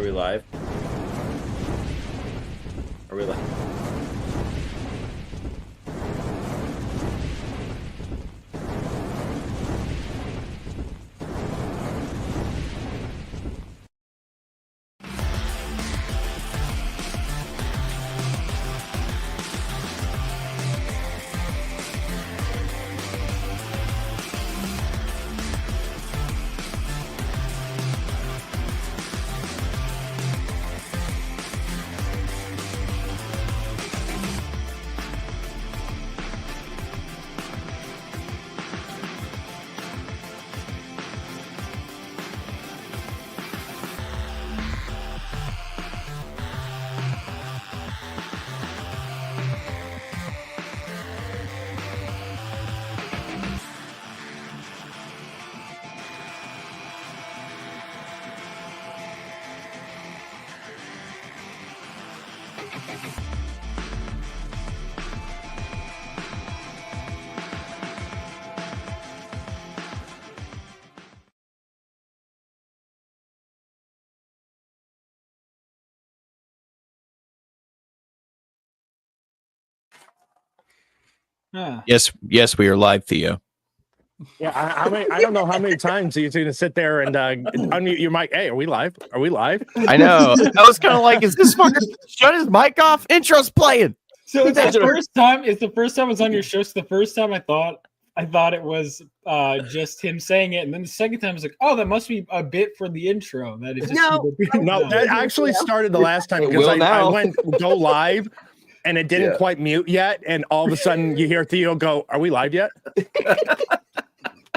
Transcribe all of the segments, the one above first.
we live? Are we live? Yes, we are live, Theo. Yeah, I don't know how many times he's going to sit there and unmute your mic. Hey, are we live? Are we live? I know. I was kind of like, is this fucker shut his mic off? Intro's playing. So it's the first time. It's the first time it's on your show. So the first time I thought it was just him saying it, and then the second time it's like, oh, that must be a bit for the intro. That is just no. That actually started the last time because I went go live. And it didn't quite mute yet. And all of a sudden you hear Theo go, are we live yet?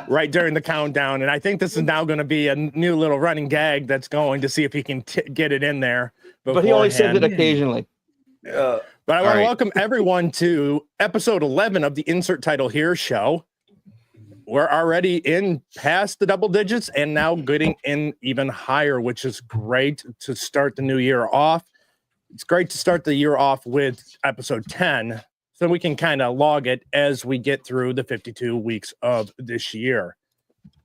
Right during the countdown. And I think this is now going to be a new little running gag that's going to see if he can get it in there. But he only says it occasionally. But I want to welcome everyone to episode 11 of the Insert Title Here show. We're already in past the double digits and now getting in even higher, which is great to start the new year off. It's great to start the year off with episode 10 so we can kind of log it as we get through the 52 weeks of this year.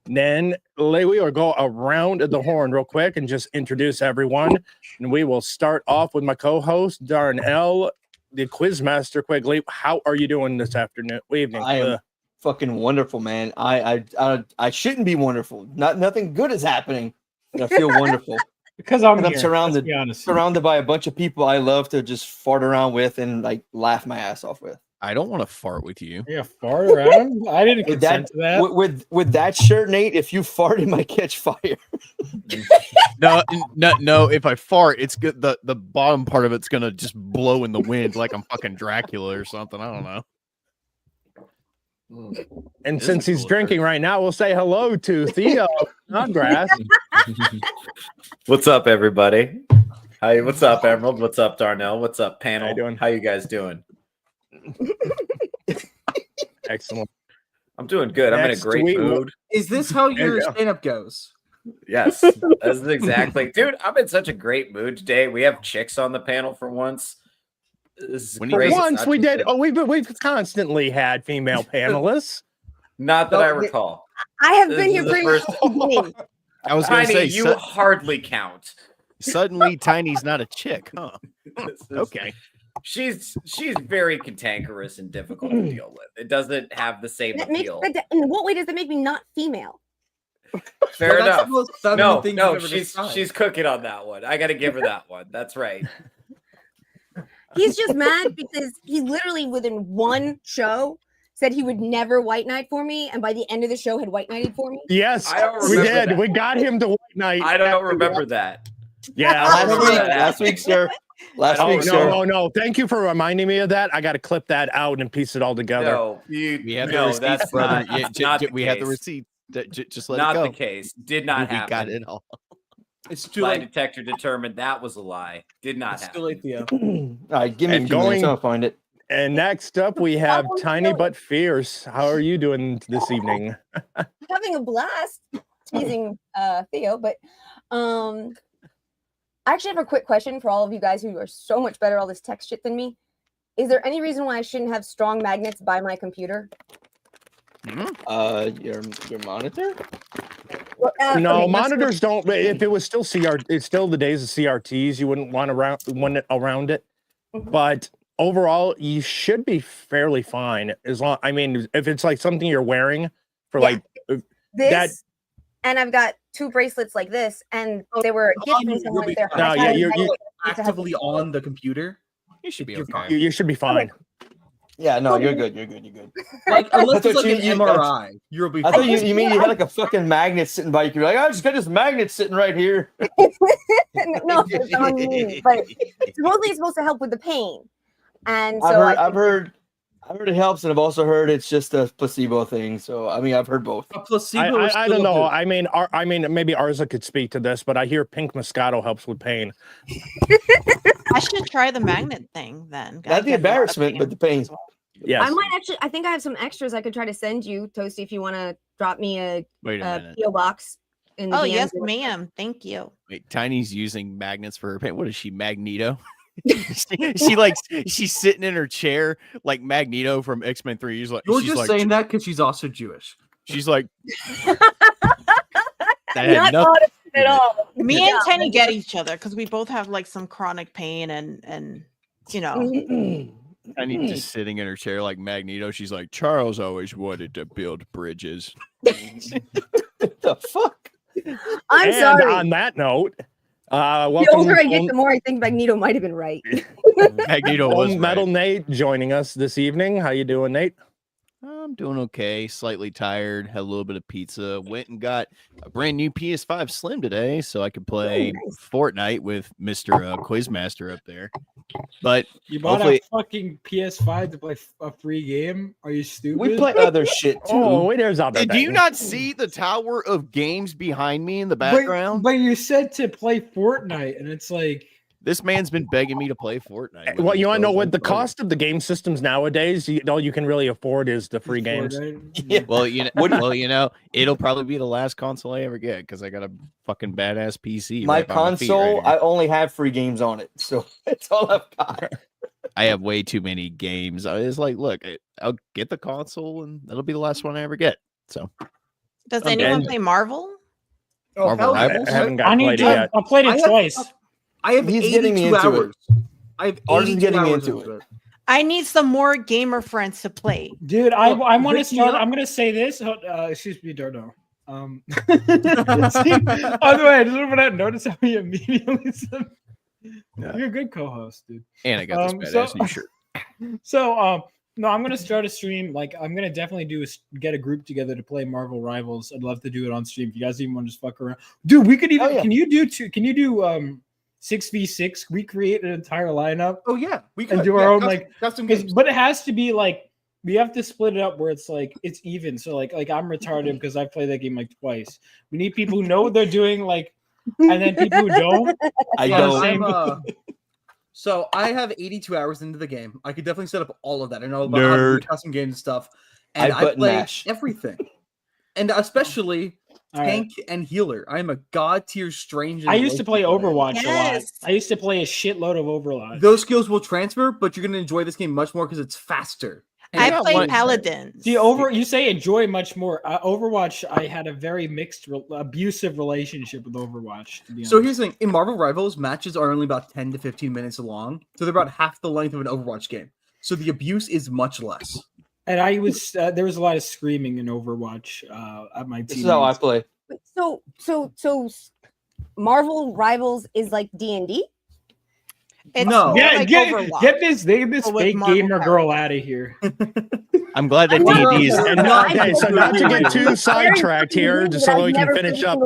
Then we will go around the horn real quick and just introduce everyone. And we will start off with my co-host, Darnell, the Quizmaster Quigley. How are you doing this afternoon? Evening. I am fucking wonderful, man. I shouldn't be wonderful. Nothing good is happening. But I feel wonderful. Because I'm surrounded by a bunch of people I love to just fart around with and like laugh my ass off with. I don't want to fart with you. Yeah, fart around. I didn't consent to that. With that shirt, Nate, if you fart, it might catch fire. No. If I fart, it's good. The bottom part of it's gonna just blow in the wind like I'm fucking Dracula or something. I don't know. And since he's drinking right now, we'll say hello to Theo Snodgrass. What's up, everybody? Hi, what's up, Emerald? What's up, Darnell? What's up, panel? How you doing? How you guys doing? Excellent. I'm doing good. I'm in a great mood. Is this how your stand-up goes? Yes, that's exactly. Dude, I'm in such a great mood today. We have chicks on the panel for once. For once we did. Oh, we've constantly had female panelists. Not that I recall. I have been here pretty much. I was going to say you hardly count. Suddenly, Tiny's not a chick, huh? Okay. She's very cantankerous and difficult to deal with. It doesn't have the same appeal. In what way does that make me not female? Fair enough. No, she's cooking on that one. I got to give her that one. That's right. He's just mad because he literally within one show said he would never white knight for me, and by the end of the show had white knighted for me. Yes, we did. That. We got him to white knight. I don't remember that. Yeah, last week, sir. No. Thank you for reminding me of that. I got to clip that out and piece it all together. We have the receipt. Just let it go. Not the case. Did not happen. We got it all. It's too late. Lie detector determined that was a lie. Did not happen. Too late, Theo. All right, give me a few minutes. I'll find it. And next up, we have Tiny But Fierce. How are you doing this evening? Having a blast teasing Theo, but I actually have a quick question for all of you guys who are so much better at all this tech shit than me. Is there any reason why I shouldn't have strong magnets by my computer? Your monitor? No, monitors don't. If it was still it's still the days of CRTs. You wouldn't want it around it. But overall, you should be fairly fine. As long, I mean, if it's like something you're wearing for like this, that. And I've got 2 bracelets like this, and they were a gift from someone. No, you're actively on the computer. You should be okay. You should be fine. Yeah, no, you're good. You're good. You're good. Like, unless it's like an MRI, you'll be fine. I thought you mean you had like a fucking magnet sitting by you. You're like, I just got this magnet sitting right here. No, it's on me. But supposedly it's supposed to help with the pain. And so I've heard it helps, and I've also heard it's just a placebo thing. So I mean, I've heard both. A placebo. I don't know. I mean, maybe Arza could speak to this, but I hear pink Moscato helps with pain. I should try the magnet thing then. Not the embarrassment, but the pain. Yes. I might actually. I think I have some extras I could try to send you, Toasty, if you want to drop me a PO box. In the yes, ma'am. Thank you. Wait, Tiny's using magnets for her paint. What is she, Magneto? she's sitting in her chair like Magneto from X-Men 3. You're just saying that because she's also Jewish. She's like not at all. Me and Tiny get each other because we both have like some chronic pain and you know. Tiny just sitting in her chair like Magneto. She's like, Charles always wanted to build bridges. The fuck? I'm sorry. On that note, the older I get, the more I think Magneto might have been right. Magneto was Metal right. Nate joining us this evening. How you doing, Nate? I'm doing okay. Slightly tired. Had a little bit of pizza. Went and got a brand new PS5 Slim today, so I could play Fortnite with Mr. Quizmaster up there. But you bought a fucking PS5 to play a free game? Are you stupid? We play other shit too. Oh, wait, there's other. Do you not see the tower of games behind me in the background? But you said to play Fortnite, and it's like this man's been begging me to play Fortnite. Well, you want to know what the cost of the game systems nowadays? All you can really afford is the free games. Yeah. Well, you know, it'll probably be the last console I ever get because I got a fucking badass PC. My right by my feet console, right here. I only have free games on it, so that's all I've got. I have way too many games. I was like, look, I'll get the console, and that'll be the last one I ever get. So, does anyone play Marvel? Marvel Rivals? I haven't got played it yet. I played it twice. I have 82 hours. I have 82 hours into it. I need some more gamer friends to play. Dude, I want to start. I'm going to say this. Excuse me, Darnell. By the way, I just want to notice how he immediately said, you're a good co-host, dude. And I got this badass new shirt. So, no, I'm gonna start a stream. Like, I'm gonna definitely get a group together to play Marvel Rivals. I'd love to do it on stream. If you guys even want to just fuck around, dude, we could even. Can you do 6v6? We create an entire lineup. Oh yeah, we can do our own custom games. But it has to be like we have to split it up where it's like it's even. So like I'm retarded because I've played that game like twice. We need people who know what they're doing, like, and then people who don't. I don't. So I have 82 hours into the game. I could definitely set up all of that. I know about how to do custom games and stuff. And I play everything. And especially tank and healer. I'm a god tier strange. I used to play Overwatch a lot. I used to play a shitload of Overwatch. Those skills will transfer, but you're going to enjoy this game much more because it's faster. I play Paladins. See, you say enjoy much more. Overwatch, I had a very mixed, abusive relationship with Overwatch. To be honest. So here's the thing: in Marvel Rivals, matches are only about 10 to 15 minutes long, so they're about half the length of an Overwatch game. So the abuse is much less. And I was there was a lot of screaming in Overwatch at my team. This is how I play. So Marvel Rivals is like D&D? No. Get this fake gamer girl out of here. I'm glad that D&D is okay. So not to get too sidetracked here, just so we can finish up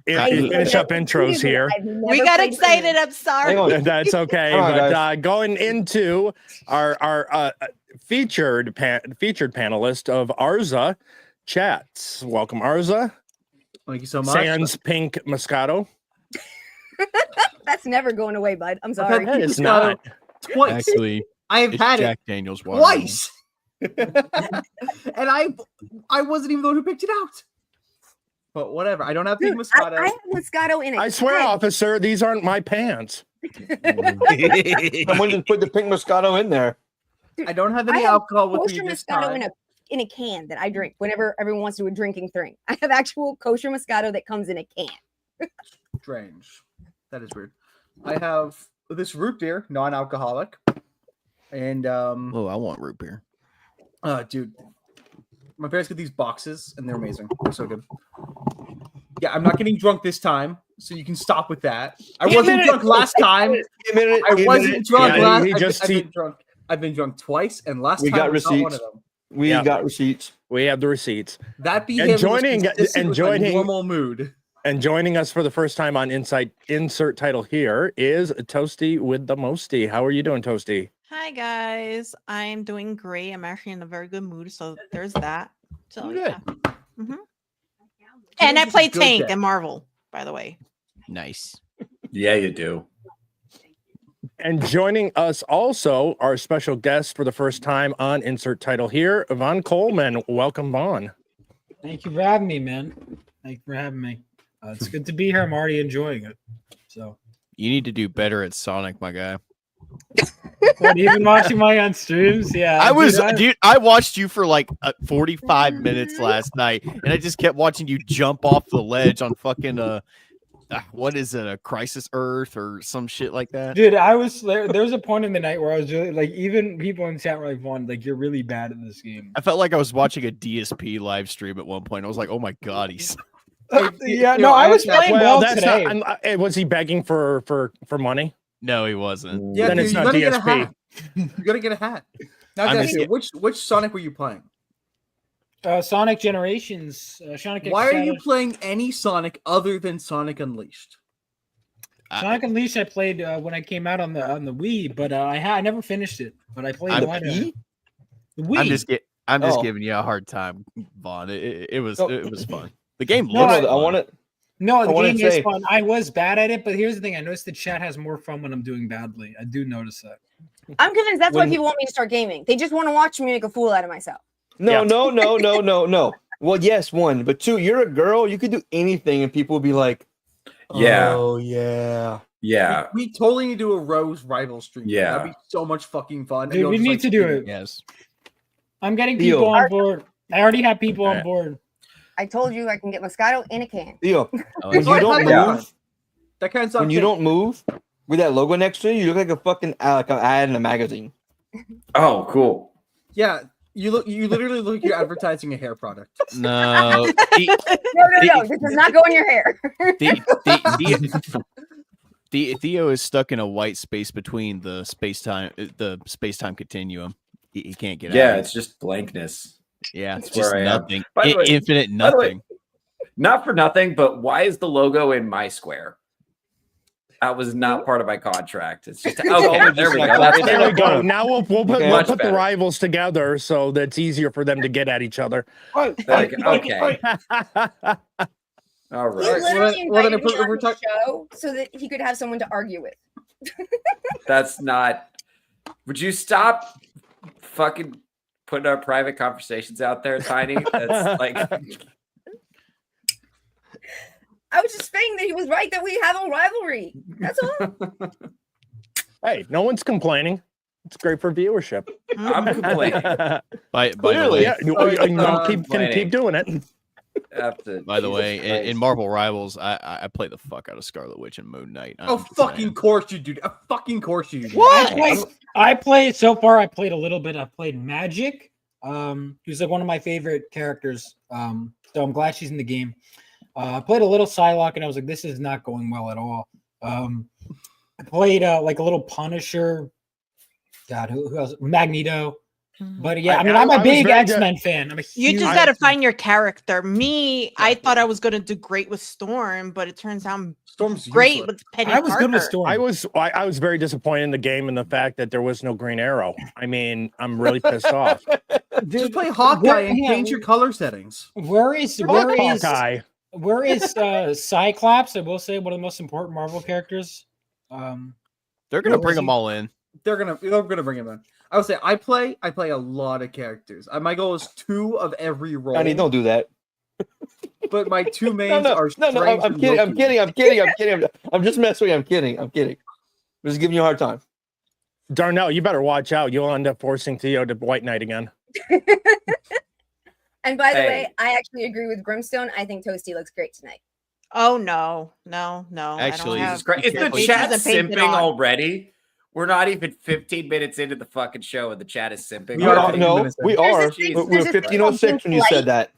intros here. We got excited. I'm sorry. That's okay. But going into our featured panelist of Arza Chats. Welcome, Arza. Thank you so much. Sans Pink Moscato. That's never going away, bud. I'm sorry. It's not. Twice. Actually, I have had Jack it Daniels water. twice. And I wasn't even the one who picked it out. But whatever. I don't have pink Moscato. I have Moscato in it. I swear, officer, these aren't my pants. Someone just put the pink Moscato in there. I don't have any alcohol with me this Moscato time. in a in a can that I drink whenever everyone wants to do a drinking thing. I have actual kosher Moscato that comes in a can. Strange. That is weird. I have this root beer, non-alcoholic, and Oh, I want root beer. Dude, my parents get these boxes, and they're amazing. They're so good. Yeah, I'm not getting drunk this time, so you can stop with that. I wasn't drunk last time. I wasn't drunk last time. I've been drunk twice, and last time got was not one receipts. of them. We got receipts. We have the receipts. That behavior was joining normal mood. And joining us for the first time on insert title here is Toasty with the Mosty. How are you doing, Toasty? Hi guys, I'm doing great. I'm actually in a very good mood, so there's that. So yeah. Mm-hmm. And I play Tank and Marvel, by the way. Nice. Yeah, you do. And joining us also, our special guest for the first time on insert title here, Vaughn Coleman. Welcome, Vaughn. Thank you for having me, man. Thank you for having me. It's good to be here. I'm already enjoying it. So you need to do better at Sonic, my guy. What, even watching my on streams? Yeah, I watched you for like 45 minutes last night, and I just kept watching you jump off the ledge on fucking what is it, a Crisis Earth or some shit like that? Dude, I was there was a point in the night where I was really like, even people in chat were like, Vaughn, like, you're really bad at this game. I felt like I was watching a DSP live stream at one point. I was like, oh my god, he's yeah, no, I was playing well today. Was he begging for money? No, he wasn't. Yeah, then dude, it's not DSP. You gotta get a hat. Now, which Sonic were you playing? Sonic Generations. Sonic Why are you playing any Sonic other than Sonic Unleashed? Sonic Unleashed I played when I came out on the Wii, but I never finished it. But I played the Wii. I'm just giving you a hard time, Vaughn. It was fun. The game looks fun. The game is fun. I was bad at it, but here's the thing. I noticed the chat has more fun when I'm doing badly. I do notice that. I'm convinced that's why people want me to start gaming. They just want to watch me make a fool out of myself. No. Well, yes, one. But two, you're a girl. You could do anything, and people will be like, yeah. Oh, yeah. Yeah. We totally need to do a Rose rival stream. Yeah. That'd be so much fucking fun. Dude, we need to do it. Yes. I'm getting people on board. I already have people on board. I told you I can get Moscato in a can. Theo, when you don't move, that kind of stuff. When you don't move with that logo next to you, you look like a fucking like an ad in a magazine. Oh, cool. Yeah, you literally look like you're advertising a hair product. No. No. This does not go in your hair. Theo is stuck in a white space between the space-time continuum. He can't get out. Yeah, it's just blankness. Yeah, it's just nothing. Infinite nothing. By the way, not for nothing, but why is the logo in my square? That was not part of my contract. It's just okay. There we go. There we go. Now we'll put the rivals together so that's easier for them to get at each other. Okay. All right. He literally invited me on the show so that he could have someone to argue with. That's not. Would you stop fucking putting our private conversations out there, Tiny? That's like. I was just saying that he was right that we have a rivalry. That's all. Hey, no one's complaining. It's great for viewership. I'm complaining. By the way, keep doing it. By the way, in Marvel Rivals, I play the fuck out of Scarlet Witch and Moon Knight. Fucking course you do. Fucking course you do. What? I played so far. I played a little bit. I played Magic. Who's like one of my favorite characters. So I'm glad she's in the game. I played a little Psylocke, and I was like, this is not going well at all. I played like a little Punisher. God, who else? Magneto. But yeah, I'm a big X-Men fan. You just got to find your character. I thought I was going to do great with Storm, but it turns out Storm's great with Penny I was Parker. good with Storm. I was very disappointed in the game and the fact that there was no Green Arrow. I mean, I'm really pissed off. Just play Hawkeye and change your color settings. Where is Hawkeye? Where is Cyclops? I will say one of the most important Marvel characters. They're gonna bring them all in. They're gonna bring him in. I would say I play a lot of characters. My goal is 2 of every role. Honey, don't do that. But my 2 mains are I'm kidding. I'm just messing with you. I'm kidding. I'm just giving you a hard time. Darnell, you better watch out. You'll end up forcing Theo to White Knight again. And by the way, I actually agree with Brimstone. I think Toasty looks great tonight. Oh no. Actually, Jesus Christ. Is the chat simping already? We're not even 15 minutes into the fucking show, and the chat is simping. We are. We're 15:06 when you said that.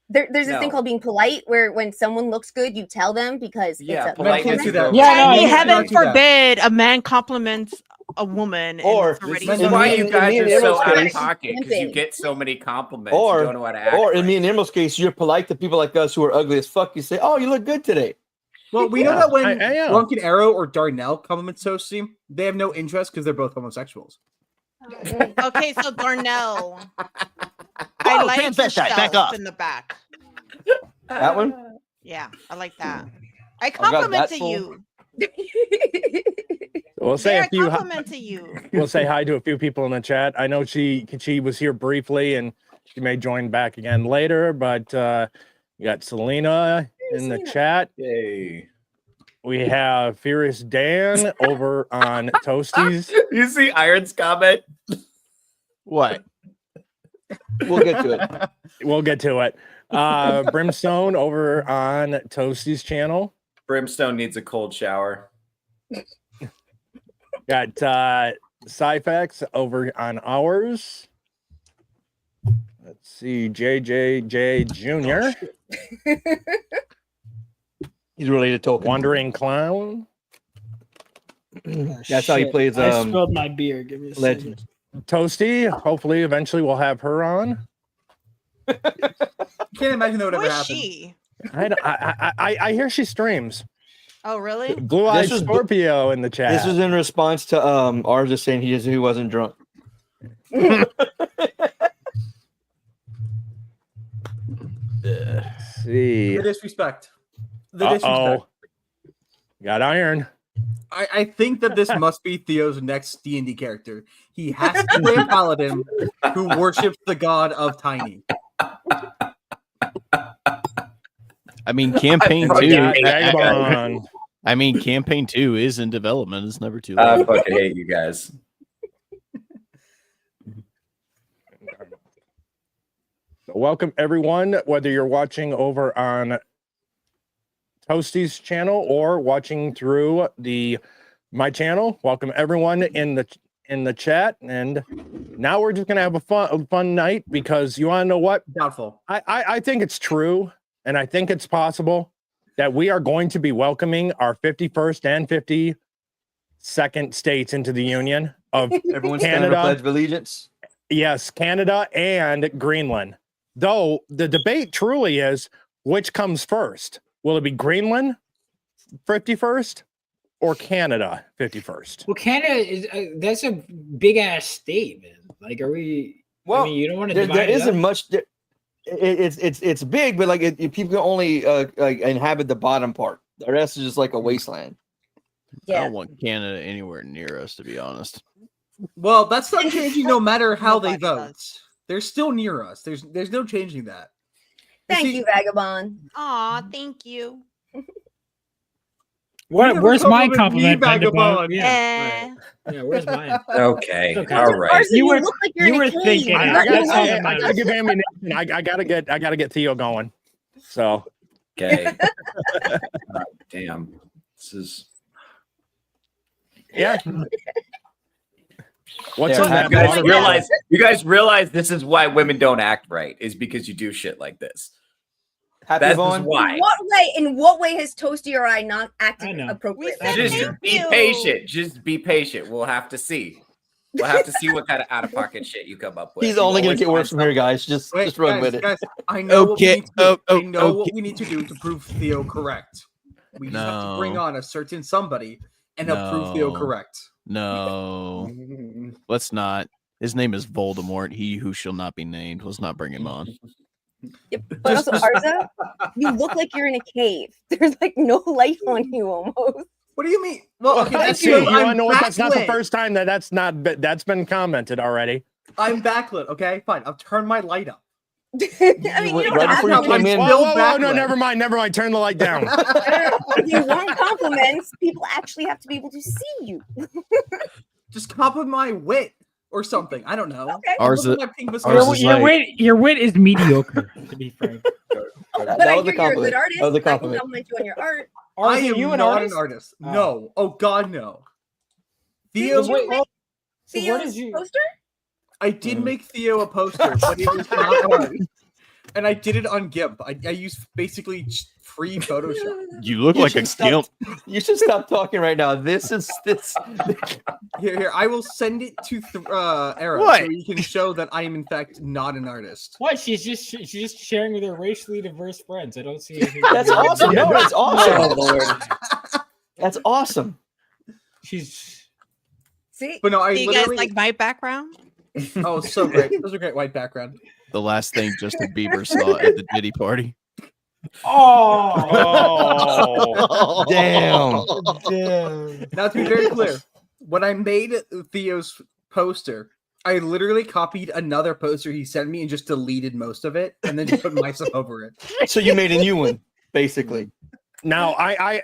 There's this thing called being polite, where when someone looks good, you tell them because it's a politeness. Heaven forbid a man compliments a woman. Or this is why you guys are so out of pocket, because you get so many compliments. You don't know how to act. Or in me and Emerald's case, you're polite to people like us who are ugly as fuck. You say, "Oh, you look good today." Well, we know that when Drunken Arrow or Darnell compliments Toasty, they have no interest because they're both homosexuals. Okay, so Darnell, I like the shelf in the back. That one? Yeah, I like that. I compliment to you. We'll say a few. Compliment to you. We'll say hi to a few people in the chat. I know she was here briefly, and she may join back again later. But you got Selena in the chat. Yay. We have Furious Dan over on Toasties. You see Iron's comment? What? We'll get to it. We'll get to it. Brimstone over on Toasties channel. Brimstone needs a cold shower. Got Cyfax over on ours. Let's see, JJJ Jr. He's related to Wandering Clown. That's how he plays. I spilled my beer. Give me a Legend. second. Toasty. Hopefully, eventually, we'll have her on. Can't imagine that would ever Who is happen. she? I hear she streams. Oh, really? Blue Eyed Scorpio in the chat. This was in response to Arza saying he wasn't drunk. Let's see. The disrespect. The disrespect. Got Iron. I think that this must be Theo's next D&D character. He has to play a paladin who worships the god of Tiny. I mean, campaign I 2. I mean, campaign 2 is in development. It's never too late. I fucking hate you guys. Welcome everyone, whether you're watching over on Toasty's channel or watching through my channel. Welcome everyone in the chat, and now we're just gonna have a fun night, because you want to know what? Doubtful. I think it's true, and I think it's possible that we are going to be welcoming our 51st and 52nd states into the Union of Everyone's Canada, Pledge of Allegiance. Yes, Canada and Greenland. Though the debate truly is, which comes first? Will it be Greenland 51st or Canada 51st? Well, Canada is that's a big ass state, man. Like, are we? Well, I mean, you don't want to. There isn't much. It's big, but like people can only inhabit the bottom part. The rest is just like a wasteland. I don't want Canada anywhere near us, to be honest. Well, that's not changing no matter how they vote. They're still near us. There's no changing that. Thank you, Vagabond. Aw, thank you. Where's my compliment, Vagabond? Yeah. Yeah, where's mine? Okay. Okay. All right. You look like you're you in were a cave. thinking. I That's all that gotta matters. give ammunition. I gotta get Theo going. So Okay. Damn. This is. yeah. What's There, on that? You guys realize this is why women don't act right, is because you do shit like this. Happy That's Vaughn? why. In what way has Toasty or I not acted appropriately? Just be patient. Just be patient. We'll have to see. We'll have to see what kind of out of pocket shit you come up with. He's only going to get worse from here, guys. Just run with it. Guys, I know, Okay. what we need to do to prove Theo correct. We just have to bring on a certain somebody and prove Theo correct. No, let's not. His name is Voldemort, he who shall not be named. Let's not bring him on. Yep. But also, Arza, you look like you're in a cave. There's like no light on you almost. What do you mean? Well, okay, That's you want to know what? That's not the first time that's been commented already. I'm backlit. Okay, fine. I'll turn my light up. I mean, you don't have to. Whoa, no, never mind. Turn the light down. If you want compliments, people actually have to be able to see you. Just compliment my wit. or something. I don't know. Okay. Arza, My pink Arza's mascara. Your wit is mediocre, to be frank. But That I was a hear you're a good compliment. artist. That was a I can compliment. compliment you on your art. I Arza, am you an not artist? an artist. Oh. No. Oh God, no. Did Theo, you make So what Theo's is you? poster? I did make Theo a poster, but it was not art. And I did it on GIMP. I used basically free Photoshop. you look You like a should stop- gimp. You should stop talking right now. This. Here, I will send it to Era What? so you can show that I am in fact not an artist. What? She's just sharing with her racially diverse friends. I don't see anything. That's awesome. No, that's awesome. Oh Lord. That's awesome. She's See? But no, I Do you guys literally. like my background? Oh, so great. Those are great white background. The last thing Justin Bieber saw at the Diddy party. Oh, Damn. Now, to be very clear, when I made Theo's poster, I literally copied another poster he sent me and just deleted most of it and then just put my stuff over it. So you made a new one, basically. now I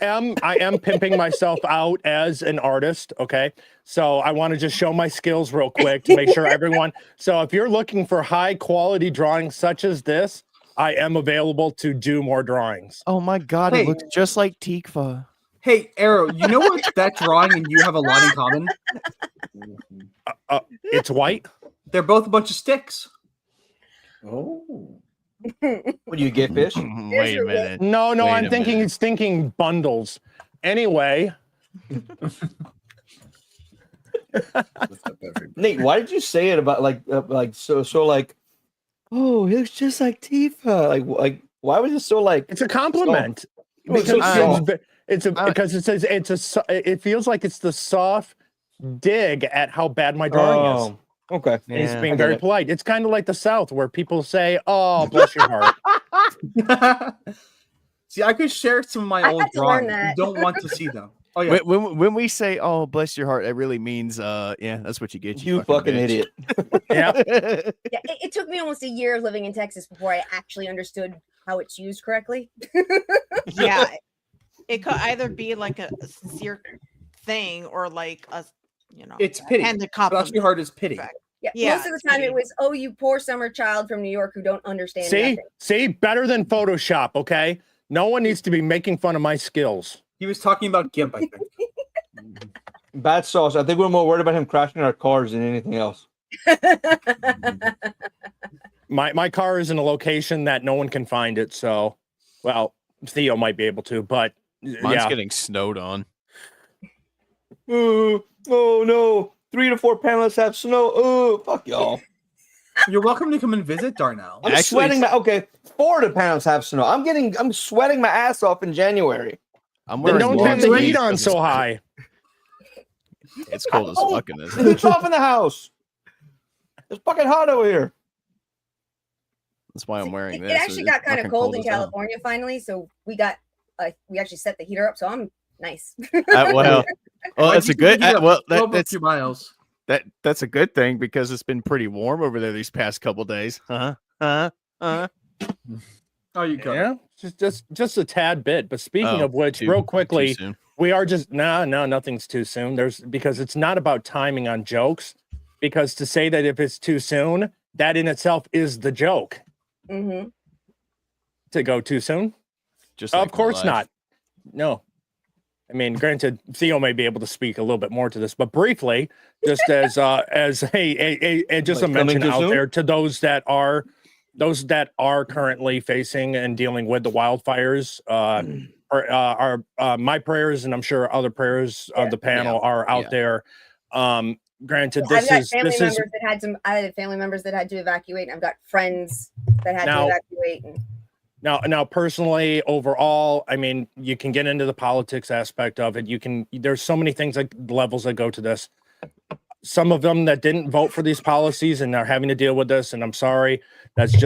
am pimping myself out as an artist. Okay, so I want to just show my skills real quick to make sure everyone. So if you're looking for high quality drawings such as this, I am available to do more drawings. Oh my god, Hey. it looks just like Tikva. Hey, Arrow, you know what that drawing and you have a lot in common? It's white. They're both a bunch of sticks. Oh. What do you get, fish? Wait a minute. No, Wait I'm a thinking minute. it's thinking bundles. Anyway, What's up, everybody? Nate, why did you say it about like like? Oh, it looks just like Tifa. Like why was it so like? it's a compliment Oh, it's because so because it says it feels like it's the soft dig at how bad my drawing is. Okay. He's Yeah, being I get very it. polite. It's kind of like the South where people say, "Oh, bless your heart." See, I could share some of my I old had to learn drawings. You that. don't want to see them. Oh yeah. When we say "oh bless your heart," it really means yeah, that's what you get. You fucking bitch. idiot. Yeah. Yeah, it took me almost a year of living in Texas before I actually understood how it's used correctly. Yeah. It could either be like a sincere thing or like a, It's pity. and the Bless compliment. your heart is pity. Yeah, Yeah, most of the it's time pretty- it was, "Oh, you poor summer child from New York who don't understand nothing." See, better than Photoshop. Okay, no one needs to be making fun of my skills. He was talking about GIMP, I think. Bad sauce. I think we're more worried about him crashing our cars than anything else. My car is in a location that no one can find it. So, well, Theo might be able to, but Mine's yeah. getting snowed on. Oh no! 3 to 4 panelists have snow. Oh, fuck y'all. You're welcome to come and visit, Darnell. I'm Actually, sweating. Okay, 4 of the panels have snow. I'm sweating my ass off in January. I'm Then wearing don't long turn the sleeves heat on 'cause so high. It's cold as fuck in this. It's off in the house. It's fucking hot over here. That's why I'm wearing It this. actually It's got kind of fucking cold in as hell. California finally, so we actually set the heater up, so I'm nice. Well, that's a good. That's 2 miles. That's a good thing because it's been pretty warm over there these past couple days. Oh, you go. Yeah, just a tad bit. But speaking Oh, of which, too- real too quickly, soon. we are just no, nothing's too soon. Because it's not about timing on jokes. Because to say that if it's too soon, that in itself is the joke. Mm-hmm. To go too soon? Just like Of my course life. not. No. I mean, granted, Theo may be able to speak a little bit more to this, but briefly, just as just a Like mention coming too out soon? there to those that are currently facing and dealing with the wildfires. Are my prayers, and I'm sure other prayers of the panel are out there. Granted, I've got this family is members that had I had family members that had to evacuate, and I've got friends that had Now- to evacuate. And Now, personally, overall, I mean, you can get into the politics aspect of it. There's so many things like levels that go to this. Some of them that didn't vote for these policies and are having to deal with this, and I'm sorry. That's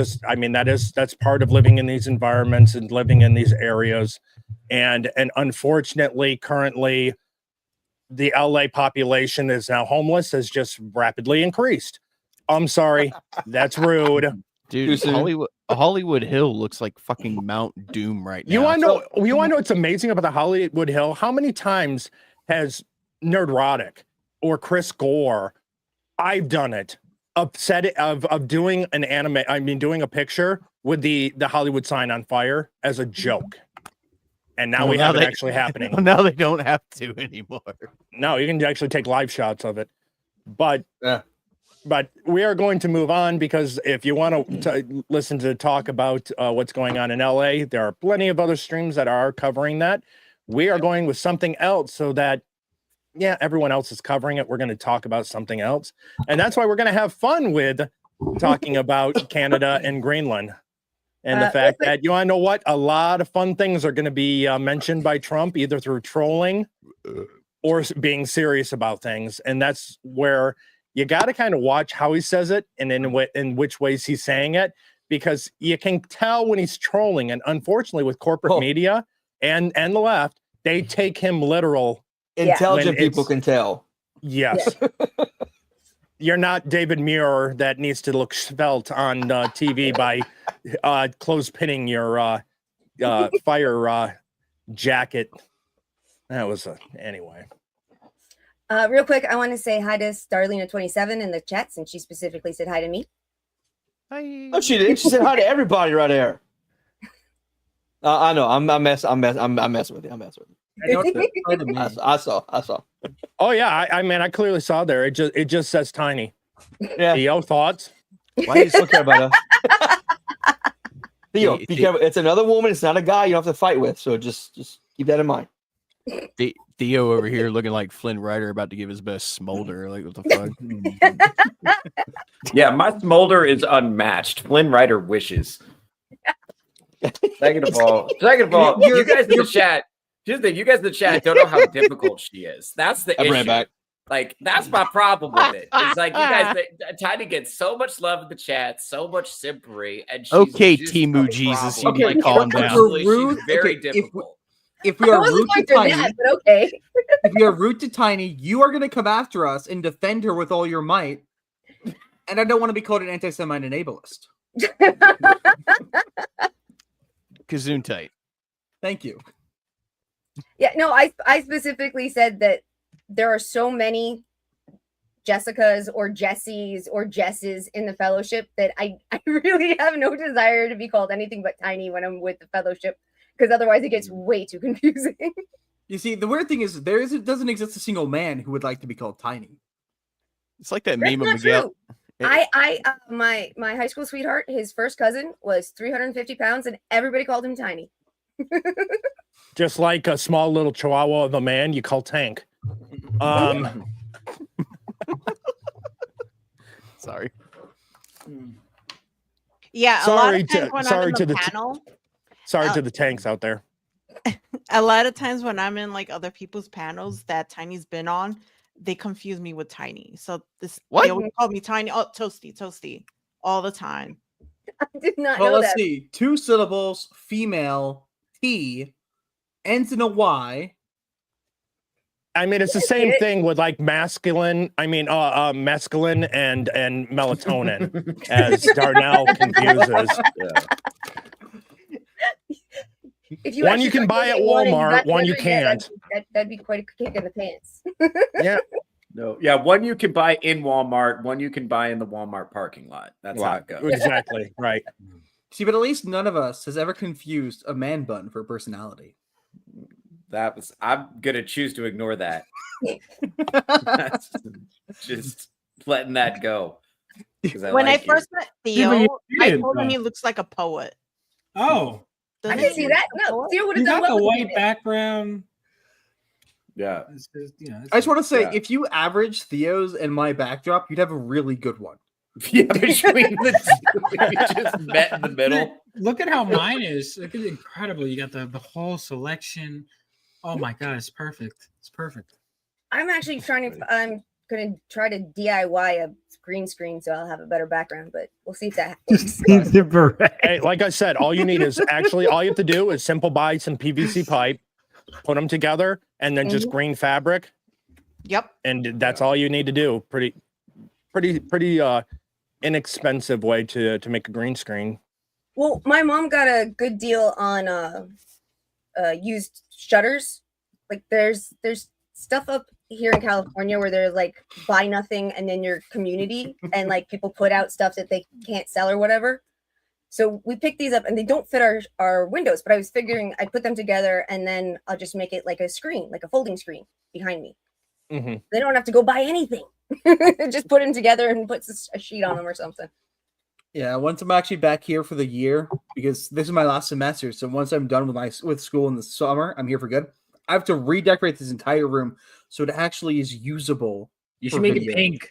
part of living in these environments and living in these areas. And unfortunately, currently, the LA population is now homeless has just rapidly increased. I'm sorry, that's rude. Too Dude, soon. Hollywood Hill looks like fucking Mount Doom right now. You want to know? You want to know what's amazing about the Hollywood Hill? How many times has Nerdrotic or Chris Gore I've done it. Of doing an anime. I mean, doing a picture with the Hollywood sign on fire as a joke. And now we have it actually happening. Well, now they don't have to anymore. No, you can actually take live shots of it. But we are going to move on because if you want to listen to talk about what's going on in LA, there are plenty of other streams that are covering that. We are going with something else so that, yeah, everyone else is covering it. We're going to talk about something else. And that's why we're going to have fun with talking about Canada and Greenland. And the fact that, you want to know what? A lot of fun things are going to be mentioned by Trump, either through trolling or being serious about things. And that's where you got to kind of watch how he says it and in which ways he's saying it, because you can tell when he's trolling. And unfortunately, with corporate media and the left, they take him literal. Intelligent people can tell. Yes. You're not David Muir that needs to look svelte on TV by clothespinning your fire jacket. That was anyway. Real quick, I want to say hi to Starlina27 in the chat, since she specifically said hi to me. Hi. Oh, she did. She said hi to everybody right there. I know. I'm messing with you. I saw. Oh yeah, I mean, I clearly saw there. It just says tiny. Yeah. Theo, thoughts? Why do you still care about us? Theo, be careful. It's another woman. It's not a guy you don't have to fight with. So just keep that in mind. Theo over here looking like Flynn Rider about to give his best smolder. Like, what the fuck? Yeah, my smolder is unmatched. Flynn Rider wishes. Second of all, you guys in the chat. Here's the thing, you guys in the chat don't know how difficult she is. That's the issue. Back. Like, that's my problem with it. It's like, you guys, Tiny gets so much love in the chat, so much simpery, and she's okay, just Timu a Jesus, problem. you need to calm down. She's very difficult. If we are rude to Tiny, okay. if we are rude to Tiny, you are going to come after us and defend her with all your might. And I don't want to be called an anti-Semite and ableist. Kazoon tight. Thank you. Yeah, no, I specifically said that there are so many Jessicas or Jessies or Jesses in the fellowship that I really have no desire to be called anything but Tiny when I'm with the fellowship, because otherwise it gets way too confusing. You see, the weird thing is doesn't exist a single man who would like to be called Tiny. It's like that That's meme of not Miguel. true. My high school sweetheart, his first cousin was 350 pounds and everybody called him Tiny. Just like a small little chihuahua of a man, you call Tank. Sorry. Yeah, Sorry to the tanks out there. A lot of times when I'm in like other people's panels that Tiny's been on, they confuse me with Tiny. So they always call me Tiny. Oh, Toasty, all the time. I did not Well, know let's that. see. 2 syllables, female, T, ends in a Y. I mean, it's the same thing with like masculine. I mean, mescaline and melatonin, as Darnell confuses. If you one you can buy at Walmart, one you can't. That'd be quite a kick in the pants. Yeah. No, yeah, one you can buy in Walmart, one you can buy in the Walmart parking lot. That's how it goes. Exactly. Right. See, but at least none of us has ever confused a man bun for personality. I'm gonna choose to ignore that. Just letting that go. When I first met Theo, I told him he looks like a poet. Oh, I can see that. No, Theo would have you done got the well. white background. Yeah. I just want to say, if you average Theo's and my backdrop, you'd have a really good one. Yeah, between the two, you just met in the middle. Look at how mine is. Look at incredible. You got the whole selection. Oh my god, it's perfect. It's perfect. I'm actually I'm gonna try to DIY a green screen so I'll have a better background, but we'll see if that happens. Hey, like I said, all you have to do is simple buy some PVC pipe, put them together, and then just green fabric. Yep. And that's all you need to do. Pretty inexpensive way to make a green screen. Well, my mom got a good deal on used shutters. Like there's stuff up here in California where there's like buy nothing and then your community and like people put out stuff that they can't sell or whatever. So we picked these up and they don't fit our windows, but I was figuring I'd put them together and then I'll just make it like a screen, like a folding screen behind me. Mm-hmm. They don't have to go buy anything. Just put them together and put a sheet on them or something. Yeah, once I'm actually back here for the year, because this is my last semester. So once I'm done with school in the summer, I'm here for good. I have to redecorate this entire room so it actually is usable. You should make it pink.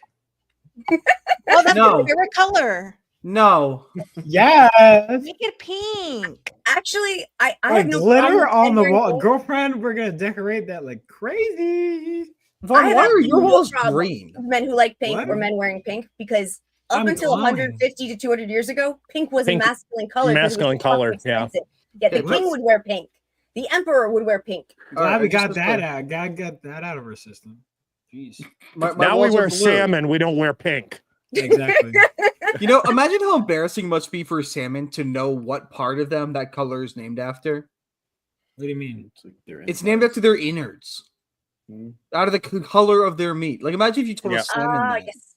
Oh, that's my favorite color. No. Yeah. Make it pink. Actually, I like have no glitter on the wall. gold. Girlfriend, we're gonna decorate that like crazy. Vaughn, why are your walls green? Men who like pink What? were men wearing pink because up I'm until glowing. 150 to 200 years ago, pink was Pink- a masculine color. 'cause it was masculine fucking color, yeah. expensive. Yeah, the king would wear pink. The emperor would wear pink. Glad we got just that was out. God got that out of our system. Jeez. My Now we walls are wear blue. salmon. We don't wear pink. Exactly. You know, imagine how embarrassing it must be for salmon to know what part of them that color is named after. What do you mean? It's named after their innards. Out of the color of their meat. Like imagine if you told a salmon that. Yes.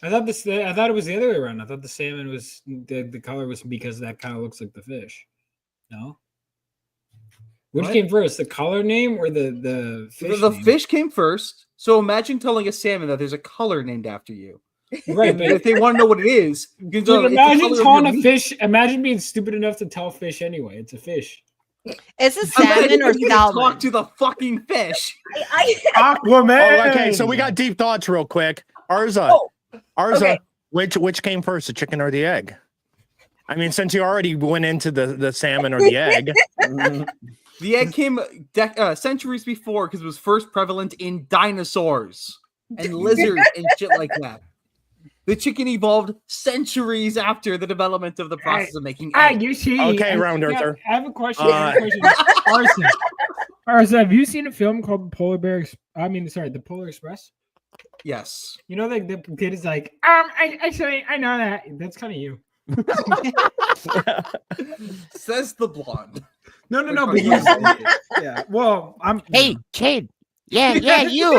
I thought it was the other way around. I thought the salmon was the color was because that kind of looks like the fish. No. Which What? came first, the color name or the fish? The name? fish came first. So imagine telling a salmon that there's a color named after you. Right, And but if they want to know what it is, you can tell dude, them it's the imagine color of calling your a meat. fish. Imagine being stupid enough to tell fish anyway. It's a fish. Is it Imagine salmon or you can salmon? talk to the fucking fish. Aquaman. Oh, okay, so we got deep thoughts real quick. Arza, okay. which came first, the chicken or the egg? I mean, since you already went into the salmon or the egg. The egg came centuries before because it was first prevalent in dinosaurs and lizards and shit like that. The chicken evolved centuries after the development of the process of making eggs. You see. Okay, I- round earther. I have a question. Arza, have you seen a film called The Polar Express? Yes. You know, like the kid is like, I know that. That's kind of you. Says the blonde. No, Which but one you is it? yeah. Well, I'm. Hey, kid. Yeah, you.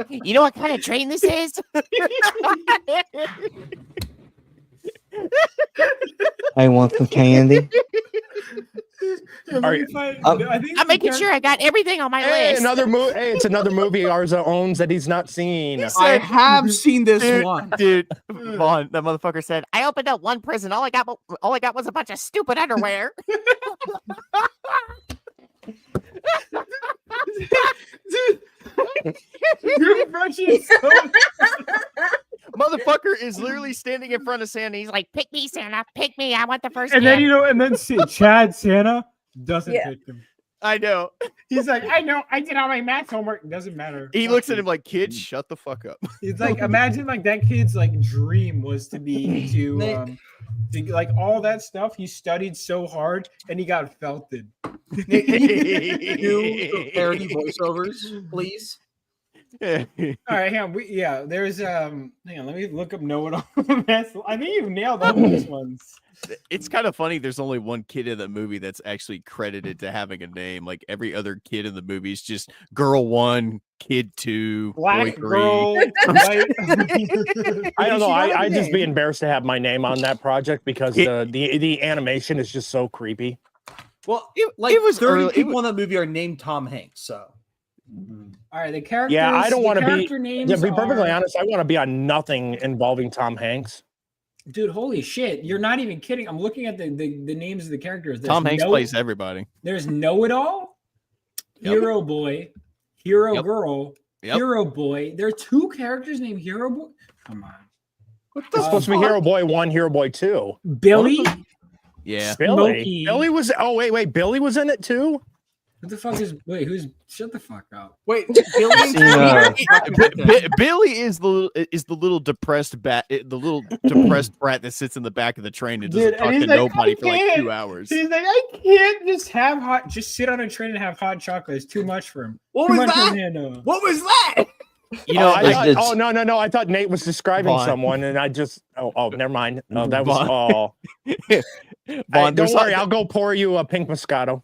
You know what kind of train this is? I want some candy. I'm making sure I got everything on my Hey, list. another movie. Hey, it's another movie Arza owns that he's not seen. I have seen this one. Dude, Vaughn, That motherfucker said, "I opened up one prison. All I got was a bunch of stupid underwear." motherfucker is literally standing in front of Santa. He's like, Pick me, Santa. Pick me. I want the first. And then Chad Santa doesn't pick him. I know. He's like, I know, I did all my math homework. It doesn't matter. He Fuck looks at you. him like, kid, shut the fuck up. It's like, imagine like that kid's like dream was to be to like all that stuff. He studied so hard and he got felted. Do the parody voiceovers, please. All right, hang on. There's hang on, let me look up know-it-all. I think you've nailed all these ones. It's kind of funny. There's only one kid in the movie that's actually credited to having a name. Like every other kid in the movie is just girl 1, kid 2, Black boy 3. girl. White. I don't know. She got a I'd just be name. embarrassed to have my name on that project because the animation is just so creepy. Well, It like was 30 early- people in that movie are named Tom Hanks, so. All right, the characters. Yeah, I don't want to be. character names To be perfectly are- honest, I want to be on nothing involving Tom Hanks. Dude, holy shit! You're not even kidding. I'm looking at the names of the characters. There's Tom Hanks no- plays everybody. There's know-it-all, Yep. hero boy, hero Yep. girl, Yep. hero boy. There are 2 characters named hero boy. Come on, What It's supposed to be Hero Boy 1, Hero Boy 2. Billy. Yeah. Billy. Smokey. Billy was. Oh wait. Billy was in it too. What the fuck is? Wait, who's? Shut the fuck up. Wait, Billy and Billy is the little depressed brat that sits in the back of the train and doesn't Dude, talk and to he's like, nobody "I for like can't." 2 hours. He's like, I can't just sit on a train and have hot chocolate. It's too much for him. What Too was much for that? him to handle. What was that? You know, I thought, no. I thought Nate was describing Vaughn. someone, and I just. Oh, never mind. No, that was. Vaughn. Oh, Vaughn, don't worry. I'll go pour you a pink Moscato.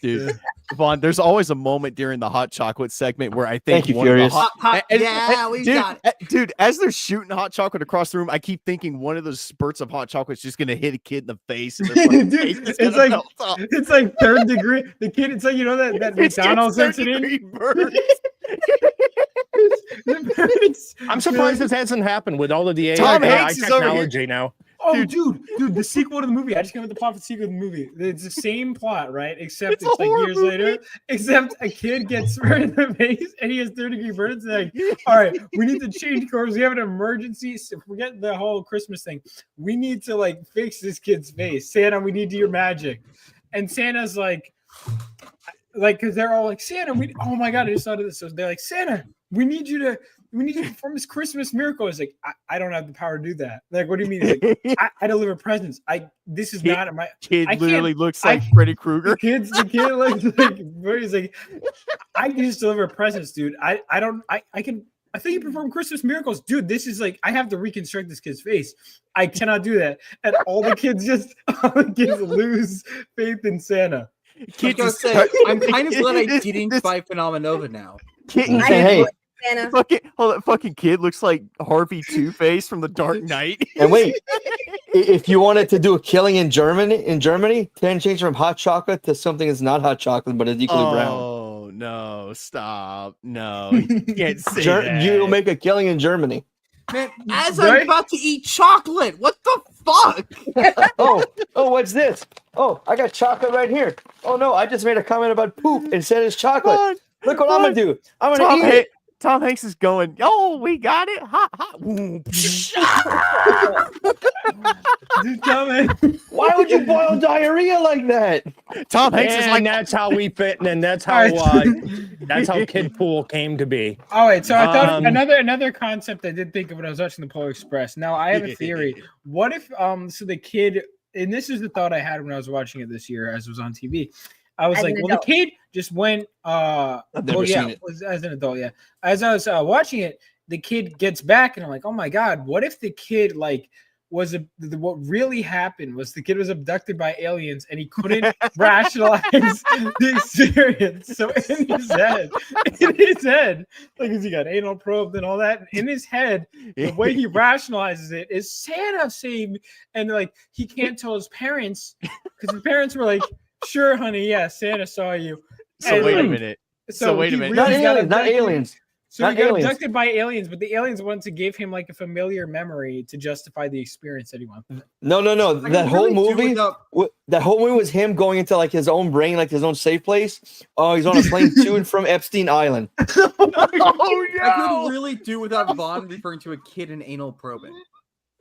dude. Vaughn, there's always a moment during the hot chocolate segment where I think Thank you, one of the Furious. we dude, got it. dude, as they're shooting hot chocolate across the room, I keep thinking one of those spurts of hot chocolate is just gonna hit a kid in the face. And their fucking face is It's gonna like melt up. it's like third degree. The kid, it's like that It's McDonald's just third incident. degree burn. I'm surprised this hasn't happened with all of the Tom AI Hanks is over here. technology now. Oh, dude, the sequel to the movie. I just came with the plot for the sequel to the movie. It's the same plot, right? Except It's a it's like horror years movie. later. Except a kid gets burned in the face and he has third-degree burns. And like, all right, we need to change course. We have an emergency. So forget the whole Christmas thing. We need to like fix this kid's face. Santa, we need your magic. And Santa's like, because they're all like, Santa, oh my God, I just thought of this. So they're like, Santa, we need you to perform this Christmas miracle. It's like, I don't have the power to do that. Like, what do you mean? He's like, I deliver presents. This is not my Kid I literally can't- looks like I- Freddy Krueger. the kid looks like he's like, I can just deliver presents, dude. I think you perform Christmas miracles, dude. This is like I have to reconstruct this kid's face. I cannot do that, and all the kids lose faith in Santa. I was gonna say, I'm kind of glad I didn't buy Phenomenova now. Kid, I Hey, agree with Santa. fucking kid looks like Harvey Two-Face from The Dark Knight. and wait, if you wanted to do a killing in Germany, then change from hot chocolate to something that's not hot chocolate but is equally brown. Oh no! Stop! No, you can't say that. You'll make a killing in Germany. Man, as I'm about to eat chocolate, what the fuck? Oh, what's this? Oh, I got chocolate right here. Oh no, I just made a comment about poop and said it's chocolate. Vaughn, Look what I'm gonna do. I'm Tom, gonna eat it. Tom Hanks is going. Oh, we got it. Hot, hot. Dude, Tom Hanks. Why would you boil diarrhea like that? Tom Hanks is And like. that's how we fit, and that's how that's how Kid Pool came to be. All right, so I thought Um, another concept I did think of when I was watching the Polar Express. Now I have a theory. What if so the kid, and this is the thought I had when I was watching it this year as it was on TV. I was As like, an well, the adult. kid just went I've never seen it. as an adult, yeah. As I was watching it, the kid gets back and I'm like, oh my God, what if the kid like what really happened was the kid was abducted by aliens and he couldn't rationalize the experience. So in his head, like he got anal probed and all that. In his head, the way he rationalizes it is Santa saved me. And like he can't tell his parents because his parents were like, sure, honey, yeah, Santa saw you. So And, wait a like, minute. So wait a he minute. Not really got aliens, not abducted. aliens. So Not he got aliens. abducted by aliens, but the aliens wanted to give him like a familiar memory to justify the experience that he wanted. No. I That can whole really do movie, without- that whole movie was him going into like his own brain, like his own safe place. Oh, he's on a plane to and from Epstein Island. Oh I could really do without Vaughn referring to a kid in anal probing.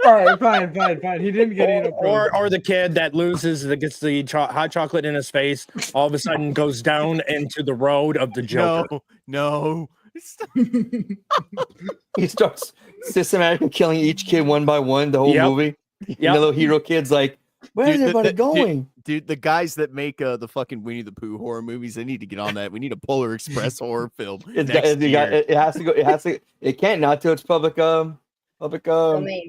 All right, fine. He didn't get anal probed. Or the kid that gets the hot chocolate in his face, all of a sudden goes down into the road of the Joker. No. He starts systematically killing each kid one by one. The whole Yep. movie. And Yep. the little hero kid's like, "Where's Dude, everybody going?" Dude, the guys that make the fucking Winnie the Pooh horror movies, they need to get on that. We need a Polar Express horror film. It has to go. It has to. It can't not to. It's public. Domain.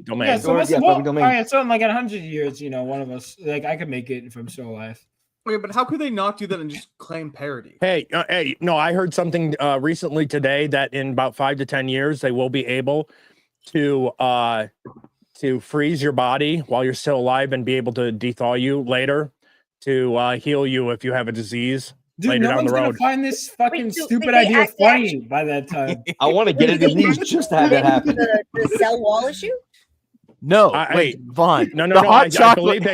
Domain. Yeah, so what's Yeah, well, public domain. all right, so in like 100 years, one of us, like I could make it if I'm still alive. Okay, but how could they not do that and just claim parody? Hey, no, I heard something recently today that in about 5 to 10 years they will be able to freeze your body while you're still alive and be able to thaw you later to heal you if you have a disease Dude, later no down one's the gonna road. find this fucking so stupid they idea actually- funny by that time. I want to get a disease just to have that happen. The cell wall issue. No, I- Vaughn. No, the hot I chocolate.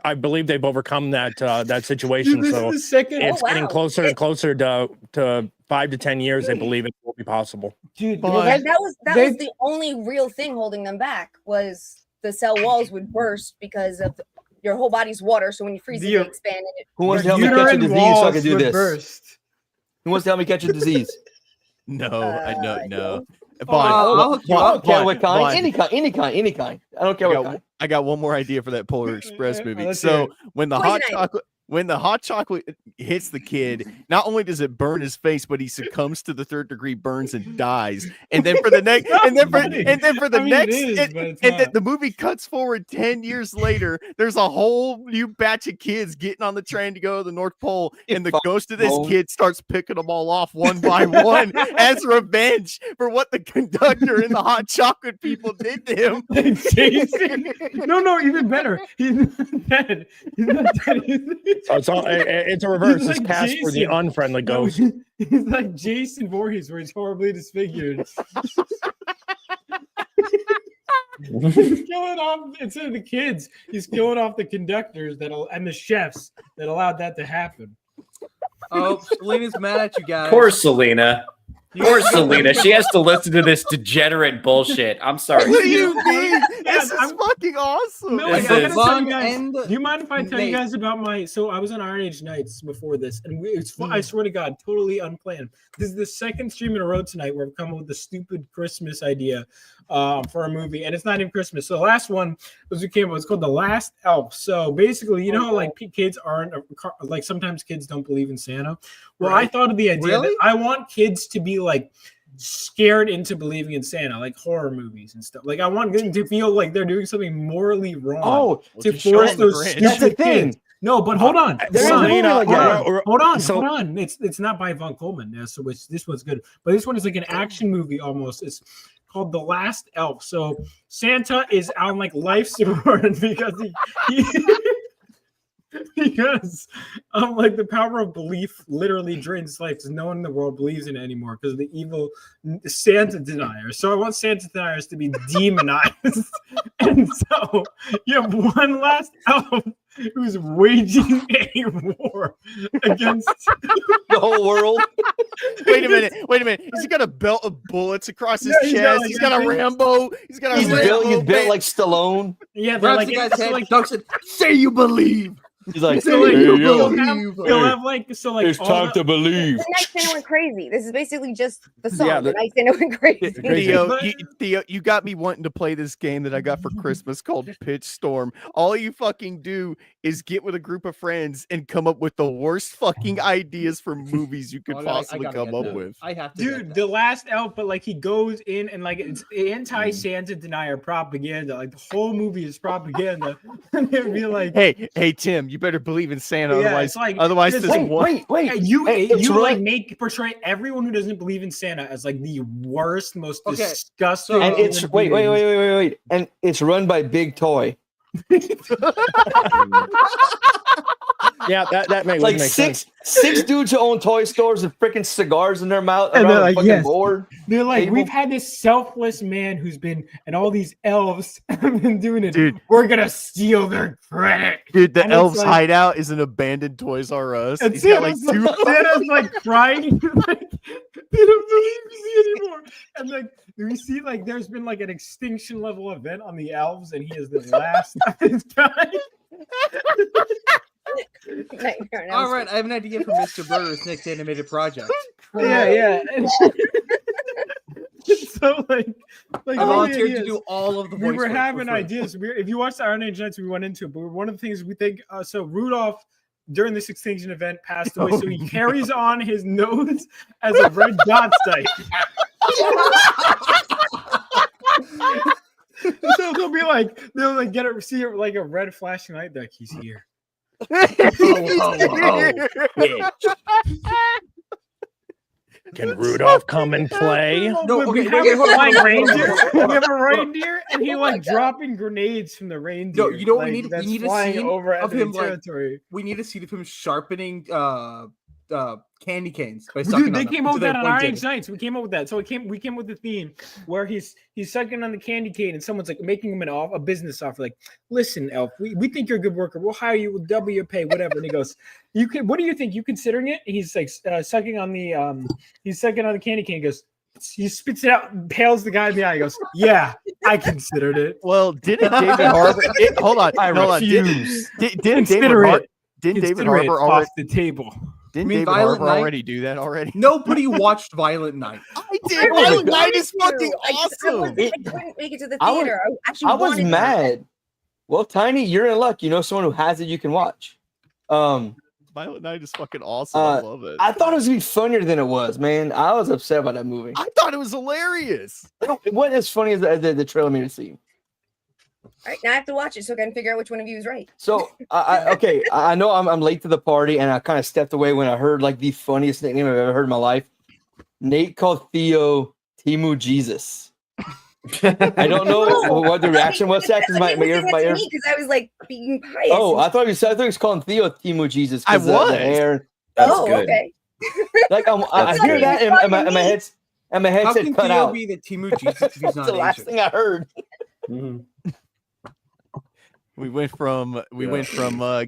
I believe they've overcome that situation. Dude, this So is the second. it's getting wow. closer and closer to 5 to 10 years. They believe it will be possible. Dude, Vaughn. That was They- the only real thing holding them back was the cell walls would burst because of your whole body's water. So when you freeze it, The- they expand it. Who wants to help me uterine catch a disease so I walls can do would this? burst. Who wants to help me catch a disease? No, I don't know. I'll hook you I up. don't care what kind. Vaughn. Any kind. I don't care what kind. I got one more idea for that Polar Express movie. Let's So hear it. when the Poison hot ivy. chocolate, when the hot chocolate hits the kid, not only does it burn his face, but he succumbs to the 3rd-degree burns and dies. And then for the next, the movie cuts forward 10 years later. There's a whole new batch of kids getting on the train to go to the North Pole, and the ghost of this kid starts picking them all off one by one as revenge for what the conductor and the hot chocolate people did to him. Jason. No, even better. He's not dead. He's not dead. It's a reverse. It's cast for the unfriendly ghost. He's like Jason Voorhees, where he's horribly disfigured. He's killing off instead of the kids. He's killing off the conductors and the chefs that allowed that to happen. Oh, Selena's mad at you guys. Poor Selena. Poor Selena. She has to listen to this degenerate bullshit. I'm sorry. What do you mean? This is fucking awesome. No, I gotta tell you guys, do you mind if I tell you guys about so I was on Iron Age Nights before this, and I swear to God, totally unplanned. This is the second stream in a row tonight where I've come up with a stupid Christmas idea for a movie, and it's not even Christmas. So the last one it's called The Last Elf. So basically, you know how like kids aren't like sometimes kids don't believe in Santa. Well, right. I thought of the idea that I want kids to be like scared into believing in Santa, like horror movies and stuff. Like I want them to feel like they're doing something morally wrong. To force those stupid kids. No, but hold on. Hold on. It's not by Vaughn Coleman. So this one's good, but this one is like an action movie almost. It's called The Last Elf. So Santa is on like life support because because like the power of belief literally drains his life because no one in the world believes in it anymore because of the evil Santa deniers. So I want Santa deniers to be demonized. And so you have one last elf who's waging a war against the whole world. Wait a minute. He's got a belt of bullets across his chest. He's got a Rambo. He's built like Stallone. Yeah, they're like, say you believe. He's like, he'll have like it's time to believe. The Night Santa Went Crazy. This is basically just the song. The Night Santa Went Crazy. Theo, you got me wanting to play this game that I got for Christmas called Pitch Storm. All you fucking do is get with a group of friends and come up with the worst fucking ideas for movies you could possibly come up with. I have to. Dude, The Last Elf, but like he goes in and like it's anti-Santa denier propaganda. Like the whole movie is propaganda. And they'd be like, hey Tim, you better believe in Santa, otherwise this wait. You portray everyone who doesn't believe in Santa as like the worst, most disgusting. And it's wait. And it's run by Big Toy. Yeah, that makes like sense. Six dudes who own toy stores with freaking cigars in their mouth and around the fucking board. They're like, we've had this selfless man who's been, and all these elves have been doing it. Dude, we're gonna steal their credit. Dude, the elves' hideout is an abandoned Toys R Us. And Santa's like crying, like they don't believe me anymore. And like we see, like there's been like an extinction level event on the elves, and he is the last of his kind. All right, I have an idea for Mr. Burr's next animated project. Yeah. So like I volunteered to do all of the voice. We were having ideas. If you watched the Iron Age Nights, we went into it. But one of the things we think, so Rudolph during this extinction event passed away, so he carries on his nose as a red dot stripe. So they'll get it, see it like a red flashing light. They're like, he's here. Can Rudolph come and play? No, we have a reindeer. We have a reindeer, and he dropping grenades from the reindeer. No, you know what we need? We need a scene of him territory. We need a scene of him sharpening candy canes. Dude, they came up with that on Iron Age Nights. We came up with that. So we came with the theme where he's sucking on the candy cane, and someone's like making him a business offer. Like, listen, Elf, we think you're a good worker. We'll hire you. We'll double your pay, whatever. And he goes, what do you think? You considering it? And he's like sucking on the candy cane. He goes, he spits it out, and pales the guy in the eye. He goes, yeah, I considered it. Well, didn't David Harbour? Hold on. Refuse. Didn't David Harbour off the table? Didn't David Harbour already do that already? Nobody watched Violent Night. I did. Violent Night is fucking awesome. I couldn't make it to the theater. I was mad. Well, Tiny, you're in luck. You know someone who has it you can watch. Violent Night is fucking awesome. I love it. I thought it was gonna be funnier than it was, man. I was upset about that movie. I thought it was hilarious. It wasn't as funny as the trailer made it seem. All right, now I have to watch it so I can figure out which one of you is right. So, I know I'm late to the party, and I kind of stepped away when I heard like the funniest nickname I've ever heard in my life. Nate called Theo Timu Jesus. I don't know what the reaction was to that because my ear. Because I was like being pious. Oh, I thought he was calling Theo Timu Jesus. I was. The hair. That's oh, good. okay. Like I hear that, and my head's How headset can cut Theo out. be the Timu Jesus if he's That's not the last Asian? thing I heard. We went from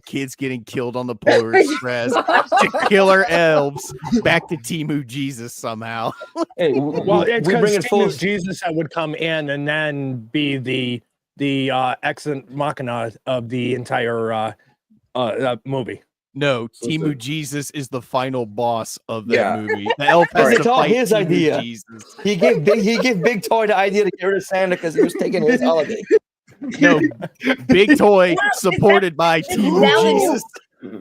kids getting killed on the Polar Express to killer elves back to Timu Jesus somehow. Hey, Well, it's we bring because it full. Jesus that would come in and then be the excellent machina of the entire movie. No, So Timu the- Jesus is the final boss of that Yeah. movie. The elf has Because to it's all fight his Timu idea. Jesus. He gave Big Toy the idea to get rid of Santa because he was taking his holiday. No, Big Toy Wow, supported by this is Timu now the new- Jesus.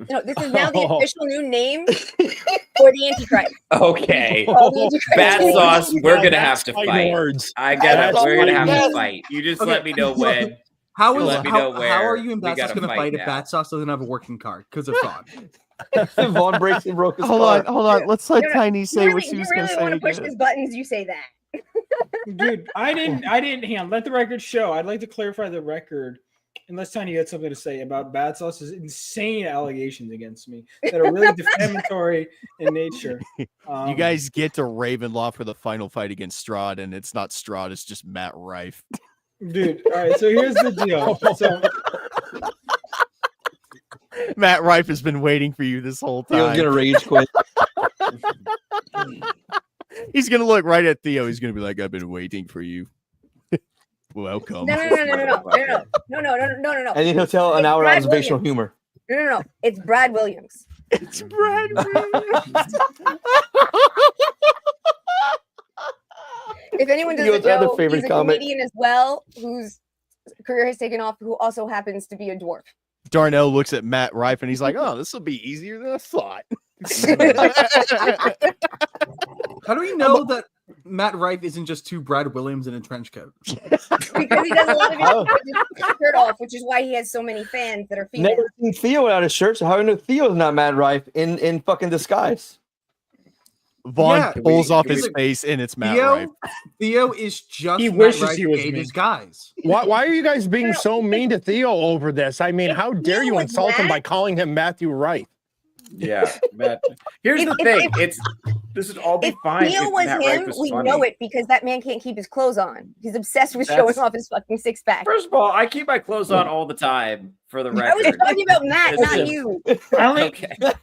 No, this is now the official new name for the Antichrist. Okay. Called the Antichrist. Bad sauce, we're gonna have That's to fighting fight. words. I gotta. That's We're gonna have fighting to words. fight. You just Okay. let me know when. How You is let me know how are where you and we Bat Sauce gotta gonna fight fight if now. Bat Sauce doesn't have a working card because of Vaughn? Vaughn breaks and broke his Hold car. on. Let's let No, no, Tiny You say really, what she you was going really to want say. to push these buttons? You say that. Dude, I didn't. Hang on. Let the record show. I'd like to clarify the record, unless Tiny had something to say about Bad Sauce's insane allegations against me that are really defamatory in nature. You guys get to Ravenloft for the final fight against Strahd, and it's not Strahd, it's just Matt Rife. Dude. All right. So here's the deal. So Matt Rife has been waiting for you this whole Theo's time. gonna rage quit. He's gonna look right at Theo. He's gonna be like, "I've been waiting for you." Welcome. No. And then he'll tell an hour Brad observational Williams. humor. No. It's Brad Williams. It's Brad Williams. If anyone You know doesn't what's other know, favorite he's a comic? comedian as well, whose career has taken off, who also happens to be a dwarf. Darnell looks at Matt Rife and he's like, "Oh, this will be easier than I thought." How do we know that Matt Rife isn't just two Brad Williams in a trench coat? Because he does a lot of Oh. it with his shirt off, which is why he has so many fans that are female. Never seen Theo without his shirt, so how do you know Theo's not Matt Rife in fucking disguise? Vaughn Yeah, pulls off can his we- face and it's Matt Rife. Theo is just He Matt wishes Rife he was in me. disguise. Why are you guys being so mean to Theo over this? I mean, how dare you was insult him Matt. by calling him Matthew Wright? Yeah, Matt. Here's the If- thing. This would all be If fine. Theo if was Matt Rife him, was we funny. know it because that man can't keep his clothes on. He's obsessed with That's- showing off his fucking six pack. First of all, I keep my clothes on all the time. For the I was record. talking about Matt, not Listen. you. I only Okay. I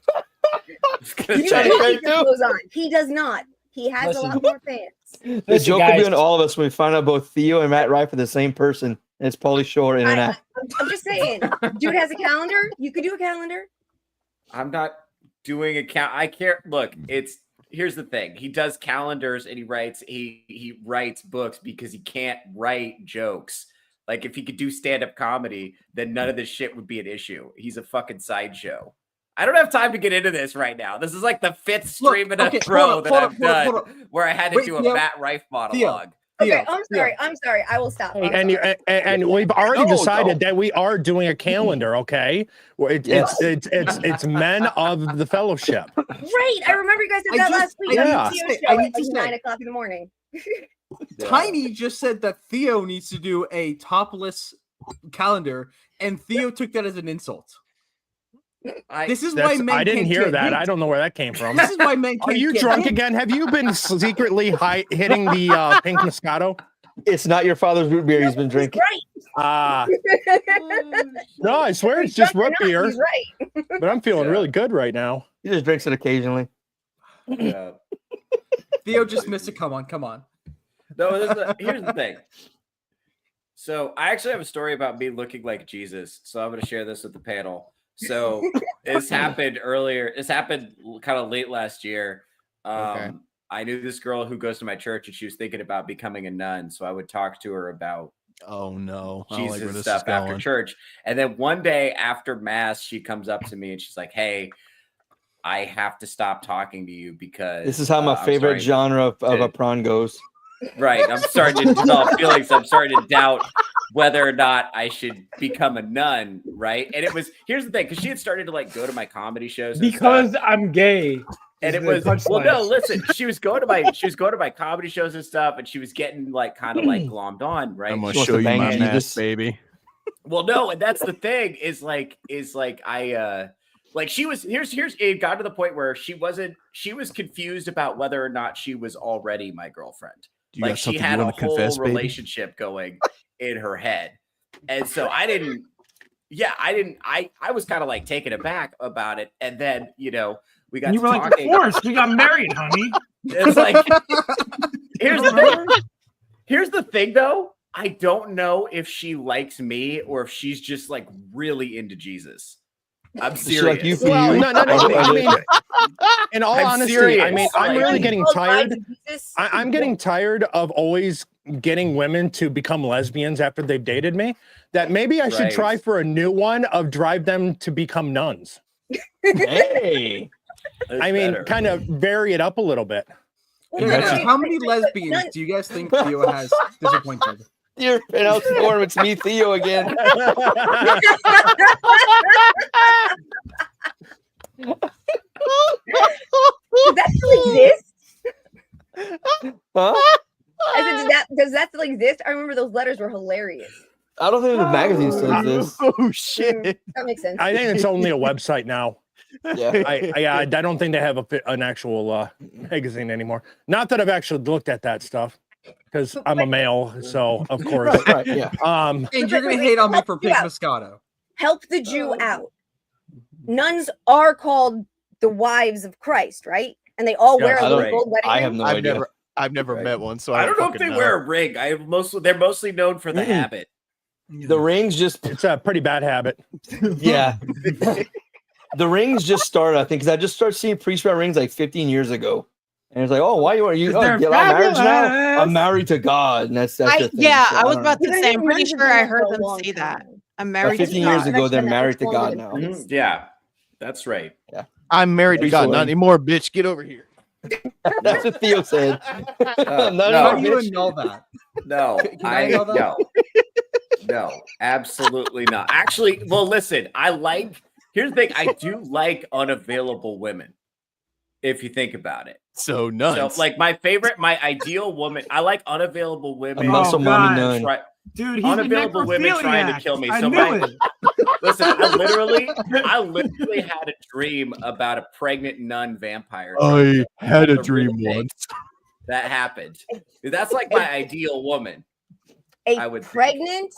was gonna You say- can't keep your clothes on. He does not. He has Listen. a lot more fans. The Listen, joke could be guys. on all of us when we find out both Theo and Matt Rife are the same person, and it's Pauly Shore in an act. I'm just saying. Dude has a calendar. You could do a calendar. I'm not doing a count. I care. Look, here's the thing. He does calendars and he writes books because he can't write jokes. Like if he could do stand-up comedy, then none of this shit would be an issue. He's a fucking sideshow. I don't have time to get into this right now. This is like the fifth stream in a row that I've done where I had to Wait, do a Theo. Matt Rife monologue. Okay, Theo, I'm sorry. I will stop. I'm And sorry. and we've already No, decided no. that we are doing a calendar. Okay, well, Yes. it's men of the fellowship. Right. I remember you guys did I that just- last week. I on need the to Theo say- show I at need to like say- 9 o'clock in the morning. Tiny just said that Theo needs to do a topless calendar, and Theo took that as an insult. This is why men I didn't can't hear get that. hit. I don't know where that came from. This is why men Are can't you get drunk hit. again? Have you been secretly hitting the pink Moscato? It's not your father's root beer he's been He's drinking. Ah, right. no, I swear it's He's just drunk root or not, beer. He's right. But I'm feeling Yeah. really good right now. He just drinks it occasionally. Yeah. Theo just missed it. Come on. No, here's the thing. So I actually have a story about me looking like Jesus. So I'm going to share this with the panel. So this happened earlier. This happened kind of late last year. Okay. I knew this girl who goes to my church and she was thinking about becoming a nun. So I would talk to her about Oh no. I don't like where Jesus this stuff is after going. church. And then one day after mass, she comes up to me and she's like, "Hey, I have to stop talking to you because This is how my favorite genre of a prawn goes. Right. I'm starting to develop feelings. I'm starting to doubt whether or not I should become a nun. Right. And it was, here's the thing, because she had started to like go to my comedy shows because stuff. I'm gay. And it was well, no, listen, she was going to my comedy shows and stuff, and she was getting like kind of like glommed on, right? I'm gonna show you my mask, baby. Well, no, and that's the thing is I like she was here's it got to the point where she was confused about whether or not she was already my girlfriend. Like she had a whole relationship going in her head. And so I was kind of like taken aback about it. And then, we got you were talking. like, of course, we got married, honey. It's like here's the thing though. I don't know if she likes me or if she's just like really into Jesus. I'm serious. No. I mean, in all honesty, serious. I mean, I'm really getting tired. I'm getting tired of always getting women to become lesbians after they've dated me. That maybe I should try for a new one of drive them to become nuns. Hey, I mean, kind of vary it up a little bit. How many lesbians do you guys think Theo has disappointed? You're out scoring. It's me, Theo, again. Does that still exist? Huh? I said, does that still exist? I remember those letters were hilarious. I don't think the magazine still exists. Oh shit! That makes sense. I think it's only a website now. Yeah, I don't think they have an actual magazine anymore. Not that I've actually looked at that stuff because I'm a male, so of course. Right, yeah. And you're gonna hate on me for Pig Moscato. Help the Jew out. Nuns are called the wives of Christ, right? And they all wear a little gold wedding ring. I have no idea. I've never met one, so I don't know if they wear a ring. They're mostly known for the habit. The rings it's a pretty bad habit. Yeah. The rings just started, I think, because I just started seeing priests wear rings like 15 years ago. And it's like, oh, why are you get married now? I'm married to God. And that's your thing. Yeah, so I was about to know. say, I'm pretty sure I heard them say that. I'm married 15 to God. years ago, they're married to God now. Yeah, that's right. Yeah. I'm married to God. Not anymore, bitch. Get over here. That's what Theo said. How do you know that? No, no, absolutely not. Actually, well, listen, here's the thing. I do like unavailable women. If you think about it. So nuns. So like my ideal woman, I like unavailable women. A muscle mommy nun. Dude, he's unavailable women trying to kill me. So listen, I literally had a dream about a pregnant nun vampire. I had a dream once. That happened. That's like my ideal woman. Pregnant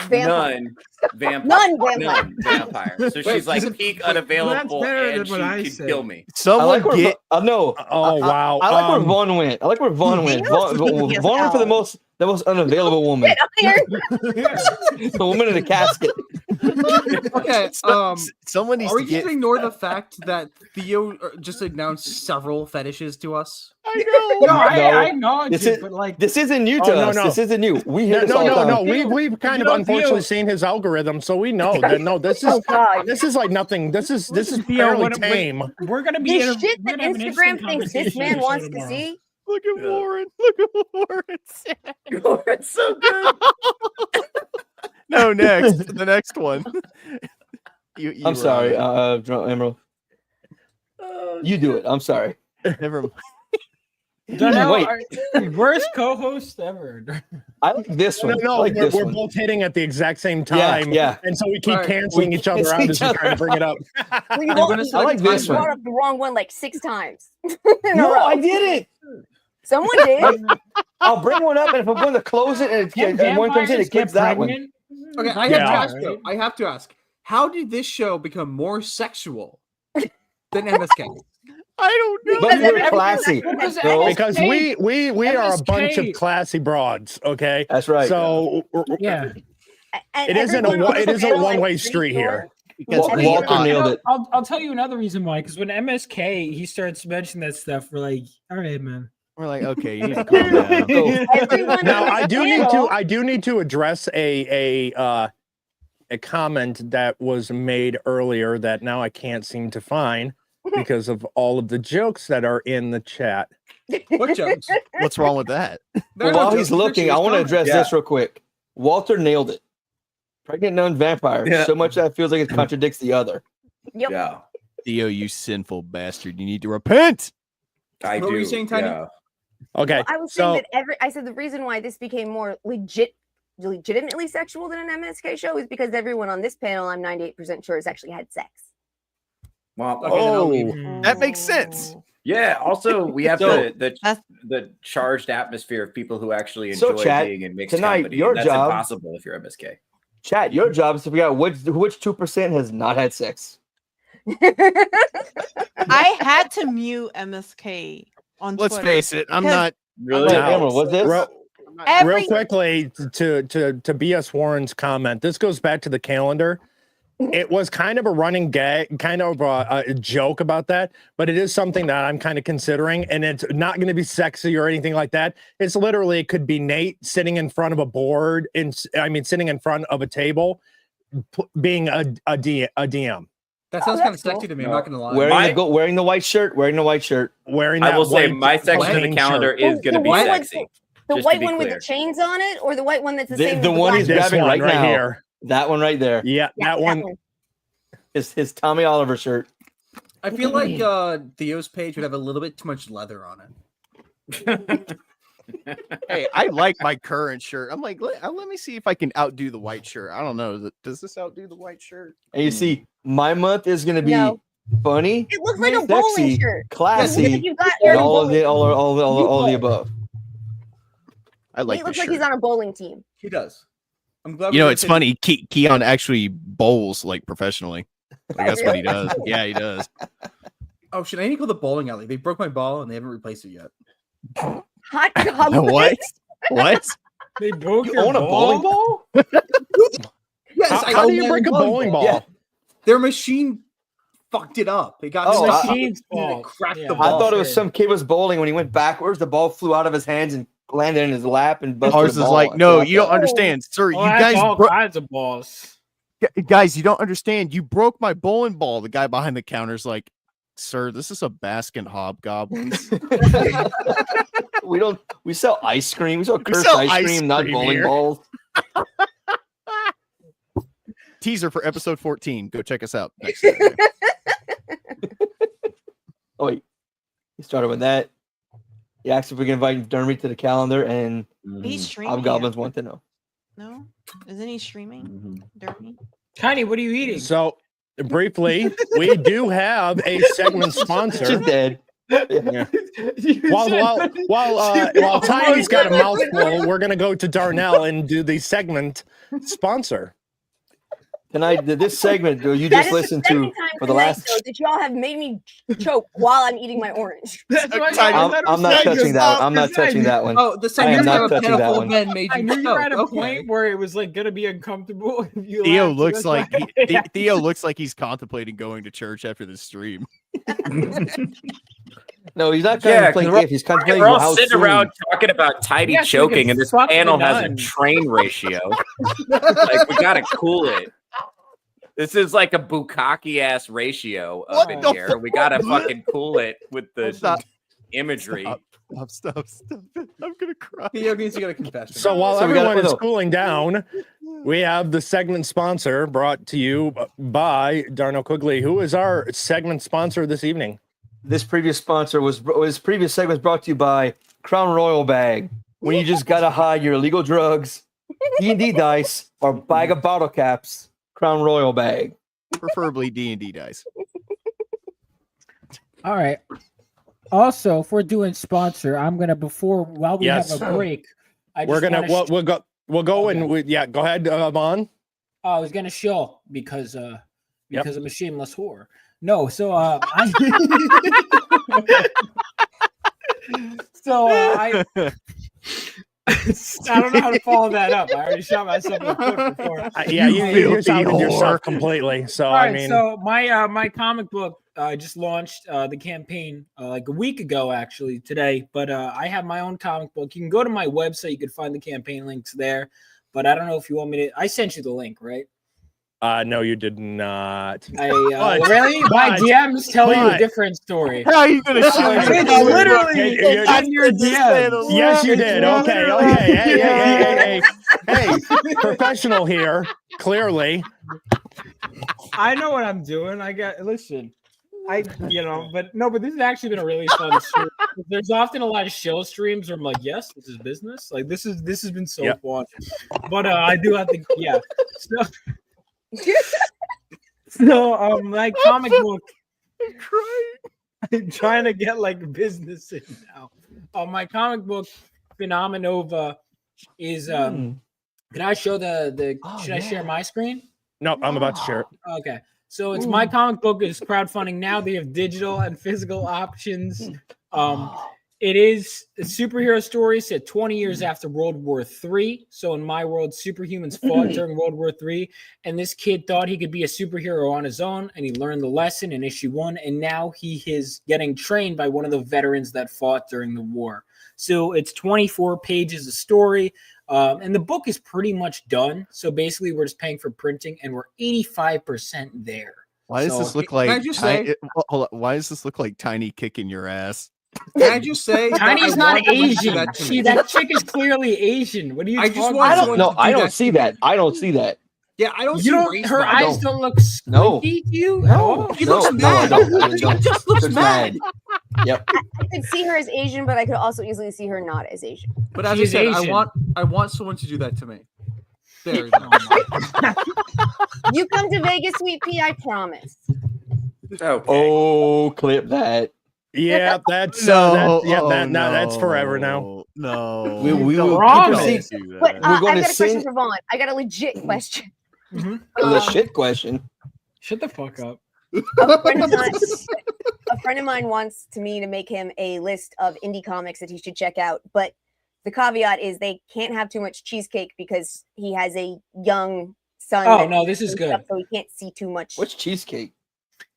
nun vampire. So she's like peak unavailable and she can kill me. Someone Oh wow. I like where Vaughn went. Vaughn went for the most unavailable woman. The woman in the casket. Okay. Someone needs are we just ignore the fact that Theo just announced several fetishes to us? I know. I acknowledge it, but like this isn't new to us. This isn't new. We hear no. We've kind of unfortunately seen his algorithm, so we know that this is like nothing. This is fairly tame. We're gonna be this shit that Instagram thinks this man wants to see. Look at Warren. Look at Warren. Warren's so good. No, the next one. I'm sorry, Emerald. You do it. I'm sorry. Never mind. Worst co-host ever. I like this one. No, we're both hitting at the exact same time. Yeah. And so we keep canceling each other out as we're trying to bring it up. I like this one. You brought up the wrong one like 6 times. No, I did it. Someone did. I'll bring one up, and if I'm going to close it and one comes in, it gives that one. Okay, I have to ask. How did this show become more sexual than MSK? I don't know. But we're classy. Because we are a bunch of classy broads, okay? That's right. So yeah. It isn't a one-way street here. Walter nailed it. I'll tell you another reason why. Because when MSK he starts mentioning that stuff, we're like, all right, man. We're like, okay, you need to calm down. Now I do need to address a comment that was made earlier that now I can't seem to find because of all of the jokes that are in the chat. What jokes? What's wrong with that? Well, while he's looking, I want to address this real quick. Walter nailed it. Pregnant known vampire. Yeah. So much that it feels like it contradicts the other. Yep. Yeah, Theo, you sinful bastard. You need to repent. I What do. were you saying, Tiny? Yeah. Okay, I was so saying that I said the reason why this became more legitimately sexual than an MSK show is because everyone on this panel, I'm 98% sure, has actually had sex. Well, Okay, then I'll leave. That makes sense. yeah. Also, we have So- the charged atmosphere of people who actually So, enjoy chat, being in mixed tonight, company. your and that's job- impossible if you're MSK. Chat, your job is to figure out which 2% has not had sex. I had to mute MSK on Let's Twitter. face it, I'm because not. Really? Wait, Now- Emerald, what's this? real quickly to BS Warren's comment, this goes back to the calendar. It was kind of a running gag, kind of a joke about that, but it is something that I'm kind of considering, and it's not going to be sexy or anything like that. It's literally, it could be Nate sitting in front of a board, sitting in front of a table, being a DM. That sounds kind of sexy to me. I'm not gonna lie. Wearing the white shirt. Wearing that I will say white my section of the plain calendar shirt. is going to be white sexy. The just to white be one with clear. the chains on it, or the white one that's the The same? the as one he's black? This grabbing one right now. here. That one right there. Yeah, that one. Is his Tommy Oliver shirt. I feel like Theo's page would have a little bit too much leather on it. Hey, I like my current shirt. I'm like, let me see if I can outdo the white shirt. I don't know. Does this outdo the white shirt? And you see, my month is going to be No. funny, It looks like a sexy, bowling shirt. classy, You got and your all of bowling the all of the above. I like He this looks like shirt. he's on a bowling team. He does. I'm glad. You we know, didn't it's say- funny. Keon actually bowls like professionally. Like that's what he does. Yeah, he does. Oh shit! I need to go to the bowling alley. They broke my ball and they haven't replaced it yet. Hot chocolate. What? What? They broke You your own a bowling ball? Yes, How do you break a bowling ball? Yeah. Their machine fucked it up. It got Oh, the I- machine's fault. Cracked the I ball. thought it was some kid was bowling when he went backwards. The ball flew out of his hands and landed in his lap and busted Ours the is ball. like, That's no, what I you don't thought. understand, sir. Oh, You that's guys, all kinds of balls. guys, you don't understand. You broke my bowling ball. The guy behind the counter's like, sir, this is a Baskin Hobgoblins. We sell ice cream. We sell cursed sell ice ice cream, not cream bowling here. balls. Teaser for episode 14. Go check us out next Saturday. Oh wait, he started with that. He asked if we can invite Dermy to the calendar, and He's streaming. Hobgoblins want to know. No, isn't he streaming? Dirty. Tiny, what are you eating? So briefly, we do have a segment sponsor. She's dead. Yeah. While Tiny's got a mouthful, we're gonna go to Darnell and do the segment sponsor. Tonight, this segment you That just is listened the to second time for the tonight, last. though, that y'all have made me choke while I'm eating my orange. I'm not touching that. I'm not touching that one. Oh, the I second am time not a touching that pedal one. men made I you knew you were at a choke. point where it was like gonna be uncomfortable. If you Theo laughed, so looks that's like why- Theo looks like he's contemplating going to church after the stream. No, he's not Yeah, contemplating if he's contemplating We're all how sitting soon. around talking about Tiny Yes, we can choking, and this fuck the panel has a nun. train ratio. Like, we gotta cool it. This is like a bukkake ass ratio up What in the here. We gotta fucking cool it with the Stop. imagery. Stop it. I'm gonna cry. Theo needs to get a confession. So while So we gotta- everyone is no. cooling down, we have the segment sponsor brought to you by Darnell Quigley, who is our segment sponsor this evening. This previous sponsor was previous segment brought to you by Crown Royal Bag. When you just gotta hide your illegal drugs, D&D dice, or bag of bottle caps, Crown Royal Bag. Preferably D&D dice. All right. Also, if we're doing sponsor, I'm gonna while we Yes. have a break, We're gonna we'll go and go ahead, Vaughn. I was gonna show because I'm a shameless whore. No, so I don't know how to follow that up. I already shot myself in the foot before. Yeah, you filthy sounded whore. yourself completely. So All right, I mean, so my comic book I just launched the campaign like a week ago, actually today. But I have my own comic book. You can go to my website. You can find the campaign links there. But I don't know if you want me to. I sent you the link, right? No, you did not. Really? My DMs tell you a different story. How are you gonna show It's me? literally on your DMs. Yes, you did. Okay. Hey, professional here. Clearly, I know what I'm doing. Listen. But this has actually been a really fun stream. There's often a lot of show streams where I'm like, yes, this is business. Like this has been so fun. But I do have to, So my comic book. I'm trying to get like business in now. My comic book Phenomenova is can I show should I share my screen? No, I'm about to share it. Okay. So it's my comic book is crowdfunding now. They have digital and physical options. It is a superhero story set 20 years after World War III. So in my world, superhumans fought during World War III. And this kid thought he could be a superhero on his own. And he learned the lesson in issue 1. And now he is getting trained by one of the veterans that fought during the war. So it's 24 pages of story. And the book is pretty much done. So basically, we're just paying for printing, and we're 85% there. Why does this look like? Why does this look like Tiny kicking your ass? Can I just say, Tiny's not Asian. That chick is clearly Asian. What are you talking about? I don't see that. I don't see that. Yeah, I don't see race. Her eyes don't look squinty to you? No. She looks mad. She just looks mad. Yep. I could see her as Asian, but I could also easily see her not as Asian. But as I said, I want someone to do that to me. There you go. You come to Vegas, Sweet Pea, I promise. Okay. Oh, clip that. Yeah, that's that's forever now. No, we will But We're I going got to a question for Vaughn. I got a legit question. The shit question. Shut the fuck up. A friend of mine wants me to make him a list of indie comics that he should check out, but the caveat is they can't have too much cheesecake because he has a young son. Oh no, this is good. So he can't see too much. What's cheesecake?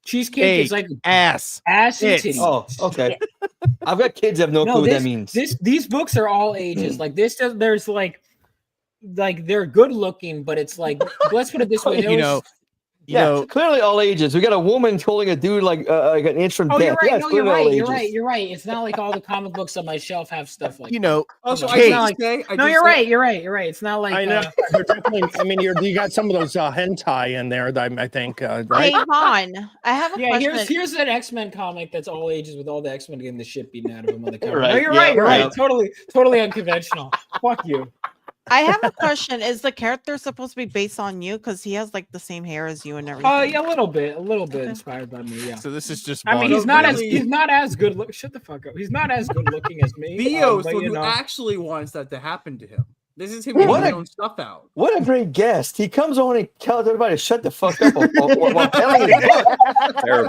Cheesecake is like ass and titties. Oh, okay. I've got kids that have no clue what that means. These books are all ages. Like this, there's like they're good looking, but it's like let's put it this way. Clearly all ages. We got a woman holding a dude like an inch from death. You're right. Yeah, No, you're right. You're right. It's not like all the comic books on my shelf have stuff like you're right. It's not like I know. Definitely, I mean, you got some of those hentai in there. I think. Right? Hey, Vaughn, I have a question. Here's an X-Men comic that's all ages with all the X-Men getting the shit beaten out of them on the cover. Right. No, you're right. Totally unconventional. Fuck you. I have a question. Is the character supposed to be based on you? Because he has like the same hair as you and everything. Yeah, a little bit inspired by me. Yeah. So this is just. I mean, he's not as good. Shut the fuck up. He's not as good looking as me. Theo's the one who actually wants that to happen to him. This is him getting his own stuff out. What a great guest! He comes on and tells everybody to shut the fuck up while telling his book.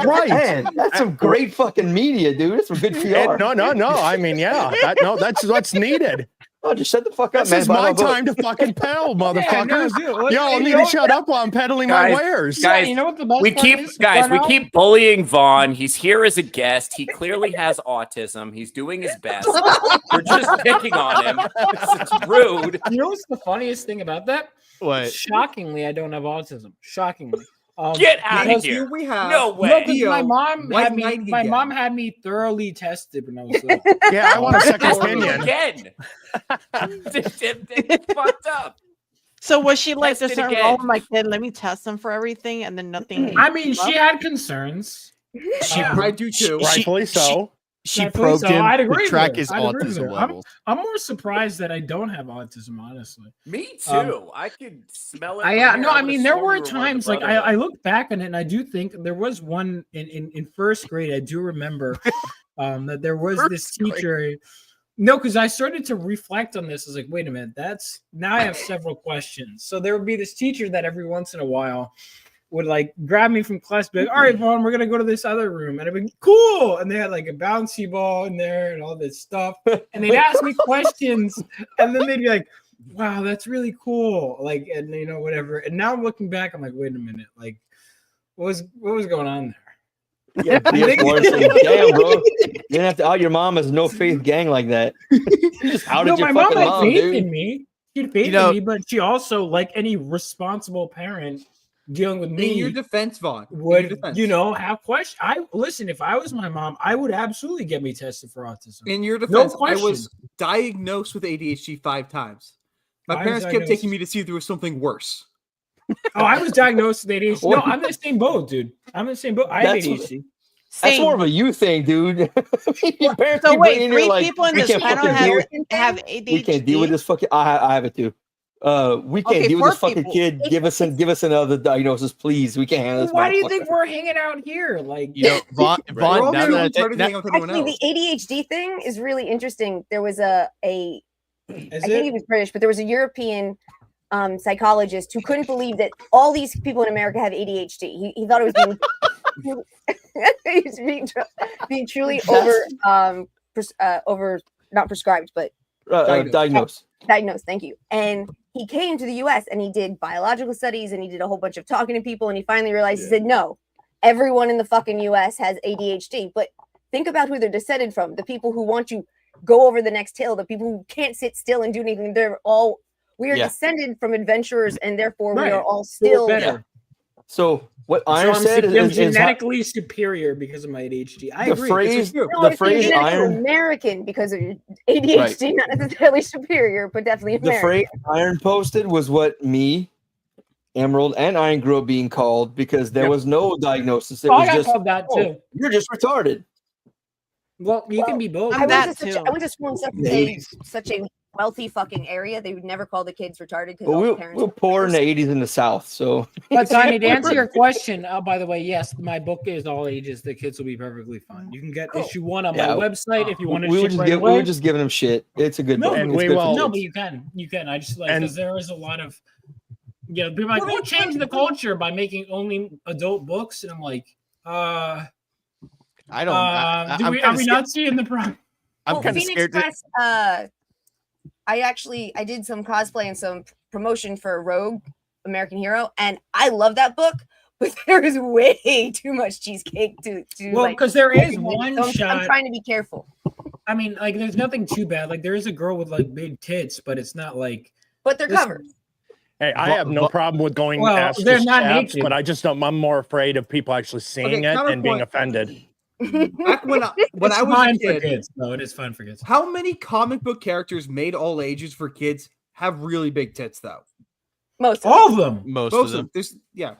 Right, man, that's some great fucking media, dude. That's some good PR. No. I mean, that's what's needed. Oh, just shut the fuck up, this man. This is my time to fucking peddle, motherfuckers. Y'all need to shut up while I'm peddling my wares. Guys, you know what the best we part is? keep bullying Vaughn. He's here as a guest. He clearly has autism. He's doing his best. We're just picking on him. It's rude. You know what's the funniest thing about that? What? Shockingly, I don't have autism. Shockingly. Get out of here! We have no way. My mom had me thoroughly tested when I was little. Yeah, I want a second opinion again. It's fucked up. So was she like, "There's something wrong with my kid. Let me test him for everything," and then nothing? I mean, she had concerns. I do too. Rightfully so. She probed him to track his autism levels. I'm more surprised that I don't have autism, honestly. Me too. I could smell it. I mean, there were times like I look back on it and I do think there was one in first grade. I do remember that there was this teacher. No, because I started to reflect on this. I was like, wait a minute, now I have several questions. So there would be this teacher that every once in a while would like grab me from class, be like, all right, Vaughn, we're gonna go to this other room. And I'd be cool. And they had like a bouncy ball in there and all this stuff. And they'd ask me questions, and then they'd be like, wow, that's really cool. Like, and whatever. And now I'm looking back, I'm like, wait a minute, like, what was going on there? Yeah, P.S. Morrison. Damn, bro. You didn't have to out your mom as a no-faith gang like that. You just outed your my mom fucking had mom, faith dude. in me. She had faith in me, but she also, like any responsible parent dealing with me, in your defense, Vaughn, would have questions. Listen. If I was my mom, I would absolutely get me tested for autism. In your defense, no I was diagnosed with ADHD 5 times. My parents kept taking me to see if there was something worse. Oh, I was diagnosed with ADHD. No, I'm in the same boat, dude. I'm in the same boat. I have ADHD. That's more of a you thing, dude. Your parents So keep wait, bringing 3 you, like, people in we this can't panel fucking have ADHD. We can't deal with this fucking. I have it too. We can't deal with this fucking kid. Give us another diagnosis, please. We can't handle this. Why do you think we're hanging out here? Like, Vaughn. Actually, the ADHD thing is really interesting. There was I think he was British, but there was a European psychologist who couldn't believe that all these people in America have ADHD. He thought it was being truly over not prescribed, but diagnosed. Diagnosed, thank you. And he came to the US and he did biological studies and he did a whole bunch of talking to people, and he finally realized, he said, no, everyone in the fucking US has ADHD. But think about who they're descended from. The people who want you go over the next hill, the people who can't sit still and do anything. We are descended from adventurers, and therefore we are all still better. So what Iron said is genetically superior because of my ADHD. I agree. The phrase Iron American because of ADHD, not necessarily superior, but definitely American. The phrase Iron posted was what me, Emerald, and Iron grew up being called because there was no diagnosis. It was I got just called that too. You're just retarded. Well, you can be both. I went to school in such a wealthy fucking area. They would never call the kids retarded because all the parents we're poor in the 80s in the South. So, but Tiny, to answer your question, by the way, yes, my book is all ages. The kids will be perfectly fine. You can get issue 1 on my website if you want to. We were just giving them shit. It's a good book. And but you can. I just like because there is a lot of people like, we'll change the culture by making only adult books, and I'm like, I don't. are we not seeing the problem? I'm kind of scared. I did some cosplay and some promotion for Rogue American Hero, and I love that book, but there is way too much cheesecake to because there is one shot. I'm trying to be careful. I mean, like, there's nothing too bad. Like, there is a girl with like big tits, but it's not like. But they're covered. Hey, I have no problem with going ass they're to not chaps, naked. but I just don't. I'm more afraid of people actually seeing it and being offended. Back when I was a kid, kids, though it is fun for kids. How many comic book characters made all ages for kids have really big tits though? All of them. Most of them. Yeah.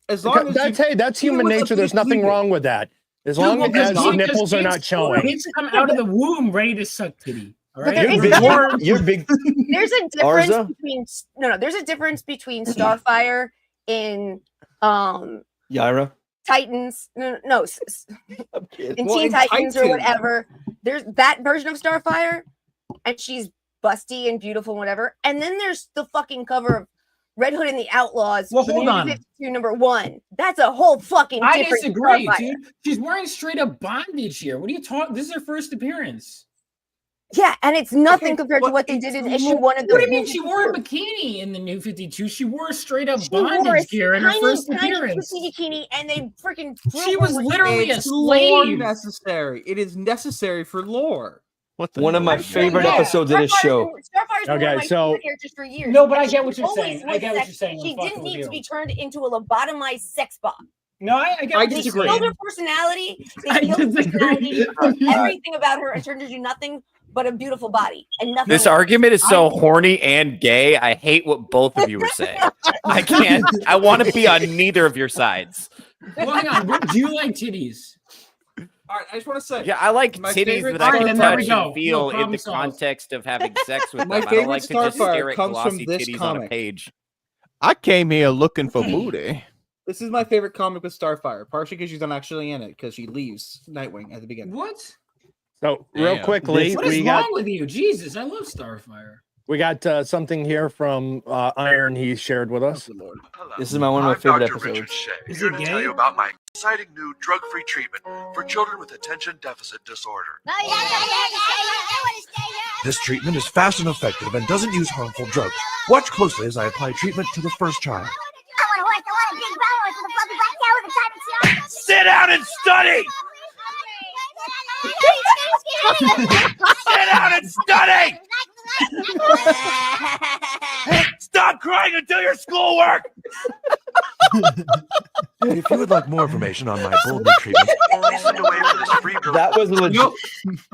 As long as that's human nature. There's nothing wrong with that. As long as nipples are not showing. Kids come out of the womb ready to suck titty. All right. You're big. There's a difference Arza? between there's a difference between Starfire in Yaira. Titans, in Teen Titans or whatever. There's that version of Starfire, and she's busty and beautiful and whatever. And then there's the fucking cover of Red Hood and the Outlaws. Well, hold on. #1. That's a whole fucking different. I disagree, Starfire. dude. She's wearing straight up bondage here. What are you talking? This is her first appearance. Yeah, and it's nothing compared to what they did in issue 1 of the. What do you mean? She wore a bikini in the New 52. She wore straight up bondage gear in her first appearance. Bikini, and they freaking. She was literally a slave. Necessary. It is necessary for lore. One of my favorite episodes of this show. Starfire's one of my favorite characters for years. No, but I get what you're saying. I get what you're saying. She didn't need to be turned into a lobotomized sex bomb. No, I get what you're saying. They killed her personality. They killed her personality. Everything about her and turned her into nothing but a beautiful body and nothing. This argument is so horny and gay. I hate what both of you are saying. I can't. I want to be on neither of your sides. Well, hang on. Do you like titties? All right, I just want to say, yeah, I like titties that I can touch and feel in the context of having sex with them. I don't like to just stare at glossy titties on a page. I came here looking for booty. This is my favorite comic with Starfire, partially because she's not actually in it, because she leaves Nightwing at the beginning. What? So real quickly, what is wrong with you? Jesus, I love Starfire. We got something here from Iron. He shared with us. This is one of my favorite episodes. Is it gay? Tell you about my exciting new drug-free treatment for children with attention deficit disorder. This treatment is fast and effective and doesn't use harmful drugs. Watch closely as I apply treatment to the first child. Sit down and study. Sit down and study. Stop crying and do your schoolwork. If you would like more information on my bold new treatment, please send away for this free. That was legit.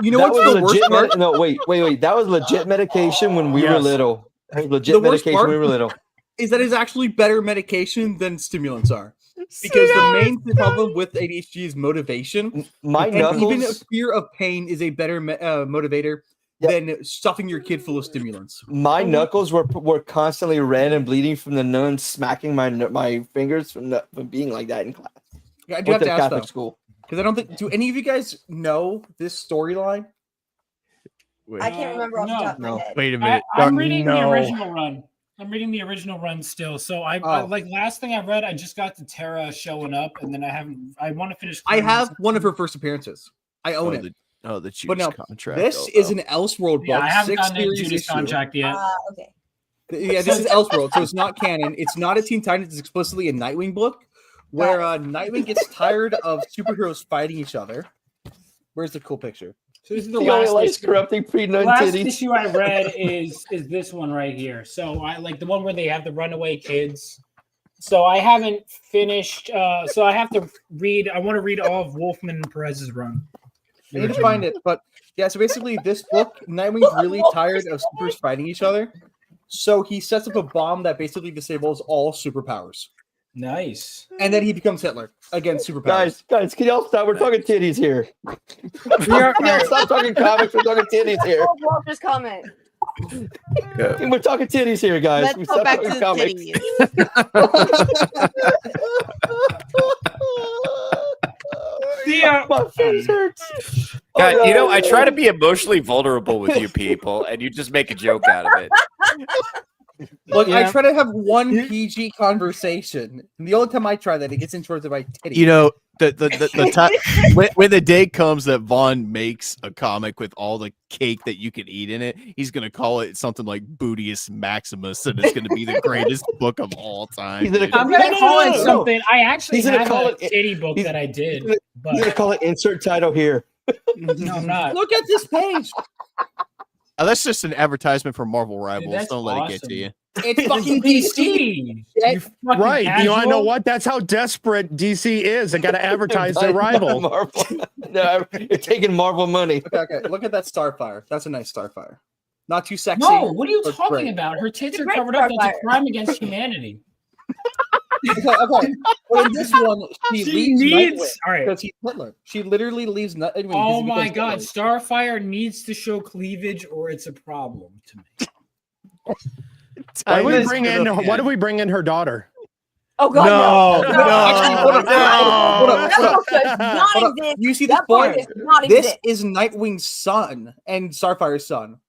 You know that what's was the worst legit. part? No, wait. That was legit medication when we were Yes. little. That was legit The worst medication part when we were little. is that it's actually better medication than stimulants are. Because the main problem with ADHD is motivation. My And even knuckles. fear of pain is a better motivator than stuffing your kid full of stimulants. My knuckles were constantly red and bleeding from the nuns smacking my fingers from being like that in class. Yeah, I do have Went to to ask Catholic though, school. because I don't think. Do any of you guys know this storyline? I can't remember off the top of my head. Wait a minute. I'm reading the No. original run. I'm reading the original run still. So I like last thing I read, I just got to Tara showing up, and then I haven't. I want to finish. I have one of her first appearances. I own it. The But Judas no, contract. this is an Elseworld book. Yeah, I haven't 6 gotten the series Judas issue. contract yet. Okay. Yeah, this is Elseworld, so it's not canon. It's not a Teen Titans. It's explicitly a Nightwing book where Nightwing gets tired of superheroes fighting each other. Where's the cool picture? So this is the The only last life's issue. corrupting pre-nun Last titties. issue I read is this one right here. So I like the one where they have the runaway kids. So I haven't finished. So I have to read. I want to read all of Wolfman and Perez's run. I need to find it, but yeah. So basically, this book, Nightwing's really tired of supers fighting each other, so he sets up a bomb that basically disables all superpowers. Nice. And then he becomes Hitler against superpowers. Guys, can y'all stop? We're talking titties here. We are, Can y'all stop talking comics? We're talking titties here. Oh, Walter's comment. We're talking titties here, guys. Let's We go stop back to talking the comics. Theo, My face hurts. God, Oh, you know, no. I try to be emotionally vulnerable with you people, and you just make a joke out of it. Look, Yeah. I try to have one PG conversation, and the only time I try that, it gets into my titty. You know, the time when the day comes that Vaughn makes a comic with all the cake that you can eat in it, he's gonna call it something like Bootius Maximus, and it's gonna be the greatest book of all time. He's gonna dude. I'm gonna call it No. something. I actually He's gonna have call a it- titty book he's- that I did, He's gonna but call it insert title here. no, I'm not. Look at this page. Oh, that's just an advertisement for Marvel Rivals. that's Don't let it get to awesome. you. It's fucking DC. DC. You fucking Right. You want to know casual. what? That's how desperate DC is. They got to advertise their rival. Marvel. No, you're taking Marvel money. Okay. Look at that Starfire. That's a nice Starfire. Not too sexy. No, what are you but talking great. about? Her tits It's a are great covered up. That's Starfire. a crime against humanity. Okay. Well, in this one, she She leaves needs. All right. because he's Hitler. She literally leaves Nightwing. because Oh he my becomes God, Hitler. Starfire needs to show cleavage, or it's a problem to me. Why do we Timeless bring in? girl. Why do we bring in her daughter? Oh God, No, no. Actually, hold up. That does not Hold up. exist. You see this That part boy? does not This exist. is Nightwing's son and Starfire's son.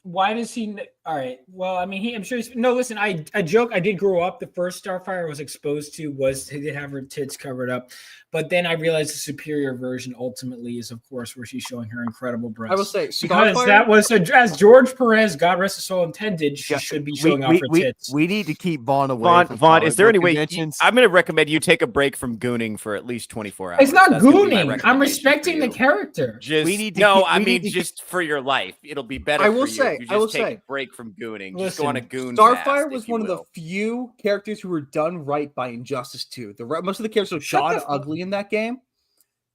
Why does he? All right. Well, I mean, I'm sure he's. No, listen. I joke. I did grow up. The first Starfire I was exposed to was he did have her tits covered up, but then I realized the superior version ultimately is, of course, where she's showing her incredible breasts. I will say, because Starfire. that was as George Perez, God rest his soul, intended. She should be showing off her tits. We need to keep Vaughn away. from Vaughn, comic is there book any way? conventions. I'm going to recommend you take a break from gooning for at least 24 hours. It's not That's gonna be my gooning. I'm recommendation respecting for the you. character. Just, We need to no, keep- I we mean, need to just for your life, it'll be better. I will for you say- if you I will just take say- a break from gooning. Just Listen, go on a goon. Starfire fast, was if you one of the will. few characters who were done right by Injustice 2. Most of the characters are Shut god the fuck- ugly in that game.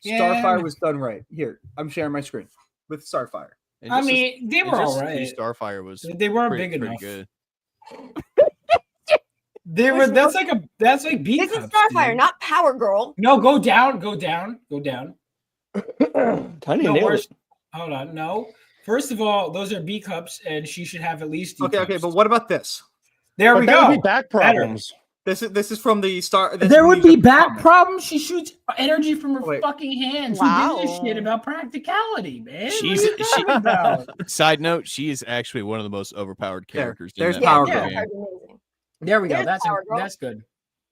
Yeah. Starfire was done right. Here, I'm sharing my screen with Starfire. And I just as- mean, they and were just all as right. Starfire was They weren't pretty, big pretty enough. good. They were. That's like B This is cups, Starfire, dude. not Power Girl. No, go down, go down, go down. Tiny No, nailed where's- it. Hold on, no. First of all, those are B cups, and she should have at least D Okay, cups. but what about this? There But we that would go. be back Better. problems. This is from the Star. this There is would from be the back comic. problems. She shoots energy from her Wait. fucking hands. Wow. Who gives a shit about practicality, man? She's- what are you talking about? Side note: she is actually one of the most overpowered There, characters. there's in Power that Girl. game. Power Girl's amazing. There we go. There's That's Power Girl. that's good.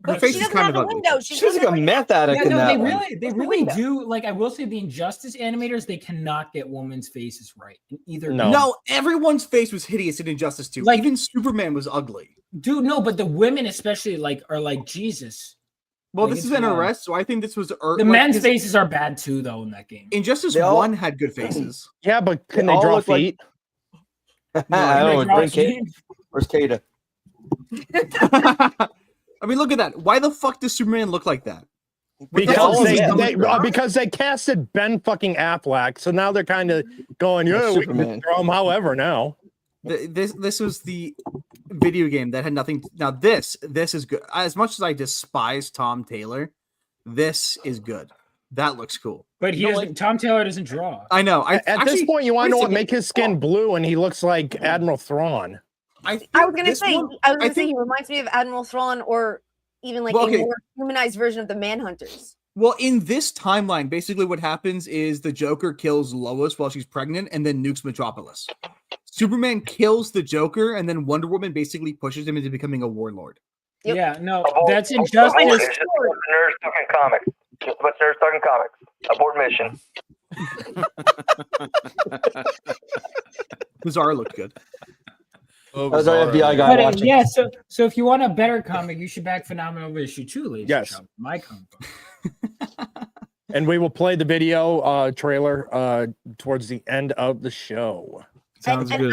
Her But face she is doesn't kind have of a ugly. window. She was like a meth addict Yeah, in no, that they one. they really do. Like I will say, the Injustice animators, they cannot get women's faces right. In either No. No, everyone's face was hideous in Injustice 2. Like- Even Superman was ugly. dude, no, but the women especially like are like Jesus. Well, Like, this it's is bad. NRS, so I think this was The men's faces are bad too, though, in that game. Injustice They all- 1 had good faces. Yeah, but can They they all draw look like- feet? I don't know. Draw Bring Kate. feet. Where's Kata? I mean, look at that. Why the fuck does Superman look like that? Because Yeah. because they casted Ben fucking Affleck, so now they're kind of going, yeah, we can Superman. throw him however now. This was the video game that had nothing. Now this is good. As much as I despise Tom Taylor, this is good. That looks cool. But Tom Taylor doesn't draw. I know. At this point, you want to know what wait a make his skin blue, and he looks like Admiral Thrawn. I was gonna say, he reminds me of Admiral Thrawn, or even like a more humanized version of the Manhunters. Well, in this timeline, basically what happens is the Joker kills Lois while she's pregnant and then nukes Metropolis. Superman kills the Joker, and then Wonder Woman basically pushes him into becoming a warlord. Yep. Yeah, no, that's Injustice. It's just what nerds talking comics. Just what nerds talking comics. Abort mission. Bizarre looked good. That was our FBI guy But, watching. yeah, so if you want a better comic, you should back Phenomenal issue 2, ladies. Yes. My comic book. And we will play the video trailer towards the end of the show. Sounds good.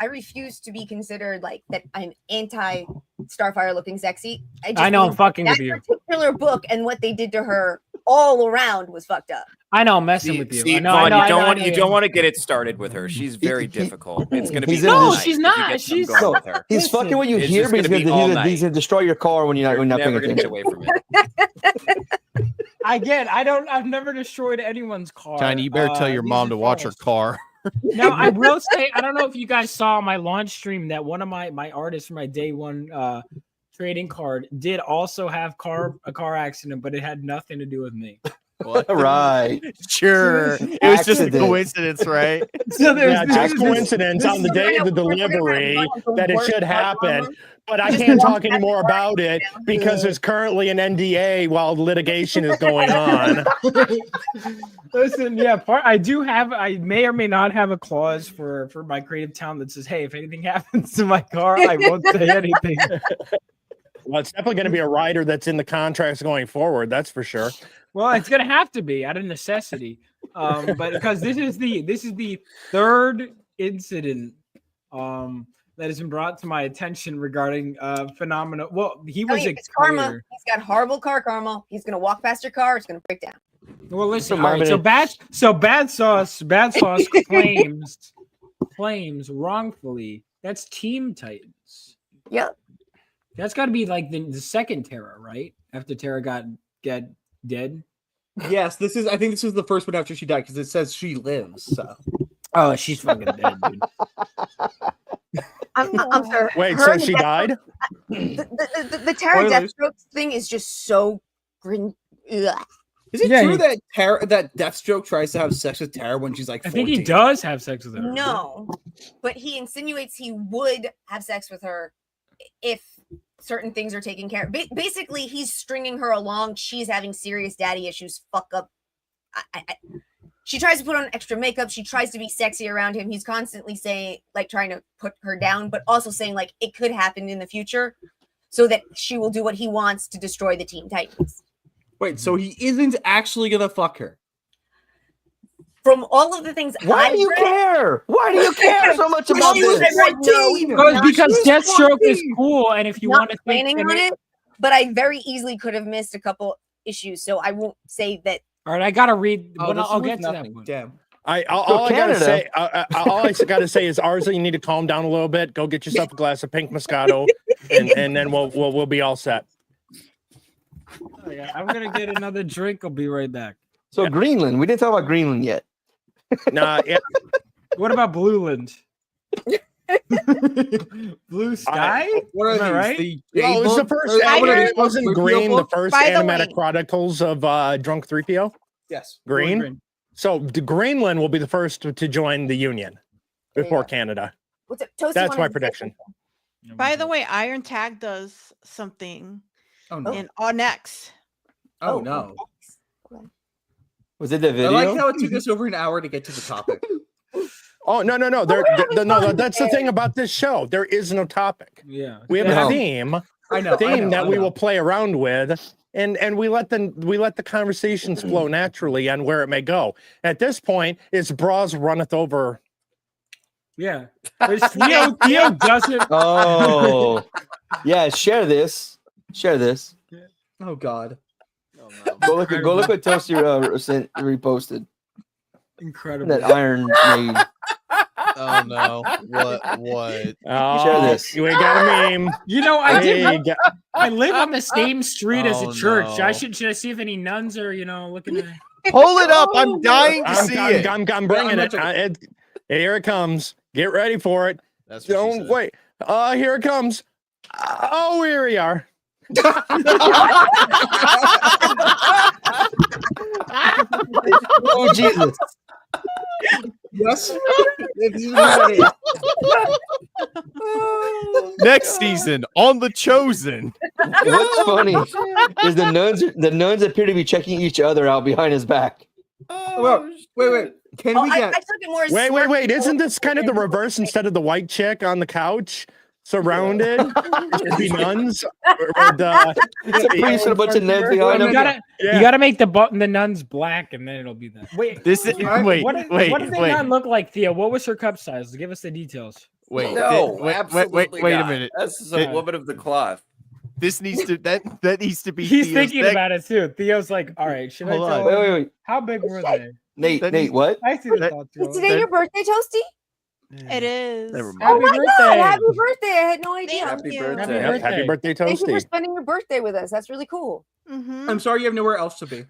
I refuse to be considered like that. I'm anti Starfire looking sexy. I know, I'm fucking that with you. particular book and what they did to her all around was fucked up. I know, I'm messing with you. See, I know, Vaughn, I know, you don't I want know, you I don't know. want to get it started with her. She's very difficult. It's going to be He's in all this- night she's if you not. get some She's going with her. He's fucking with you It's here, just but gonna be all night. he's gonna destroy your car when you're not Never paying going to get attention. away from it. Again, I've never destroyed anyone's car. Tiny, you better tell your these mom are to watch her false. car. Now, I will say, I don't know if you guys saw my launch stream that one of my artists for my day one trading card did also have a car accident, but it had nothing to do with me. Right. Sure. It was just a coincidence, right? So Yeah, just coincidence on the day of the delivery that it should happen. But I can't talk anymore about it because there's currently an NDA while litigation is going on. Listen, yeah, I may or may not have a clause for my creative talent that says, hey, if anything happens to my car, I won't say anything. Well, it's definitely going to be a rider that's in the contracts going forward. That's for sure. Well, it's gonna have to be out of necessity, but because this is the third incident that has been brought to my attention regarding Phenomena. Well, he was a It's karma. creator. He's got horrible car karma. He's gonna walk past your car. It's gonna break down. Well, listen. All right, so bad sauce claims wrongfully. That's Team Titans. Yep. That's got to be like the second Terra, right? After Terra got dead. Yes, I think this was the first one after she died because it says she lives. So. Oh, she's fucking dead, dude. I'm sorry. Wait, Her so and she Deathstroke- died? The Terra Spoilers. Deathstroke thing is just so grin. Ugh. Is it Yeah, true that Deathstroke tries to have sex with Tara when she's like 14? I think he does have sex with her. No, but he insinuates he would have sex with her if certain things are taken care of. Basically, he's stringing her along. She's having serious daddy issues. Fuck up. She tries to put on extra makeup. She tries to be sexy around him. He's constantly saying, like, trying to put her down, but also saying, like, it could happen in the future so that she will do what he wants to destroy the Teen Titans. Wait, so he isn't actually gonna fuck her? From all of the things Why do you care? Why do you care so much about this? Because Deathstroke is cool, and if you want to think planning on it, but I very easily could have missed a couple issues, so I won't say that. All right, I gotta read. Oh, But this I'll is get to nothing. that one. Damn. All I gotta say is Arza, you need to calm down a little bit. Go get yourself a glass of pink Moscato, and then we'll be all set. Oh, yeah, I'm gonna get another drink. I'll be right back. So Greenland, we didn't talk about Greenland yet. Nah, yeah. What about Blueland? Blue Sky? What are Am I these? right? The Well, it was the first. Spider- Wasn't Green the first By the animatic way- chronicles of Drunk 3PO? Yes. Green. So the Greenland will be the first to join the Union before Canada. What's it? Toasty That's wanted my to say prediction. something. By the way, Iron Tag does something Oh no. in Onyx. Oh no. Was it the I video? like how it took us over an hour to get to the topic. Oh no. No, that's the thing about this show. There is no topic. Yeah. We have Yeah. a theme. I know. That we will play around with, and we let the conversations flow naturally on where it may go. At this point, it's bras runneth over. Yeah. Theo doesn't. Oh, yeah. Share this. Oh God. Oh, no. Go look what Toasty reposted. Incredible. That Iron made. Oh no! What? Oh, Share this. You ain't got a meme. I live on the same street as a church. No. Should I see if any nuns are looking at? Pull it up! I'm dying to see it. I'm bringing it. Here it comes. Get ready for it. That's what Don't wait. Here it comes. Oh, here we are. Oh Jesus! Yes. Next season on The Chosen. What's funny is the nuns appear to be checking each other out behind his back. Well, wait. Can we get? I took it more. Wait. Isn't this kind of the reverse? Instead of the white chick on the couch, surrounded, it should be nuns. It's a priest and a bunch of nuns behind him. You gotta make the nuns black, and then it'll be that. Wait, This is wait. what does the nun look like, Theo? What was her cup size? Give us the details. Wait, Absolutely wait a not. minute. That's a woman of the cloth. This needs to that needs to be. He's Theo's thinking next- about it too. Theo's like, all right, should Hold I on. tell him? Wait. How big were they? Nate, what? I see the thought through. Is today your birthday, Toasty? It is. Never mind. Oh my birthday. God! Happy birthday! I had no idea. Thank you. Happy birthday, Thank you for Toasty. spending your birthday with us. That's really cool. Mhm. I'm sorry, you have nowhere else to be.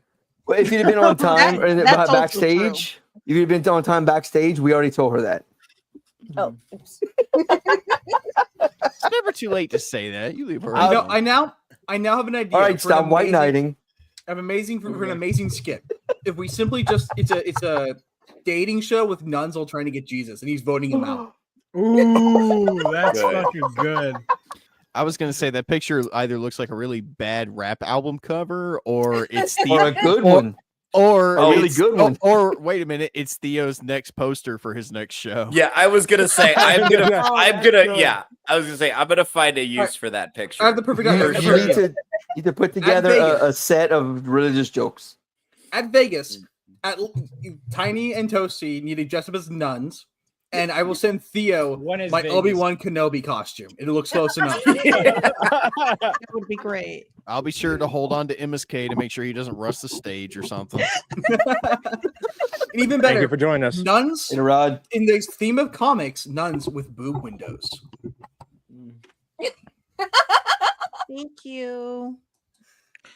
Well, if you'd have been on time or That's also backstage, if you'd been on time backstage, we already told her that. Oh, oops. It's never too late to say that. You leave her. I know. alone. I now have an idea. All right, for an stop white knighting. for an amazing skit. If we simply just it's a dating show with nuns all trying to get Jesus, and he's voting him out. Ooh, that's Good. fucking good. I was gonna say that picture either looks like a really bad rap album cover, or it's Or a good one. or A really it's- good one. Or wait a minute, it's Theo's next poster for his next show. Yeah, I was gonna say I'm Oh, gonna find a use Alright. for that picture. I have the perfect idea. You need to put together Vegas. a set of religious jokes. At Vegas, Tiny and Toasty need to dress up as nuns, and I will send Theo When is my Vegas? Obi-Wan Kenobi costume. It looks close enough. That would be great. I'll be sure to hold on to MSK to make sure he doesn't rust the stage or something. And even Thank you better, for joining us. nuns In a rod. in the theme of comics, nuns with boob windows. Thank you.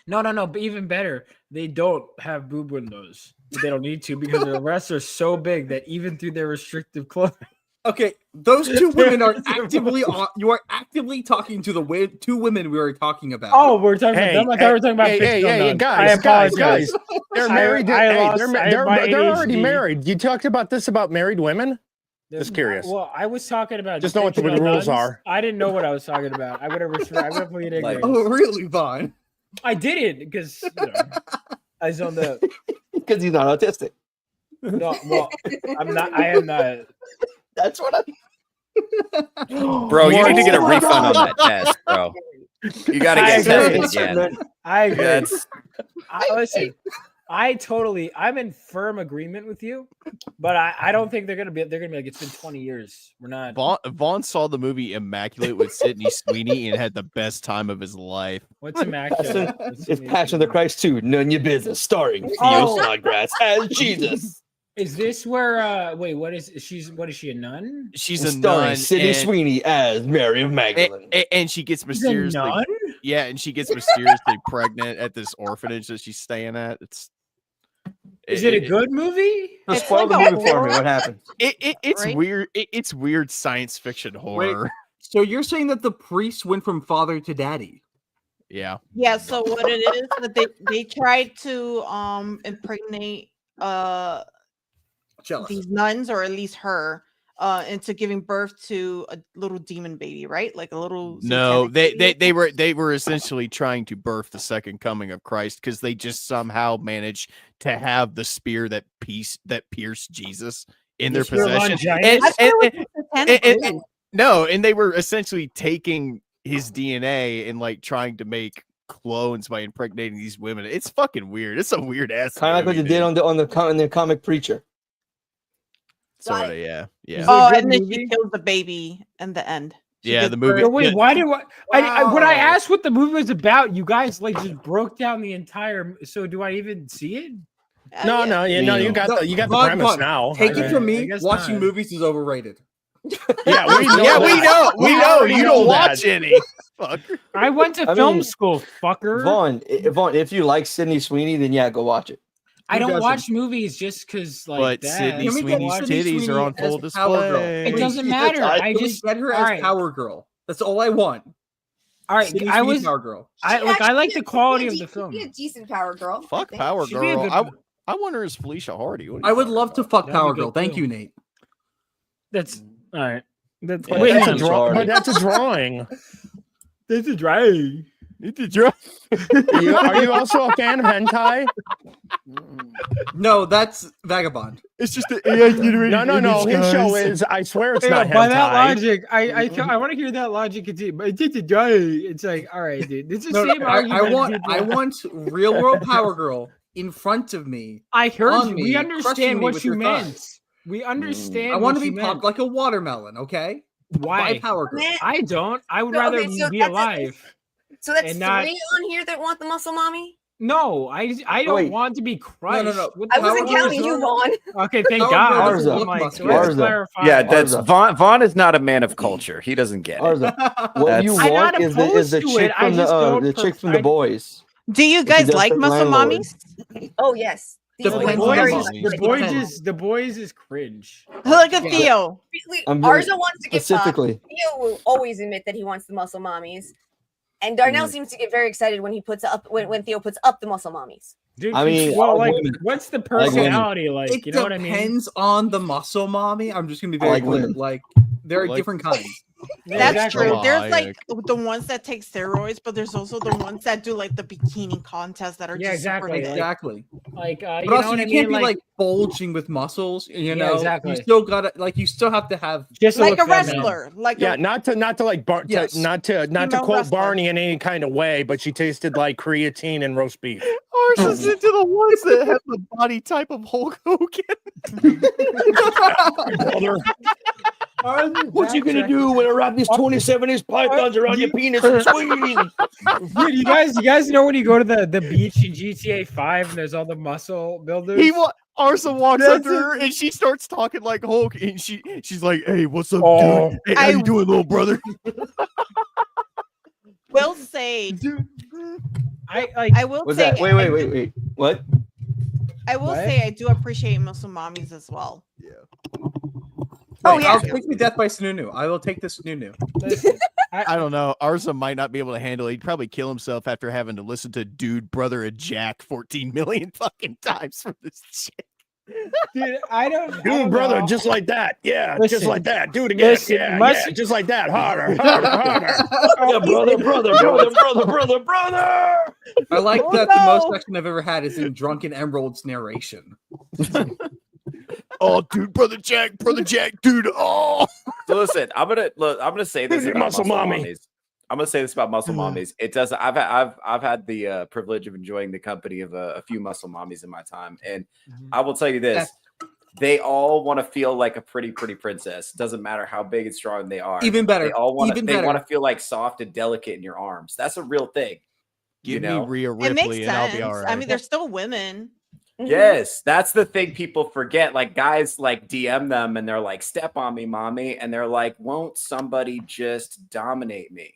No, but even better, they don't have boob windows. They don't need to because their breasts are so big that even through their restrictive clothing. Okay, those two women are actively you are actively talking to the two women we were talking about. Oh, we're talking about them. I thought we were talking about fictional nuns. I guys, apologize. they're married. I They're my already ADHD. married. You talked about this about married women. Just curious. Well, I was talking about Just know what the fictional rules nuns. are. I didn't know what I was talking about. I would have played ignorance. Oh, really, Vaughn? I didn't because I was on the. Because he's not autistic. No, well, I'm not. I am not. That's what I. Bro, you need to get a refund on that test, bro. You got to get tested again. I agree. That's Listen, I'm in firm agreement with you, but I don't think they're gonna be like, it's been 20 years. We're not. Vaughn saw the movie Immaculate with Sydney Sweeney and had the best time of his life. What's immaculate? It's Passion of the Christ 2, None Your Business, starring Theo Oh. Snodgrass as Jesus. Is this where? Wait, what is she? A nun? She's a Starring nun, Sydney and, Sweeney as Mary of Magdalene. and she gets She's a mysteriously nun? yeah, and she gets mysteriously pregnant at this orphanage that she's staying at. Is it a good movie? So It's spoil like the a movie for horror. me. What happened? It's Right? weird. It's weird science fiction horror. So you're saying that the priest went from father to daddy? Yeah. Yeah, so what it is that they tried to impregnate Jealous. these nuns, or at least her, into giving birth to a little demon baby, right? Like a little No, satanic baby. they were essentially trying to birth the second coming of Christ because they just somehow managed to have the spear that pierced Jesus in their The spear of possession. Longinus? I thought it was a satanic and- baby. No, and they were essentially taking his DNA and like trying to make clones by impregnating these women. It's fucking weird. It's a weird ass. Kind of like what they did on the comic Preacher. Sort of, yeah. Oh, and then she kills the baby in the end. Yeah, the movie. Wait, why did when I asked what the movie was about, you guys like just broke down the entire. So do I even see it? No, you got the premise now. Take it from me. Watching movies is overrated. Yeah, we know. We know. You don't watch any. Fuck. I went to film school, fucker. Vaughn, if you like Sydney Sweeney, then yeah, go watch it. I don't watch movies just because, like, but Sydney Sweeney's titties are on full display. It doesn't matter. I just get her as Power Girl. That's all I want. All right, Sydney I Sweeney was Power Girl. I like the quality of the film. Be a decent Power Girl. Fuck Power Girl. I wonder is Felicia Hardy. I would love to fuck Power Girl. Thank you, Nate. That's all right. That's but that's a drawing. That's a drawing. It's a drawing. Are you also a fan of hentai? No, that's Vagabond. It's just the AI generated. No. His show is. I swear it's not hentai. By that logic, I want to hear that logic continue. But it's a drawing. It's like, all right, dude. It's the same argument. I want real world Power Girl in front of me. I heard you. Me, we understand what you meant. Thighs. We understand. I want to be popped like a watermelon. Okay. Why? By Power Girl. I don't. I would rather be alive. So that's three on here that want the muscle mommy? No, I don't want to be crushed. No. I wasn't counting you, Vaughn. Okay, thank God. Yeah, that's Vaughn is not a man of culture. He doesn't get it. What you want is the chick from the chick from The Boys. Do you guys like muscle mommies? Oh yes. The boys is cringe. Look at Theo. Arza wants to get specifically. Theo will always admit that he wants the muscle mommies. And Darnell seems to get very excited when he puts up when Theo puts up the muscle mommies. Dude, I mean, what's the personality like? It you know what I mean? Depends on the muscle mommy. I'm just gonna be very clear. Like there are different kinds. That's true. There's like the ones that take steroids, but there's also the ones that do like the bikini contests that are just exactly. Like but also you can't be like bulging with muscles. You know, exactly. You still gotta you still have to have just like a wrestler. Like not to like not to quote Barney in any kind of way, but she tasted like creatine and roast beef. Ours is into the ones that have the body type of Hulk Hogan. What you gonna do when I wrap these 27-inch pythons around your penis and swing? Dude, you guys know when you go to the beach in GTA 5 and there's all the muscle builders? Arza walks up to her and she starts talking like Hulk, and she's like, "Hey, what's up, dude? Hey, how you doing, little brother?" Will say, I will What's say. that? Wait. What? I will say I do appreciate muscle mommies as well. Yeah. Oh yeah, I'll take the death by Sununu. I will take this Sununu. I don't know. Arza might not be able to handle it. He'd probably kill himself after having to listen to "Dude, Brother, and Jack" 14 million fucking times from this chick. Dude, I don't brother, know. just like that. Yeah, Listen, just like that. Do it again. Yeah, just like that. Harder. Yeah, brother. I like that the most action I've ever had is in Drunken Emerald's narration. Oh, dude, brother Jack, dude. Oh. So listen, I'm gonna say this about muscle mommies. I'm gonna say this about muscle mommies. It does. I've had the privilege of enjoying the company of a few muscle mommies in my time, and I will tell you this: they all want to feel like a pretty princess. Doesn't matter how big and strong they are. Even better. They all want to feel like soft and delicate in your arms. That's a real thing. Give me Rhea Ripley, it makes and sense. I'll be all right. I mean, they're still women. Yes, that's the thing people forget. Like guys like DM them and they're like, "Step on me, mommy," and they're like, "Won't somebody just dominate me?"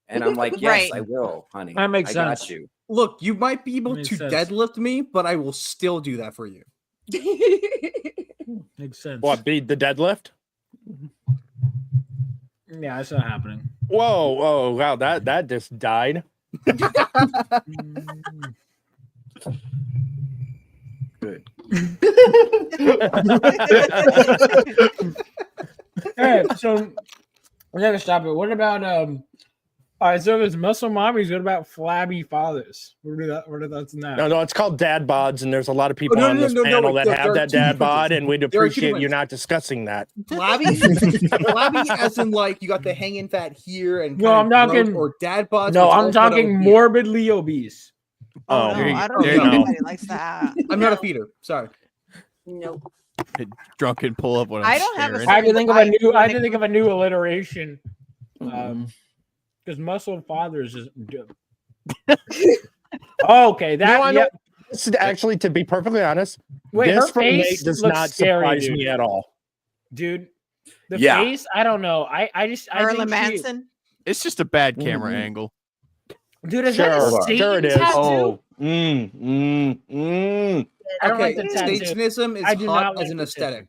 And I'm like, "Yes, Right. I will, honey. That makes sense. Got you." Look, you might be able Makes to sense. deadlift me, but I will still do that for you. Makes sense. What, beat the deadlift? Yeah, that's not happening. Whoa, wow, that just died. Good. All right, so we're gonna stop it. What about All right, so there's muscle mommies. What about flabby fathers? What are thoughts on that? No, it's called dad bods, and there's a lot of people on this panel that have that dad bod, and we'd appreciate you not discussing that. Flabby, as in like you got the hanging fat here, and No, I'm talking or dad bods. No, I'm talking morbidly obese. Oh, no, I don't think anybody likes that. I'm not a feeder. Sorry. Nope. Drunk and pull up when I don't have a. I had to think of a new alliteration. Because muscle fathers is. Okay, that. No, this is actually, to be perfectly honest, wait, this her from face Nate does looks not scary, surprise dude. me at all. Dude, the Yeah. face. I don't know. I Marilyn think Manson. It's just a bad camera angle. Dude, is that a Satan Sure it is. tattoo? I don't like the tattoo. Satanism is I do hot not as like an the aesthetic.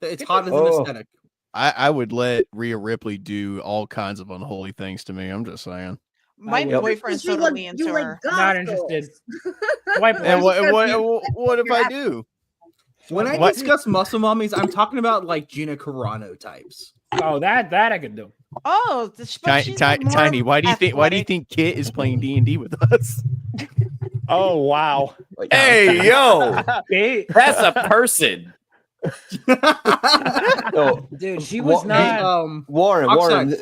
It's hot as an aesthetic. I would let Rhea Ripley do all kinds of unholy things to me. I'm just saying. My boyfriend's totally into her. Not interested. And what if I do? When I discuss muscle mommies, I'm talking about like Gina Carano types. Oh, that I could do. Oh, Tiny. Why do you think Kit is playing D&D with us? Oh wow! Hey yo, that's a person. Dude, she was not. Warren.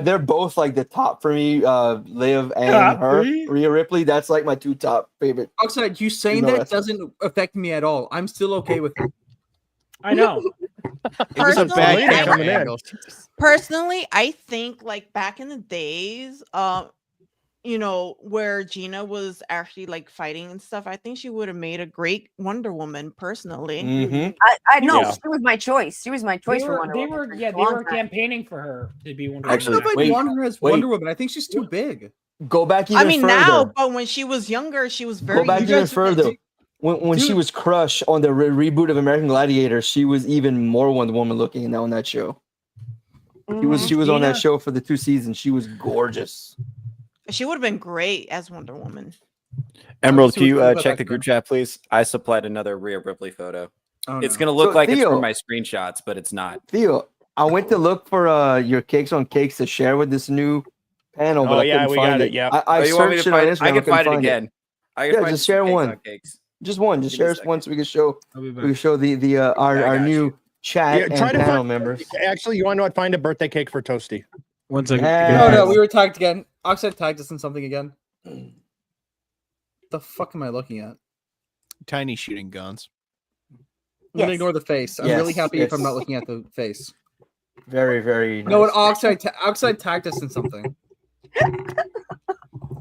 They're both like the top for me. Liv and her, Rhea Ripley. That's like my two top favorite. Outside, you saying that doesn't affect me at all. I'm still okay with it. I know. Personally, I think like back in the days, you know, where Gina was actually like fighting and stuff, I think she would have made a great Wonder Woman. Personally, I know she was my choice. She was my choice for Wonder Woman. They were campaigning for her to be Wonder Woman. I don't know if I'd want her as Wonder Woman. I think she's too big. Go back even further. now, but when she was younger, she was very. Go back even further. When she was Crush on the reboot of American Gladiator, she was even more Wonder Woman looking now on that show. She was on that show for the 2 seasons. She was gorgeous. She would have been great as Wonder Woman. Emerald, can you check the group chat, please? I supplied another Rhea Ripley photo. Oh, it's going to look like Theo, it's from my screenshots, but it's not. Theo, I went to look for your cakes on cakes to share with this new panel, but I couldn't find it. Yeah, I searched it on Instagram. I can find it again. Just share one. Just one. Just share us one so we can show our new chat and panel members. Actually, you want to know what? Find a birthday cake for Toasty. 1 second. Oh no, we were tagged again. Oxide tagged us in something again. The fuck am I looking at? Tiny shooting guns. I'm gonna ignore the face. I'm really happy if I'm not looking at the face. Very, very. No, what Oxide tagged us in something.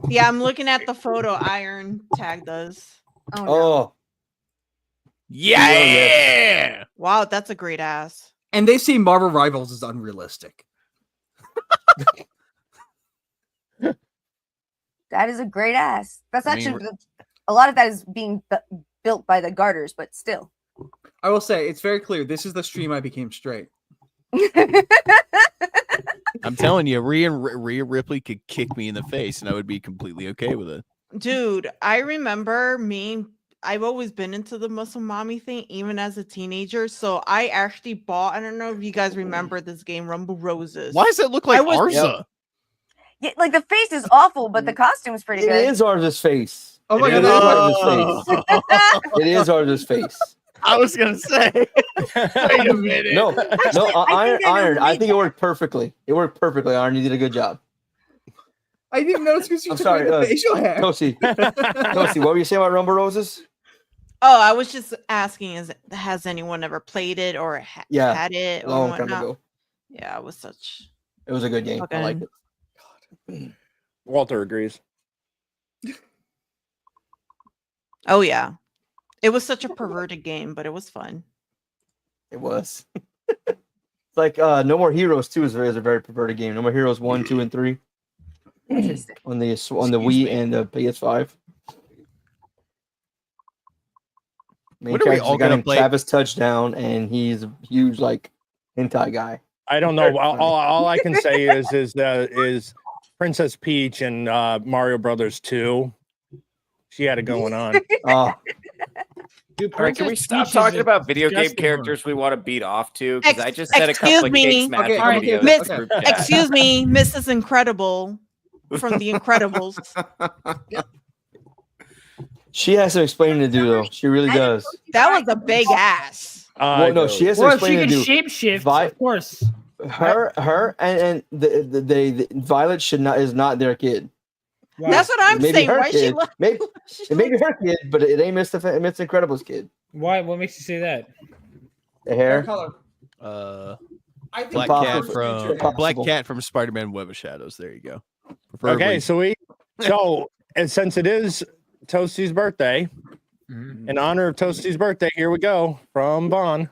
Yeah, I'm looking at the photo Iron tagged us. Oh, no. Yeah. Wow, that's a great ass. And they say Marvel Rivals is unrealistic. That is a great ass. That's actually a lot of that is being built by the garters, but still. I will say it's very clear. This is the stream I became straight. I'm telling you, Rhea Ripley could kick me in the face, and I would be completely okay with it. Dude, I remember I've always been into the muscle mommy thing, even as a teenager. So I actually bought, I don't know if you guys remember this game, Rumble Roses. Why does it look like Arza? Yeah, like the face is awful, but the costume is pretty good. It is Arza's face. Oh my god, it is Arza's face. I was gonna say. Wait a minute. No, Iron. I think it worked perfectly. It worked perfectly. Iron, you did a good job. I didn't notice because you I'm took sorry, away the facial hair. Toasty, what were you saying about Rumble Roses? Oh, I was just asking, has anyone ever played it or had it? Long time ago. Yeah, it was a good game. I liked it. Walter agrees. Oh yeah, it was such a perverted game, but it was fun. It was. It's like No More Heroes 2 is a very perverted game. No More Heroes 1, 2, and 3 on the Wii and the PS5. What are we all gonna play? Travis Touchdown, and he's a huge like hentai guy. I don't know. All I can say is Princess Peach and Mario Brothers 2. She had it going on. Dude, All right, can we Princess stop Peach is talking a about video game disgusting word. characters we want to beat off to? Because I just said a Excuse couple of me. Cakes Magic Okay, videos. in Miss- the group chat. Excuse me, Mrs. Incredible from The Incredibles. She has some explaining to do, though. She really does. That was a big ass. Well, no, she has some Well, if she explaining can to do. shapeshift, of course. Her and the Violet is not their kid. That's what I'm Maybe saying. her Why is she kid. Maybe it may be her kid, but it ain't Mr. Incredible's kid. Why? What makes you say that? The hair. I think Black Impossible. Cat Black Cat from Spider-Man Web of Shadows. There you go. Preferably- Okay, so and since it is Toasty's birthday, in honor of Toasty's birthday, here we go from Vaughn.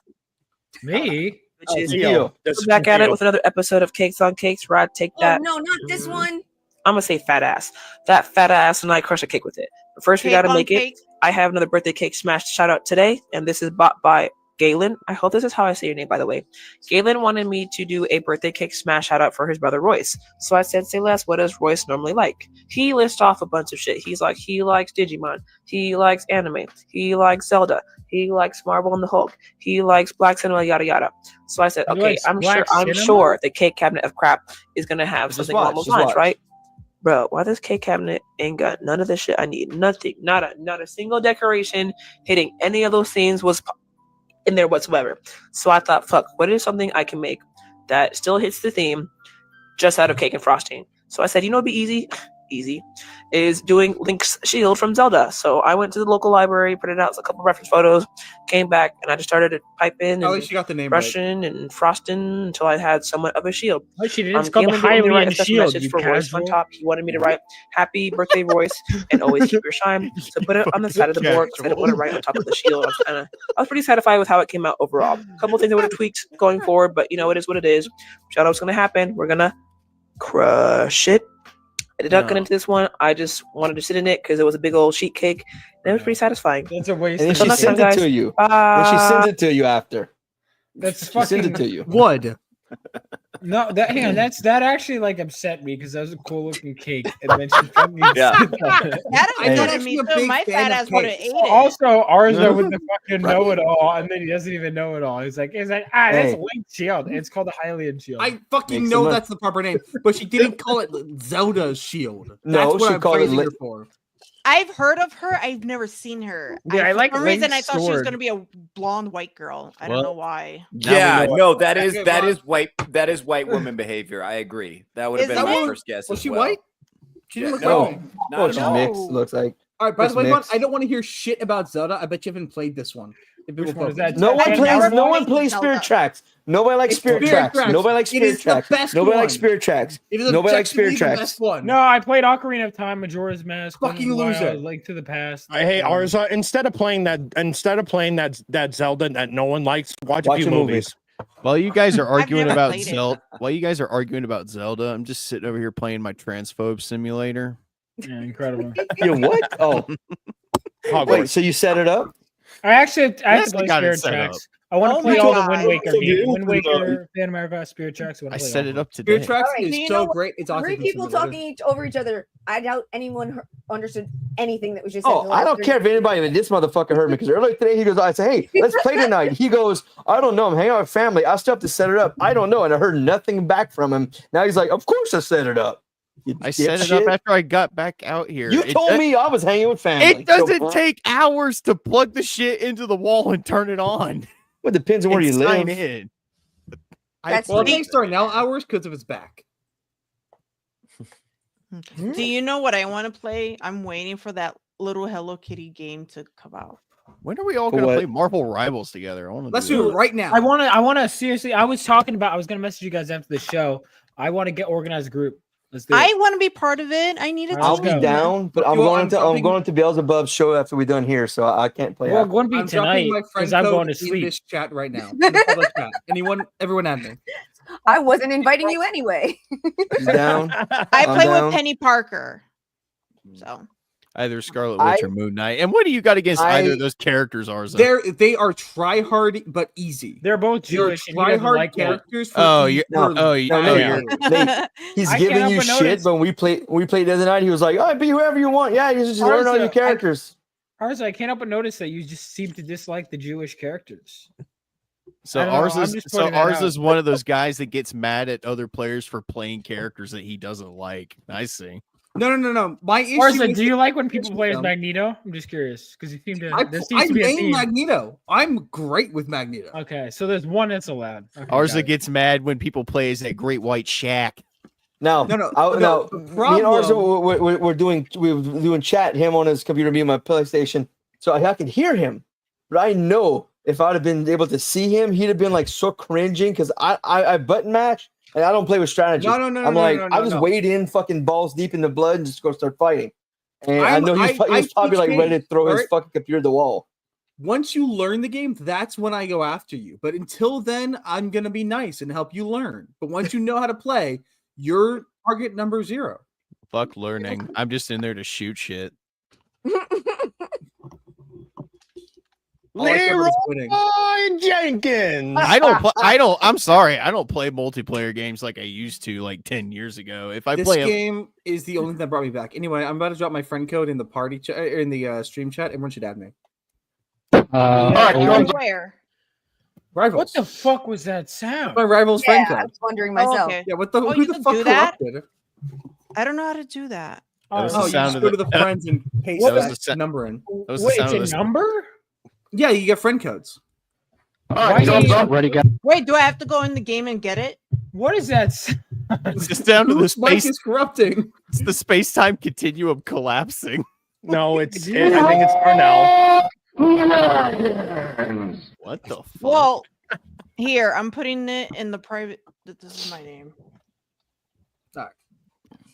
Me? Which is Theo. we're back at it with another episode of Cakes on Cakes. Rod, take Oh that. no, not this one. I'm gonna say fat ass. That fat ass, and I crush a cake with it. But first, we Cake gotta on make cake. it. I have another birthday cake smash shout out today, and this is bought by Galen. I hope this is how I say your name, by the way. Galen wanted me to do a birthday cake smash shout out for his brother Royce. So I said, say less, what does Royce normally like? He lists off a bunch of shit. He's like, he likes Digimon. He likes anime. He likes Zelda. He likes Marvel and the Hulk. He likes Black Cinema, yada yada. So I said, He okay, likes I'm Black sure Cinema? the cake cabinet of crap is gonna have Just something along watch, those just lines, watch. right? Bro, why this cake cabinet ain't got none of the shit I need? Nothing, not a single decoration hitting any of those scenes was in there whatsoever. So I thought, fuck, what is something I can make that still hits the theme just out of cake and frosting? So I said, you know, it'd be easy, is doing Link's shield from Zelda. So I went to the local library, printed out a couple reference photos, came back, and I just started to pipe in At and least you got the name brushing and frosting until I had somewhat of a shield. Oh, she did. It's called the Galen didn't Hylian write a special Shield. message You for Royce on casual. top. He wanted me to write "Happy Birthday, Royce," and always keep your shine. So put it on the side of the board because I didn't want to write on top of the shield. I was pretty satisfied with how it came out overall. A couple of things I would have tweaked going forward, but you know, it is what it is. Shout out's gonna happen. We're gonna crush it. I did not get into this one. I just wanted to sit in it because it was a big old sheet cake. And it was pretty satisfying. That's a waste. And then of she next sent time, it guys. to you. And she sends it to you after. That's She sent fucking it to you. Wood. no. That hang on. That actually like upset me because that was a cool looking cake, and then she fucking Yeah. said that. That I'm not upset me actually a too. big My fan fat of ass would have cakes. ate it. Also, Arza with the fucking know it all, and then he doesn't even know it all. He's like, that's Hey. Link's shield. It's called the Hylian shield. I fucking Makes know them that's the proper name, but she didn't call it Zelda's shield. That's No, what she I'm called it praising her Link. for. I've heard of her. I've never seen her. Yeah, I like for some reason I Link's thought she was sword. gonna be a blonde white girl. I don't Well, know why. Yeah, no, that is Okay, that Ron. is white woman behavior. I agree. That would have Is been my it? first guess. Was as she well. white? She didn't look No. white. Not Oh, at she's all. mixed. Looks like. All right, by It's the way, Ron, mixed. I don't want to hear shit about Zelda. I bet you haven't played this one. If it Which will one is focus. that? No one I've plays. never No one played plays Zelda. Spirit Tracks. Nobody likes It's Spirit Spirit Tracks. Tracks. Nobody likes It Spirit is the Tracks. best Nobody one. likes Spirit Tracks. It is Nobody likes objectively Spirit the Tracks. best one. No, I played Ocarina of Time, Majora's Mask, Wind Fucking Waker, loser. Link to the Past. Hey, Arza, instead of playing that Zelda that no one likes, watch a Watch few a movie. movies. While you guys are arguing never about played it. Zelda, I'm just sitting over here playing my transphobe simulator. Yeah, incredible. You what? Oh, Hogwarts. wait. So you set it up? I have Yes, to I play got it Spirit set up. Tracks. I want to Oh play my all the God. Wind Waker So games. you- Wind Waker, Phantom America, Spirit Tracks. I set it up Spirit today. Tracks Alright, is so you so know what? great. It's Three autism people simulator. talking over each other. I doubt anyone understood anything that was just said. Oh, I don't care if anybody, but this motherfucker heard me because earlier today he goes, I say, hey, let's play tonight. He goes, I don't know. I'm hanging out with family. I still have to set it up. I don't know. And I heard nothing back from him. Now he's like, of course I set it up. You I set it up dipshit. after I got back out here. You told me I was hanging with family. It doesn't So, take hours to plug the shit into the wall and turn it on. Well, it depends on where and you sign live. in. That's Well, it pretty- takes Darnell hours because of his back. Do you know what I want to play? I'm waiting for that little Hello Kitty game to come out. When are we all For going to what? play Marvel Rivals together? I want to Let's do it right now. I want to seriously. I was gonna message you guys after the show. I want to get organized group. Let's do it. I want to be part of it. I need a Alright, I'll let's be go. down, but You I'm know, going I'm to dropping- Beelzebub's show after we're done here, so I can't play Well, out. it wouldn't be I'm tonight dropping my friend because I'm code going to in sleep. this chat right now. In the public chat. Everyone add me. I wasn't inviting you anyway. You down? I I'm play down. with Penny Parker. So either Scarlet Witch or Moon Knight. And what do you got against either of those characters, Arza? They are try hard but easy. They're both They're Jewish. and he try doesn't hard like that. characters. For Oh, easy you for- No, Nate, he's I can't giving help you but shit, notice- but when we played the other night, he was like, "Oh, be whoever you want. Yeah, you just learn all Arza, your characters." Arza, I can't help but notice that you just seem to dislike the Jewish characters. So Arza's one of those guys that gets mad at other players for playing characters that he doesn't like. I see. No. My issue Arza, is do you like when people play as Magneto? I'm just curious because you seem to. I main Magneto. I'm great with Magneto. Okay, so there's one that's allowed. Okay, Arza gets mad when people play as that great white shack. No. No. Me and Arza we're doing chat. Him on his computer, me on my PlayStation, so I can hear him. But I know if I'd have been able to see him, he'd have been like so cringing because I button mash and I don't play with strategy. No. I just wade in fucking balls deep in the blood and just go start fighting. And I know he was probably like ready to throw his fucking computer at the wall. Once you learn the game, that's when I go after you. But until then, I'm gonna be nice and help you learn. But once you know how to play, you're target number 0. Fuck learning. I'm just in there to shoot shit. Leroy Jenkins. I'm sorry. I don't play multiplayer games like I used to like 10 years ago. If I this play game is the only thing that brought me back. Anyway, I'm about to drop my friend code in the party chat in the stream chat. Everyone should add me. Where? Rivals. What the fuck was that sound? My Rivals friend I code. was wondering myself. Yeah, what the? Oh, who you the can fuck do that? corrupted? I don't know how to do that. That was Oh, the you sound just of go to the friends and paste that number in. That was the Wait, sound of it's this. a number? Yeah, you get friend codes. Why do you- Wait, do I have to go in the game and get it? What is that? It's just down to the Whose mic space. is corrupting. It's the space-time continuum collapsing. No, I think it's Darnell. What the fuck? Well, here, I'm putting it in the private. This is my name.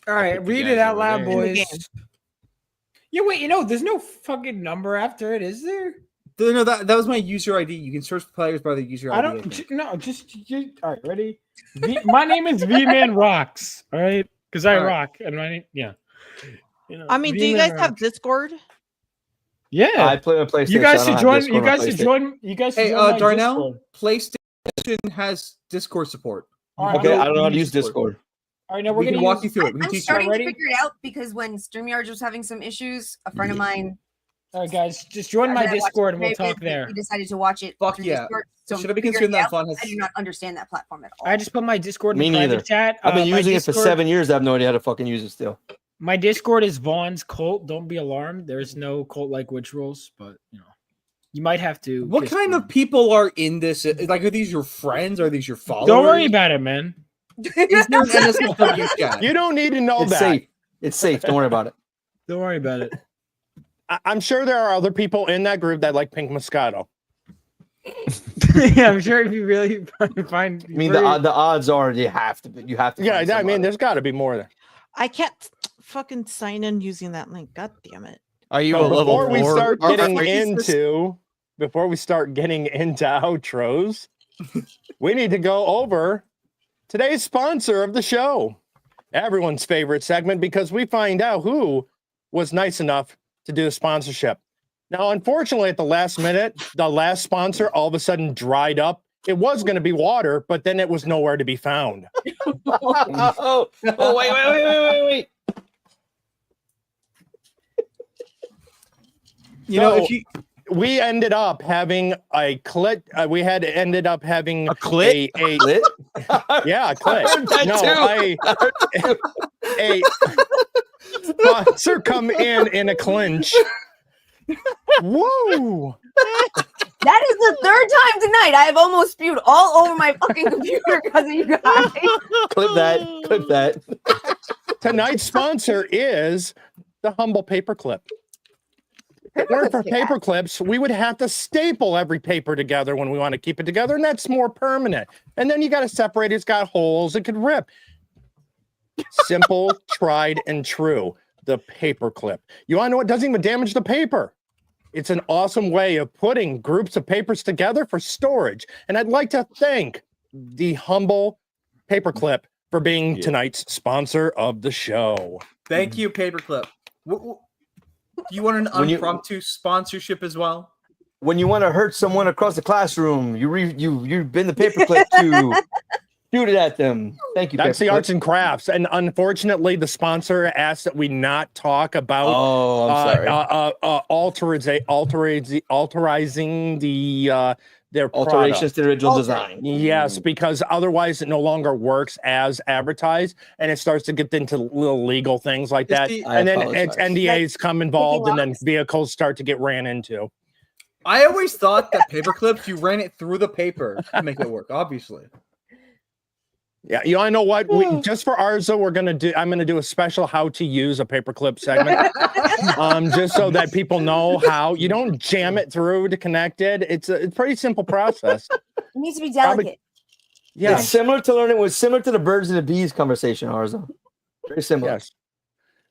All right, think you read guys it out over loud, there. In the boys. game. Yeah, wait, there's no fucking number after it, is there? No, that was my user ID. You can search players by the user ID. I don't. All right, ready? My name is V-Man Rocks. All right, because I rock, and my name, yeah. I mean, do you guys have Discord? Yeah, I play on PlayStation. you guys I should don't join. have You Discord on guys should PlayStation. join. You guys should Hey, join my Darnell, Discord. PlayStation has Discord support. All right, Okay, I don't know how to use Discord. All right, now We we're can gonna walk you use. through it. We can I'm teach you. starting to Ready? figure it out because when StreamYard was having some issues, a friend of mine. All right, guys, just join my that I watched Discord and we'll Maybe talk there. He decided to watch it. Fuck through yeah. Discord, so Should I be figuring considering it that out. fun? I do not understand that platform at all. I just put my Discord in Me the private neither. chat. I've been my using it for Discord- 7 years. I have no idea how to fucking use it still. My Discord is Vaughn's Cult. Don't be alarmed. There's no cult-like witch rules, but you might have to. What kind of people are in this? Like, are these your friends? Are these your followers? Don't worry about it, man. Is there an NSFW chat? You don't need to know It's that. safe. It's safe. Don't worry about it. Don't worry about it. I'm sure there are other people in that group that like Pink Moscato. Yeah, I'm sure if you really find. I mean, the odds are you have to. You have to. Yeah, find I mean, somebody. there's got to be more there. I can't fucking sign in using that link. God damn it. Are you a So level before we 4? start getting Are you- into outros, we need to go over today's sponsor of the show, everyone's favorite segment, because we find out who was nice enough to do the sponsorship. Now, unfortunately, at the last minute, the last sponsor all of a sudden dried up. It was going to be water, but then it was nowhere to be found. Wait. You know, So, if you we ended up having a clit. We had ended up having A clit? A Lit? yeah, a clit. that No, a sponsor come in a clinch. Whoa! That is the third time tonight. I have almost spewed all over my fucking computer because of you guys. Clip that. Tonight's sponsor is the Humble Paperclip. If it weren't for paper clips, we would have to staple every paper together when we want to keep it together, and that's more permanent. And then you got to separate it. It's got holes. It could rip. Simple, tried, and true. The paper clip. You want to know what doesn't even damage the paper? It's an awesome way of putting groups of papers together for storage. And I'd like to thank the Humble Paperclip for being tonight's sponsor of the show. thank you, Paperclip. You want an impromptu sponsorship as well? When you want to hurt someone across the classroom, you bend the paperclip to Shoot it at them. Thank you. That's the Paperclip. arts and crafts. And unfortunately, the sponsor asked that we not talk about alterizing their alterations to the original product. design. Yes, because otherwise it no longer works as advertised, and it starts to get into little legal things like that. And then it's NDAs come involved, and then vehicles start to get ran into. I always thought that paper clips, you ran it through the paper to make it work, obviously. Yeah, you know what? Just for Arza, I'm gonna do a special how to use a paperclip segment, just so that people know how. You don't jam it through to connect it. It's a pretty simple process. It needs to be delicate. Yeah, it's similar to the birds and the bees conversation, Arza. Very similar. Yes.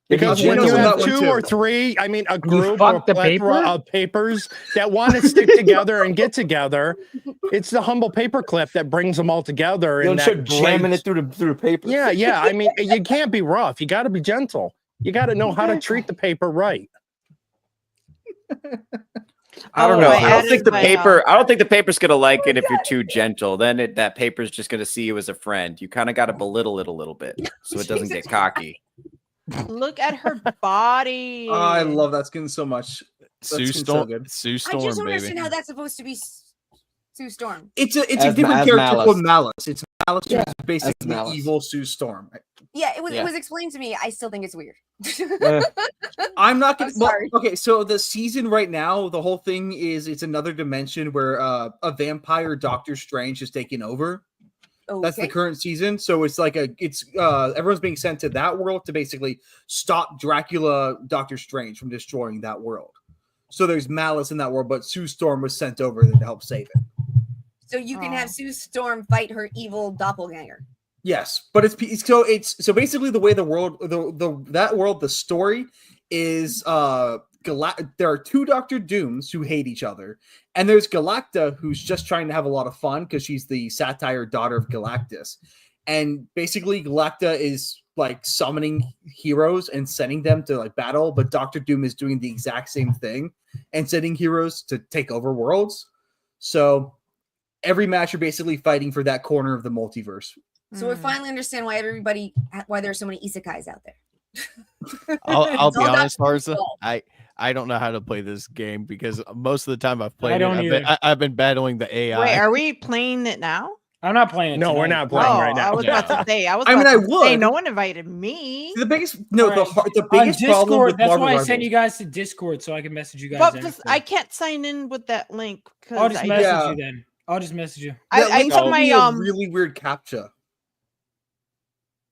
Because when you have two or three, I mean, a group or a plethora of papers that want to stick together and get together, it's the humble paperclip that brings them all together. You'll start jamming it through the paper. Yeah. I mean, you can't be rough. You got to be gentle. You got to know how to treat the paper right. I don't know. I don't think the paper's gonna like it if you're too gentle. Then that paper's just gonna see you as a friend. You kind of got to belittle it a little bit so it doesn't get cocky. Look at her body. Oh, I love that skin so much. Sue Storm, Sue Storm, I just don't baby. understand how that's supposed to be Sue Storm. It's a different character called Malice. It's Malice, who's basically Malice. evil Sue Storm. Yeah, it was explained to me. I still think it's weird. I'm not gonna. I'm sorry. Okay, so the season right now, the whole thing is it's another dimension where a vampire Doctor Strange is taking over. That's the current season. So it's like everyone's being sent to that world to basically stop Dracula, Doctor Strange from destroying that world. So there's malice in that world, but Sue Storm was sent over there to help save it. So you can have Sue Storm fight her evil doppelganger. Yes, but it's basically the way the world the story is there are two Doctor Dooms who hate each other, and there's Galacta who's just trying to have a lot of fun because she's the satire daughter of Galactus, and basically Galacta is like summoning heroes and sending them to like battle, but Doctor Doom is doing the exact same thing and sending heroes to take over worlds. So every match you're basically fighting for that corner of the multiverse. So we finally understand why there's so many isekais out there. I'll be honest, Arza. I don't know how to play this game because most of the time I've played I've been battling the AI. Wait, are we playing it now? I'm not playing it. No, we're not playing right now. I was about to say. I would. No one invited me. The biggest the biggest problem with that's Marvel why I Rivals. sent you guys to Discord so I can message you guys. But because I can't sign in with that link. I'll just message you then. I'll just message you. I told my really weird captcha.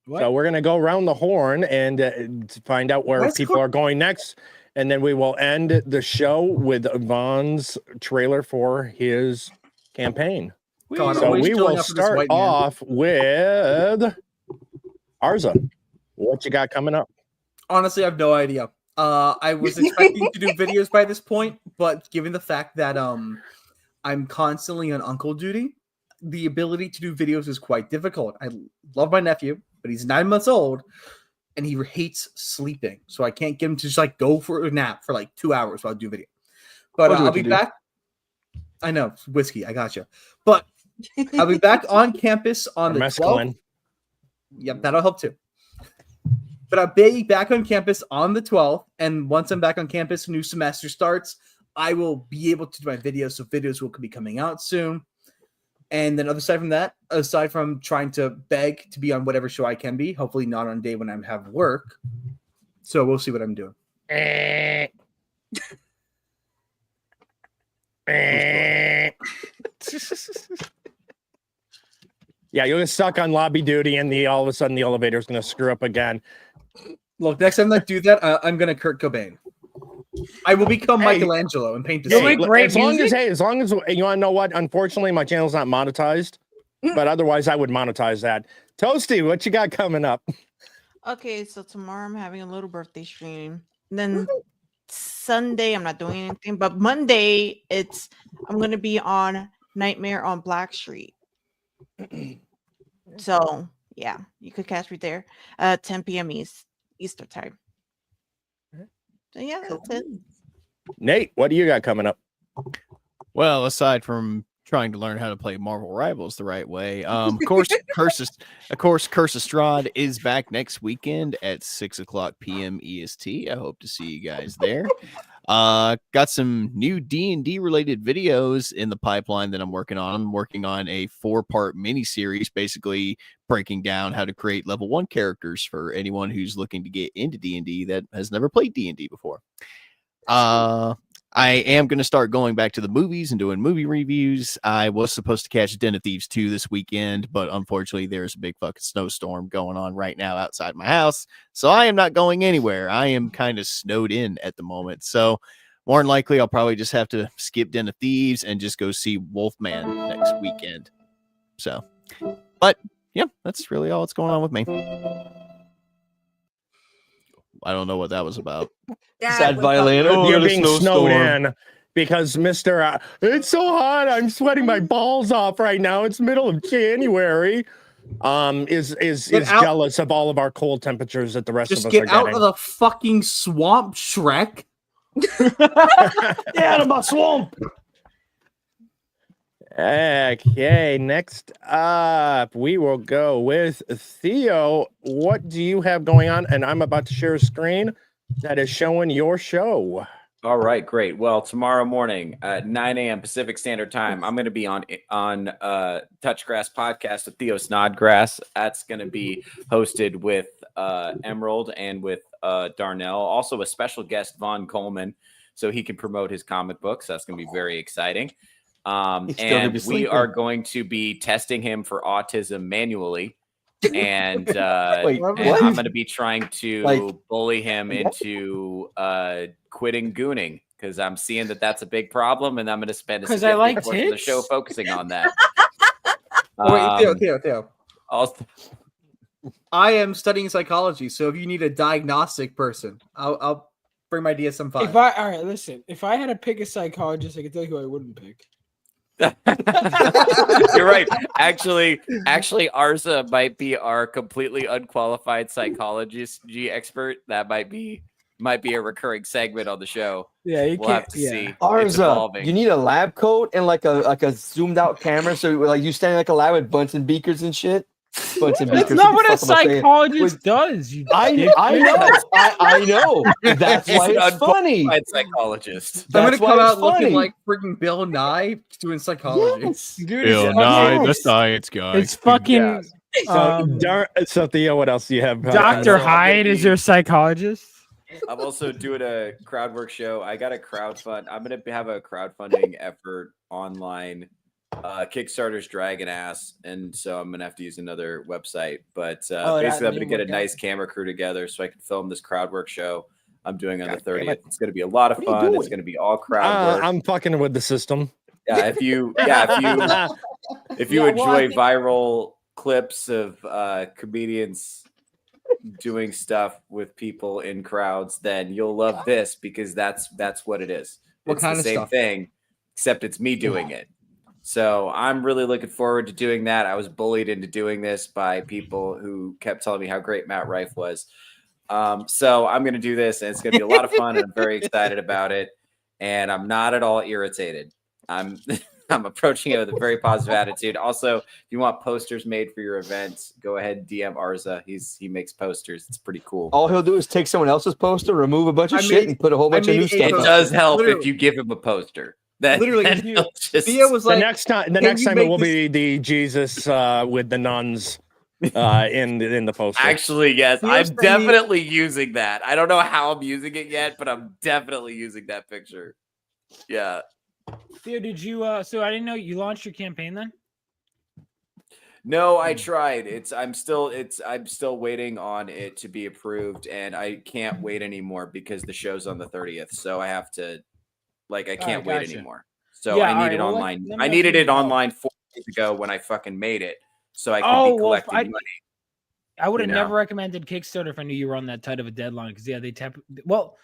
What? So we're gonna go around the horn and to find out where people are going next, and then we will end the show with Vaughn's trailer for his campaign. God, so we will start off with Arza. What you got coming up? Honestly, I have no idea. I was expecting to do videos by this point, but given the fact that I'm constantly on uncle duty, the ability to do videos is quite difficult. I love my nephew, but he's 9 months old and he hates sleeping. So I can't get him to just like go for a nap for like 2 hours while I do video. But I'll be back. I know, whiskey, I got you. But I'll be back on campus on the 12th. Yep, that'll help too. But I'll be back on campus on the 12th. And once I'm back on campus, new semester starts, I will be able to do my videos. So videos will be coming out soon. And then aside from trying to beg to be on whatever show I can be, hopefully not on a day when I have work. So we'll see what I'm doing. Yeah, you're stuck on lobby duty, and all of a sudden the elevator is going to screw up again. Look, next time I do that, I'm going to Kurt Cobain. I will become Michelangelo and paint the scene. As long as you want to know what? Unfortunately, my channel's not monetized, but otherwise I would monetize that. Toasty, what you got coming up? Okay, so tomorrow I'm having a little birthday stream. Then Sunday I'm not doing anything, but Monday I'm gonna be on Nightmare on Black Street. So yeah, you could catch me there 10 p.m. Eastern time. So yeah, that's it. Nate, what do you got coming up? Well, aside from trying to learn how to play Marvel Rivals the right way. Of course, Curse of Strahd is back next weekend at 6:00 p.m. EST. I hope to see you guys there. Got some new D&D related videos in the pipeline that I'm working on. I'm working on a 4-part mini series, basically breaking down how to create level 1 characters for anyone who's looking to get into D&D that has never played D&D before. I am going to start going back to the movies and doing movie reviews. I was supposed to catch Den of Thieves 2 this weekend, but unfortunately there's a big fucking snowstorm going on right now outside my house. So I am not going anywhere. I am kind of snowed in at the moment. So more than likely, I'll probably just have to skip Den of Thieves and just go see Wolfman next weekend. So, but yeah, that's really all that's going on with me. I don't know what that was about. Sad violin. You're being snowed in because Mr. It's so hot. I'm sweating my balls off right now. It's middle of January. Is jealous of all of our cold temperatures that the rest of us are getting. Just get out of the fucking swamp, Shrek. Get out of my swamp. Okay, next up, we will go with Theo. What do you have going on? And I'm about to share a screen that is showing your show. All right, great. Well, tomorrow morning at 9 a.m. Pacific Standard Time, I'm going to be on Touchgrass Podcast with Theo Snodgrass. That's going to be hosted with Emerald and with Darnell. Also a special guest, Vaughn Coleman, so he can promote his comic books. That's going to be very exciting. And we are going to be testing him for autism manually. And, and I'm going to be trying to bully him into quitting gooning because I'm seeing that that's a big problem, and I'm going to spend a significant portion of the show focusing on that. Wait, Theo. I am studying psychology, so if you need a diagnostic person, I'll bring my DSM-5. All right, listen. If I had to pick a psychologist, I could tell you who I wouldn't pick. You're right. Actually, Arza might be our completely unqualified psychologist expert. That might be a recurring segment on the show. Yeah, we'll have to see. Arza, you need a lab coat and like a zoomed out camera, so like you standing like a lab with Bunsen beakers and shit. That's not what a psychologist does. I know. That's why it's funny. Psychologist. I'm gonna come out looking like freaking Bill Nye doing psychology. Yes. Dude, Bill Nye, the science guy. It's fucking. So Theo, what else do you have? Dr. Hyde is your psychologist. I'm also doing a crowd work show. I got a crowdfund. I'm gonna have a crowdfunding effort online. Kickstarter's dragging ass, and so I'm gonna have to use another website. But basically, I'm gonna get a nice camera crew together so I can film this crowd work show I'm doing on the 30th. It's gonna be a lot of fun. It's gonna be all crowd work. I'm fucking with the system. Yeah, if you enjoy viral clips of comedians doing stuff with people in crowds, then you'll love this because that's what it is. What it's kind the of same stuff? thing, except it's me doing it. So I'm really looking forward to doing that. I was bullied into doing this by people who kept telling me how great Matt Rife was. So I'm going to do this, and it's going to be a lot of fun, and I'm very excited about it. And I'm not at all irritated. I'm approaching it with a very positive attitude. Also, if you want posters made for your event, go ahead and DM Arza. He makes posters. It's pretty cool. All he'll do is take someone else's poster, remove a bunch of shit, and put a whole bunch of new stuff. It does help if you give him a poster. Literally, Theo was like, the next time it will be the Jesus with the nuns in the poster. Actually, yes, I'm definitely using that. I don't know how I'm using it yet, but I'm definitely using that picture. Yeah. Theo, did you? So I didn't know you launched your campaign then. No, I tried. I'm still waiting on it to be approved, and I can't wait anymore because the show's on the 30th. So I have to. I can't wait anymore. So Yeah, I need it online. I needed it online 4 days ago when I fucking made it, so I could be collecting money. I would have never recommended Kickstarter if I knew you were on that tight of a deadline because they tap. Well,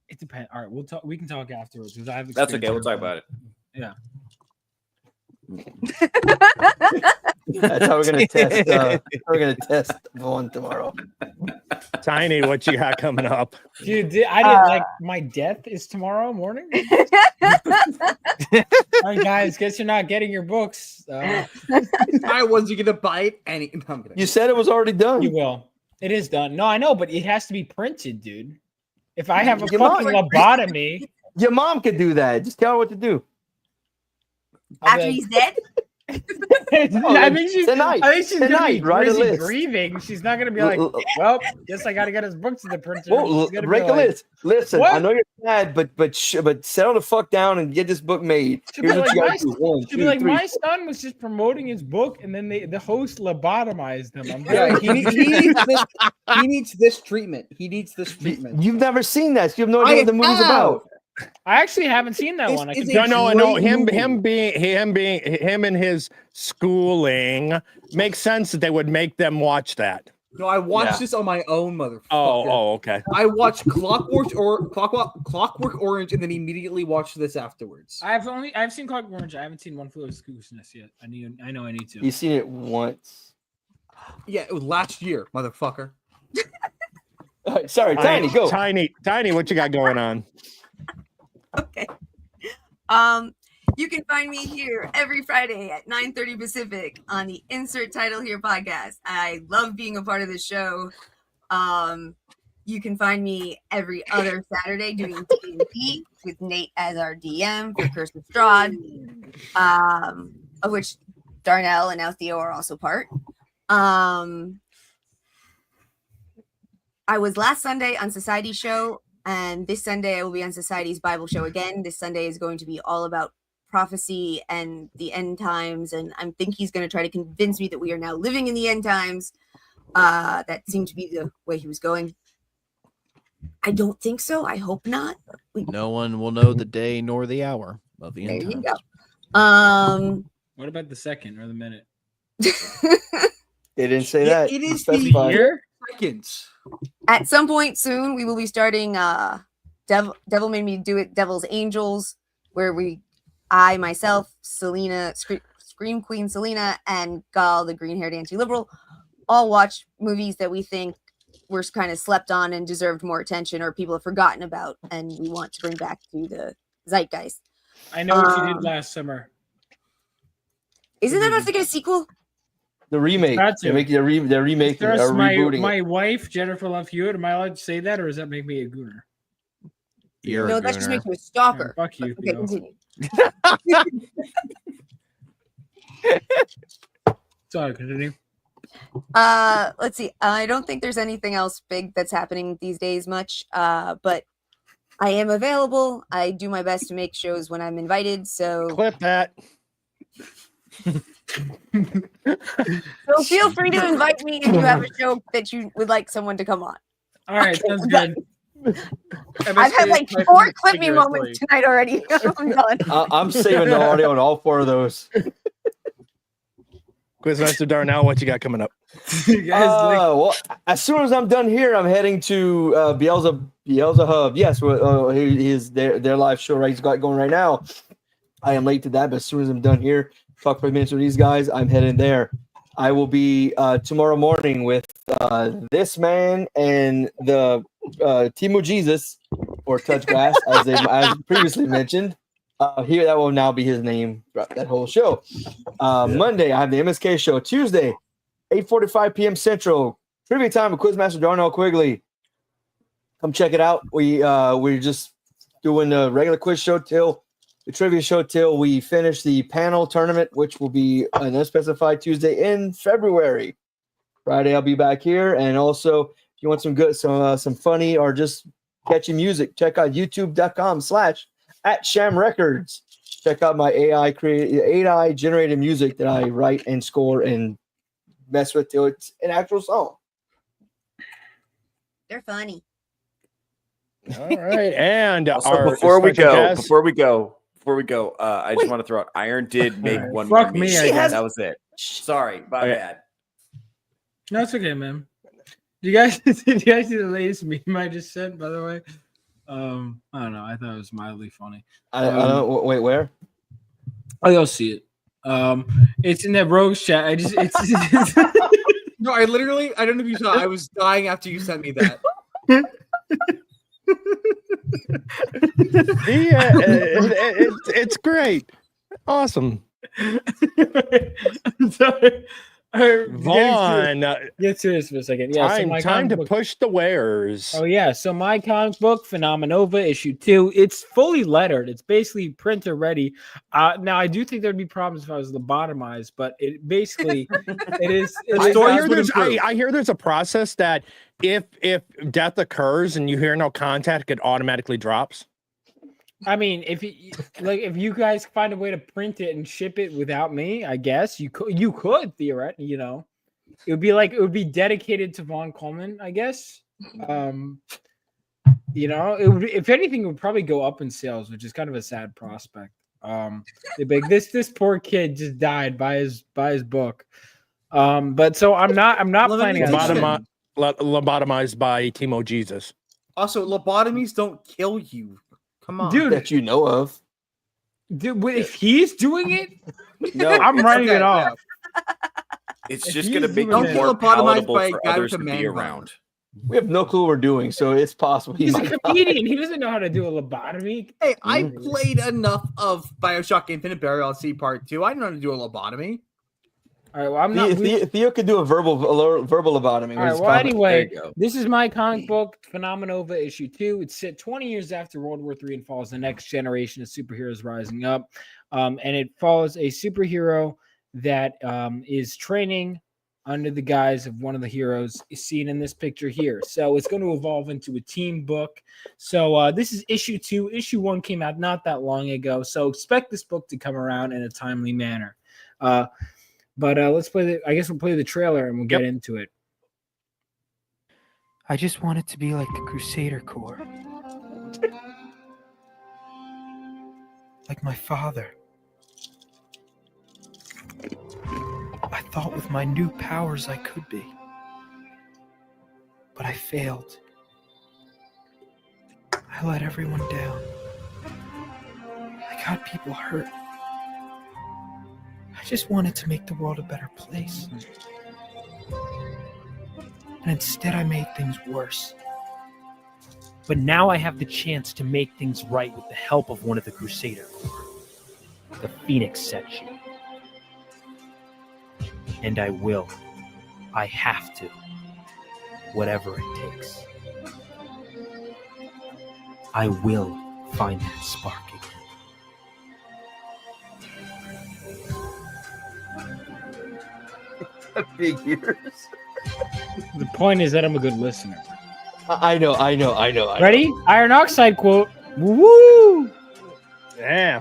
it depends. All right, we can talk afterwards. That's okay. We'll talk about it. Yeah. That's how we're gonna test. We're gonna test Vaughn tomorrow. Tiny, what you got coming up? Dude, I didn't like my death is tomorrow morning. All right, guys, guess you're not getting your books. I wasn't gonna buy it any. I'm gonna. You said it was already done. You will. It is done. No, I know, but it has to be printed, dude. If I have a Your fucking mom- lobotomy, Your mom could do that. Just tell her what to do. After he's dead? I think she's tonight. I think she's gonna be Tonight, write a busy list. grieving. She's not gonna be like, well, guess I gotta get his books to the printer. Well, She's gonna be break a like- list. Listen, What? I know you're sad, but settle the fuck down and get this book made. She'll be Here's what like, you my, gotta do. One, she'll be two, like, three. my son was just promoting his book, and then the host lobotomized him. I'm Yeah, very he needs this treatment. He needs this treatment. You've never seen that. So you have no idea what the movie's about. I actually haven't seen that one. I can No. Him and his schooling makes sense that they would make them watch that. No, I watched this on my own, motherfucker. Oh, okay. I watched Clockwork Orange, and then immediately watched this afterwards. I've seen Clockwork Orange. I haven't seen One Flew Over the Cuckoo's Nest yet. I know I need to. You've seen it once. Yeah, it was last year, motherfucker. All right, sorry, Tiny, go. Tiny, what you got going on? Okay. You can find me here every Friday at 9:30 Pacific on the Insert Title Here podcast. I love being a part of this show. You can find me every other Saturday doing D&D with Nate as our DM for Curse of Strahd, of which Darnell and now Theo are also part. I was last Sunday on Society's show, and this Sunday I will be on Society's Bible show again. This Sunday is going to be all about prophecy and the end times, and I think he's going to try to convince me that we are now living in the end times. That seemed to be the way he was going. I don't think so. I hope not. No one will know the day nor the hour of the end There you times. go. What about the second or the minute? They didn't say that. It is Specify. the year seconds. At some point soon, we will be starting Devil Made Me Do It, Devil's Angels, where I, myself, Selena, Scream Queen Selena, and Gal, the green-haired anti-liberal, all watch movies that we think were kind of slept on and deserved more attention or people have forgotten about, and we want to bring back to the zeitgeist. I know what you did last summer. Isn't that about to get a sequel? The remake. Got to. They're making they're remaking or There's rebooting my it. wife, Jennifer Love Hewitt. Am I allowed to say that, or does that make me a gooner? You're No, a that just gooner. makes you a stalker. Fuck you. Okay, Theo. continue. Sorry, continue. Let's see. I don't think there's anything else big that's happening these days much. But I am available. I do my best to make shows when I'm invited. So Clip that. So feel free to invite me if you have a show that you would like someone to come on. All right, sounds good. I've had like 4 clip me moments tonight already. I'm done. I'm saving the audio on all 4 of those. Quizmaster Darnell, what you got coming up? Well, as soon as I'm done here, I'm heading to Beelzebub. Yes, their live show right he's got going right now. I am late to that, but as soon as I'm done here, talk 5 minutes with these guys, I'm heading there. I will be tomorrow morning with this man and the Timo Jesus or Touchgrass, as previously mentioned. Here, that will now be his name throughout that whole show. Monday, I have the MSK show. Tuesday, 8:45 p.m. Central. Trivia time with Quizmaster Darnell Quigley. Come check it out. We're just doing the regular quiz show till the trivia show till we finish the panel tournament, which will be an unspecified Tuesday in February. Friday, I'll be back here. And also, if you want some funny or just catchy music, check out youtube.com/@Sham Records. Check out my AI generated music that I write and score and mess with till it's an actual song. They're funny. All right, and Also, before we go, I just want to throw out Iron did make one more Fuck me, meeting. I guess. That was it. Sorry, my bad. No, it's okay, man. Did you guys see the latest meme I just sent? By the way, I don't know. I thought it was mildly funny. I don't wait. Where? I'll see it. It's in the Rogues chat. It's No, I don't know if you saw. I was dying after you sent me that. It's great. Awesome. I'm sorry. Vaughn, get serious for a second. Yeah, time to push the wares. Oh yeah, so my comic book Phenomenova issue 2, it's fully lettered. It's basically printer ready. Now I do think there'd be problems if I was lobotomized, but it basically it is. I hear there's a process that if death occurs and you hear no contact, it automatically drops. I mean, if you guys find a way to print it and ship it without me, I guess you could theoretically, it would be dedicated to Vaughn Coleman, I guess. It would, if anything, it would probably go up in sales, which is kind of a sad prospect. They'd be like, this poor kid just died by his book. But so I'm not planning on lobotomized by Timo Jesus. Also, lobotomies don't kill you. Come on, dude, that you know of. Dude, if he's doing it, no, I'm writing it off. It's just going to make it more palatable for others to be around. We have no clue what we're doing, so it's possible he's a comedian. He doesn't know how to do a lobotomy. Hey, I played enough of BioShock Infinite Burial Sea Part 2. I know how to do a lobotomy. All right, well, I'm not. Theo could do a verbal lobotomy. All right, well, anyway, this is my comic book, Phenomenova issue 2. It's set 20 years after World War III and follows the next generation of superheroes rising up. And it follows a superhero that is training under the guise of one of the heroes seen in this picture here. So it's going to evolve into a team book. So this is issue 2. Issue 1 came out not that long ago. So expect this book to come around in a timely manner. But let's play I guess we'll play the trailer and we'll get into it. I just want it to be like the Crusader Corps. Like my father. I thought with my new powers I could be. But I failed. I let everyone down. I got people hurt. I just wanted to make the world a better place. And instead I made things worse. But now I have the chance to make things right with the help of one of the Crusader Corps. The Phoenix section. And I will. I have to. Whatever it takes. I will find that spark again. Big ears. The point is that I'm a good listener. I know. Ready? Iron Oxide quote. Woo! Yeah.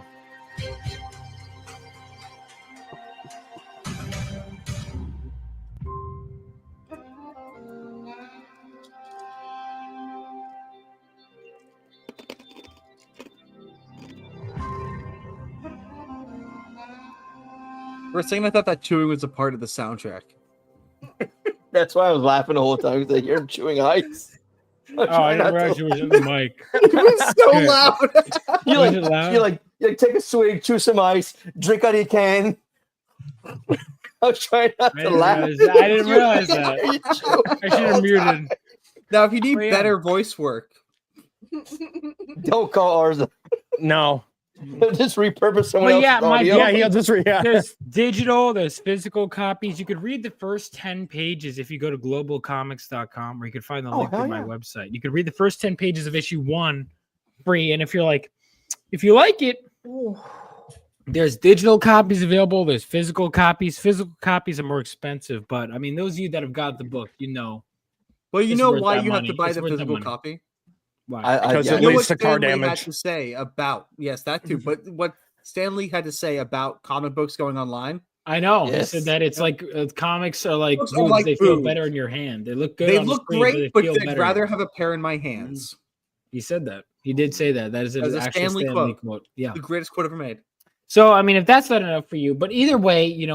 For a second, I thought that chewing was a part of the soundtrack. That's why I was laughing the whole time because I hear him chewing ice. I didn't realize it was in the mic. It was so loud. You like take a swig, chew some ice, drink out of your can. I was trying not to laugh. I didn't realize that. I should have muted. Now, if you need better voice work, don't call Arza. No. Just repurpose someone else's audio. There's digital, there's physical copies. You could read the first 10 pages if you go to globalcomics.com, or you could find the link to my website. You could read the first 10 pages of issue 1 free. And if you like it, there's digital copies available. There's physical copies. Physical copies are more expensive, but I mean, those of you that have got the book, well, you know why you have to buy the physical copy? Because it leads to car damage. Had to say about that too, but what Stan Lee had to say about comic books going online. I know. Yes. He said that it's like comics are like foods. They feel better in your hand. They look good. They look great, but I'd rather have a pair in my hands. He said that. He did say that. That is an actual Stan Lee quote. Yeah, the greatest quote ever made. So, I mean, if that's not enough for you, but either way,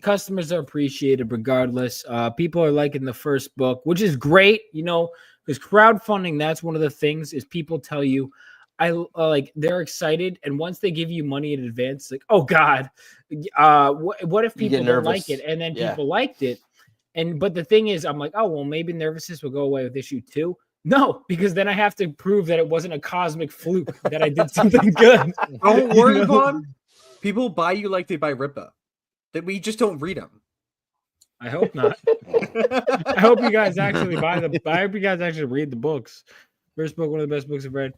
customers are appreciated regardless. People are liking the first book, which is great. Because crowdfunding, that's one of the things is people tell you, like they're excited, and once they give you money in advance, like, oh god, what if people don't like it? And then people liked it, but the thing is, I'm like, oh well, maybe nervousness will go away with issue 2. No, because then I have to prove that it wasn't a cosmic fluke that I did something good. Don't worry, Vaughn. People buy you like they buy Ripa. That we just don't read them. I hope not. I hope you guys actually buy them. I hope you guys actually read the books. First book, one of the best books I've read.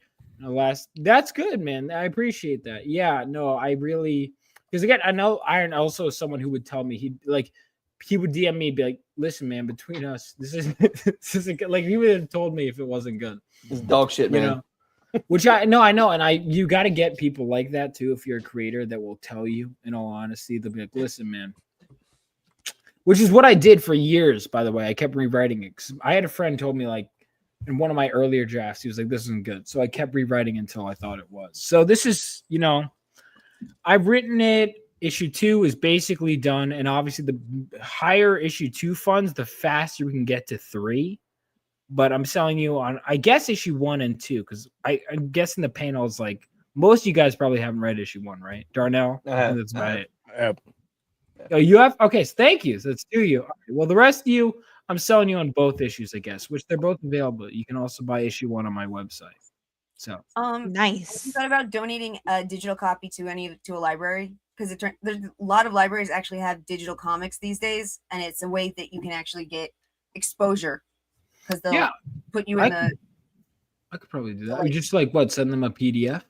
That's good, man. I appreciate that. Yeah, no, I really, because again, I know Iron also is someone who would tell me he would DM me, be like, listen, man, between us, this isn't good. Like he would have told me if it wasn't good. It's dog shit, man. You know? Which I know, and you got to get people like that too. If you're a creator that will tell you, in all honesty, they'll be like, listen, man. Which is what I did for years, by the way. I kept rewriting it. 'Cause I had a friend told me, like, in one of my earlier drafts, he was like, this isn't good. So I kept rewriting until I thought it was. So this is, I've written it. Issue 2 is basically done. And obviously the higher issue 2 funds, the faster we can get to 3. But I'm selling you on, I guess, issue 1 and 2, because I'm guessing the panel is like, most of you guys probably haven't read issue 1, right? Darnell? That's about it. Oh, you have? Okay, so thank you. So it's 2 of you. Right. Well, the rest of you, I'm selling you on both issues, I guess, which they're both available. You can also buy issue 1 on my website. So nice. Have you thought about donating a digital copy to a library? Because there's a lot of libraries actually have digital comics these days, and it's a way that you can actually get exposure. Because they'll put you in I could probably do that. You just send them a PDF?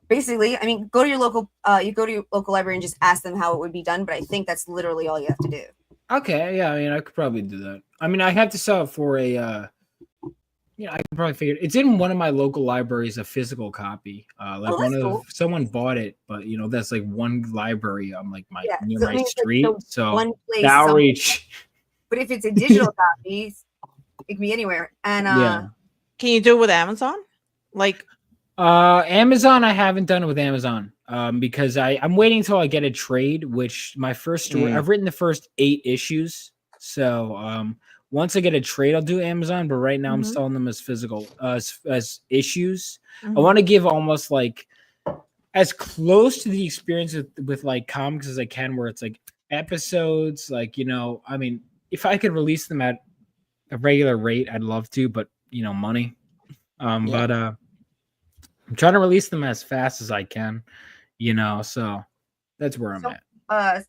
Basically, I mean, go to your local library and just ask them how it would be done. But I think that's literally all you have to do. Okay, yeah, I mean, I could probably do that. I mean, I have to sell it for I could probably figure it's in one of my local libraries, a physical copy. Someone bought it, but that's like one library on like near my street. So one place outreach. But if it's a digital copy, it can be anywhere. And can you do it with Amazon? Amazon, I haven't done it with Amazon because I'm waiting until I get a trade, which my first story, I've written the first 8 issues. So once I get a trade, I'll do Amazon. But right now I'm selling them as physical, as issues. I want to give almost like as close to the experience with like comics as I can, where it's like episodes, like, I mean, if I could release them at a regular rate, I'd love to, but money. But I'm trying to release them as fast as I can, so that's where I'm at.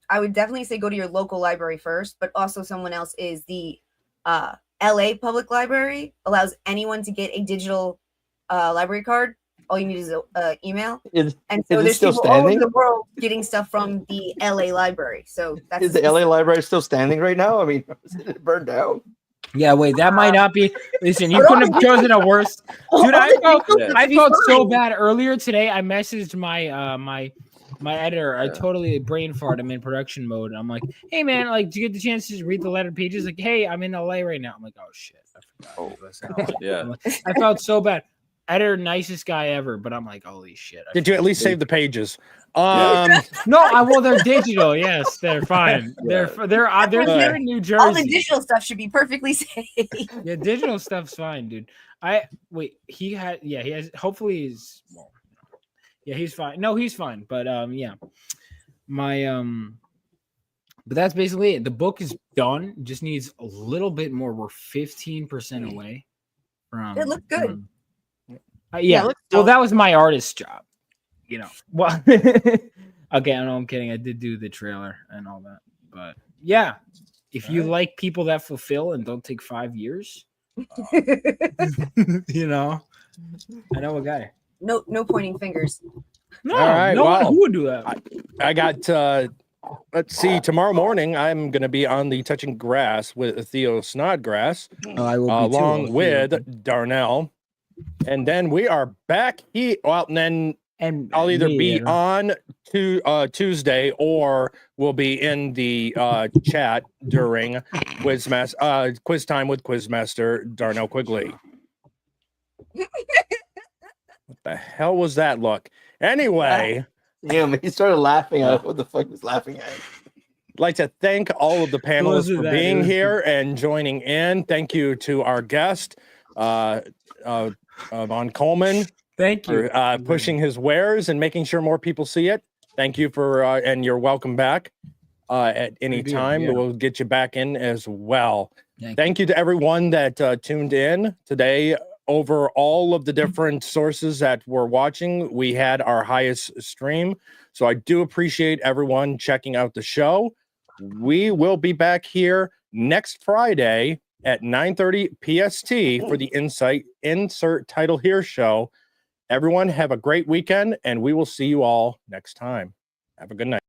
I would definitely say go to your local library first, but also someone else is the LA Public Library allows anyone to get a digital library card. All you need is an email. And so there's people all over the world getting stuff from the LA Library. So is the LA Library still standing right now? I mean, is it burned down? Yeah, wait, that might not be. Listen, you couldn't have chosen a worse. Dude, I felt so bad earlier today. I messaged my editor. I totally brain fart. I'm in production mode. I'm like, hey man, like, do you get the chance to just read the lettered pages? Like, hey, I'm in LA right now. I'm like, oh shit, I forgot. I felt so bad. Editor, nicest guy ever, but I'm like, holy shit. Did you at least save the pages? No, well, they're digital. Yes, they're fine. They're here in New Jersey. All the digital stuff should be perfectly safe. Yeah, digital stuff's fine, dude. He has. Hopefully, he's. Well, yeah, he's fine. No, he's fine. But yeah, but that's basically it. The book is done. Just needs a little bit more. We're 15% away from. It looked good. Yeah. Well, that was my artist job. Well, okay, I'm kidding. I did do the trailer and all that, but yeah, if you like people that fulfill and don't take 5 years, I know a guy. No pointing fingers. No, all right, who would do that? I got. Let's see. Tomorrow morning, I'm going to be on the Touching Grass with Theo Snodgrass, I will be along with Darnell, and then we are back here. Well, and I'll either be on Tuesday or we'll be in the chat during quiz time with Quizmaster Darnell Quigley. What the hell was that look? Anyway. Damn, he started laughing at what the fuck was laughing at. I'd like to thank all of the panelists for being here and joining in. Thank you to our guest, Vaughn Coleman. Thank you. For pushing his wares and making sure more people see it. Thank you for, and you're welcome back at any Good deal, time. yeah. We'll get you back in as well. Thank you to everyone that tuned in today. Over all of the different sources that we're watching, we had our highest stream. So I do appreciate everyone checking out the show. We will be back here next Friday at 9:30 PST for the Insert Title Here show. Everyone have a great weekend, and we will see you all next time. Have a good night.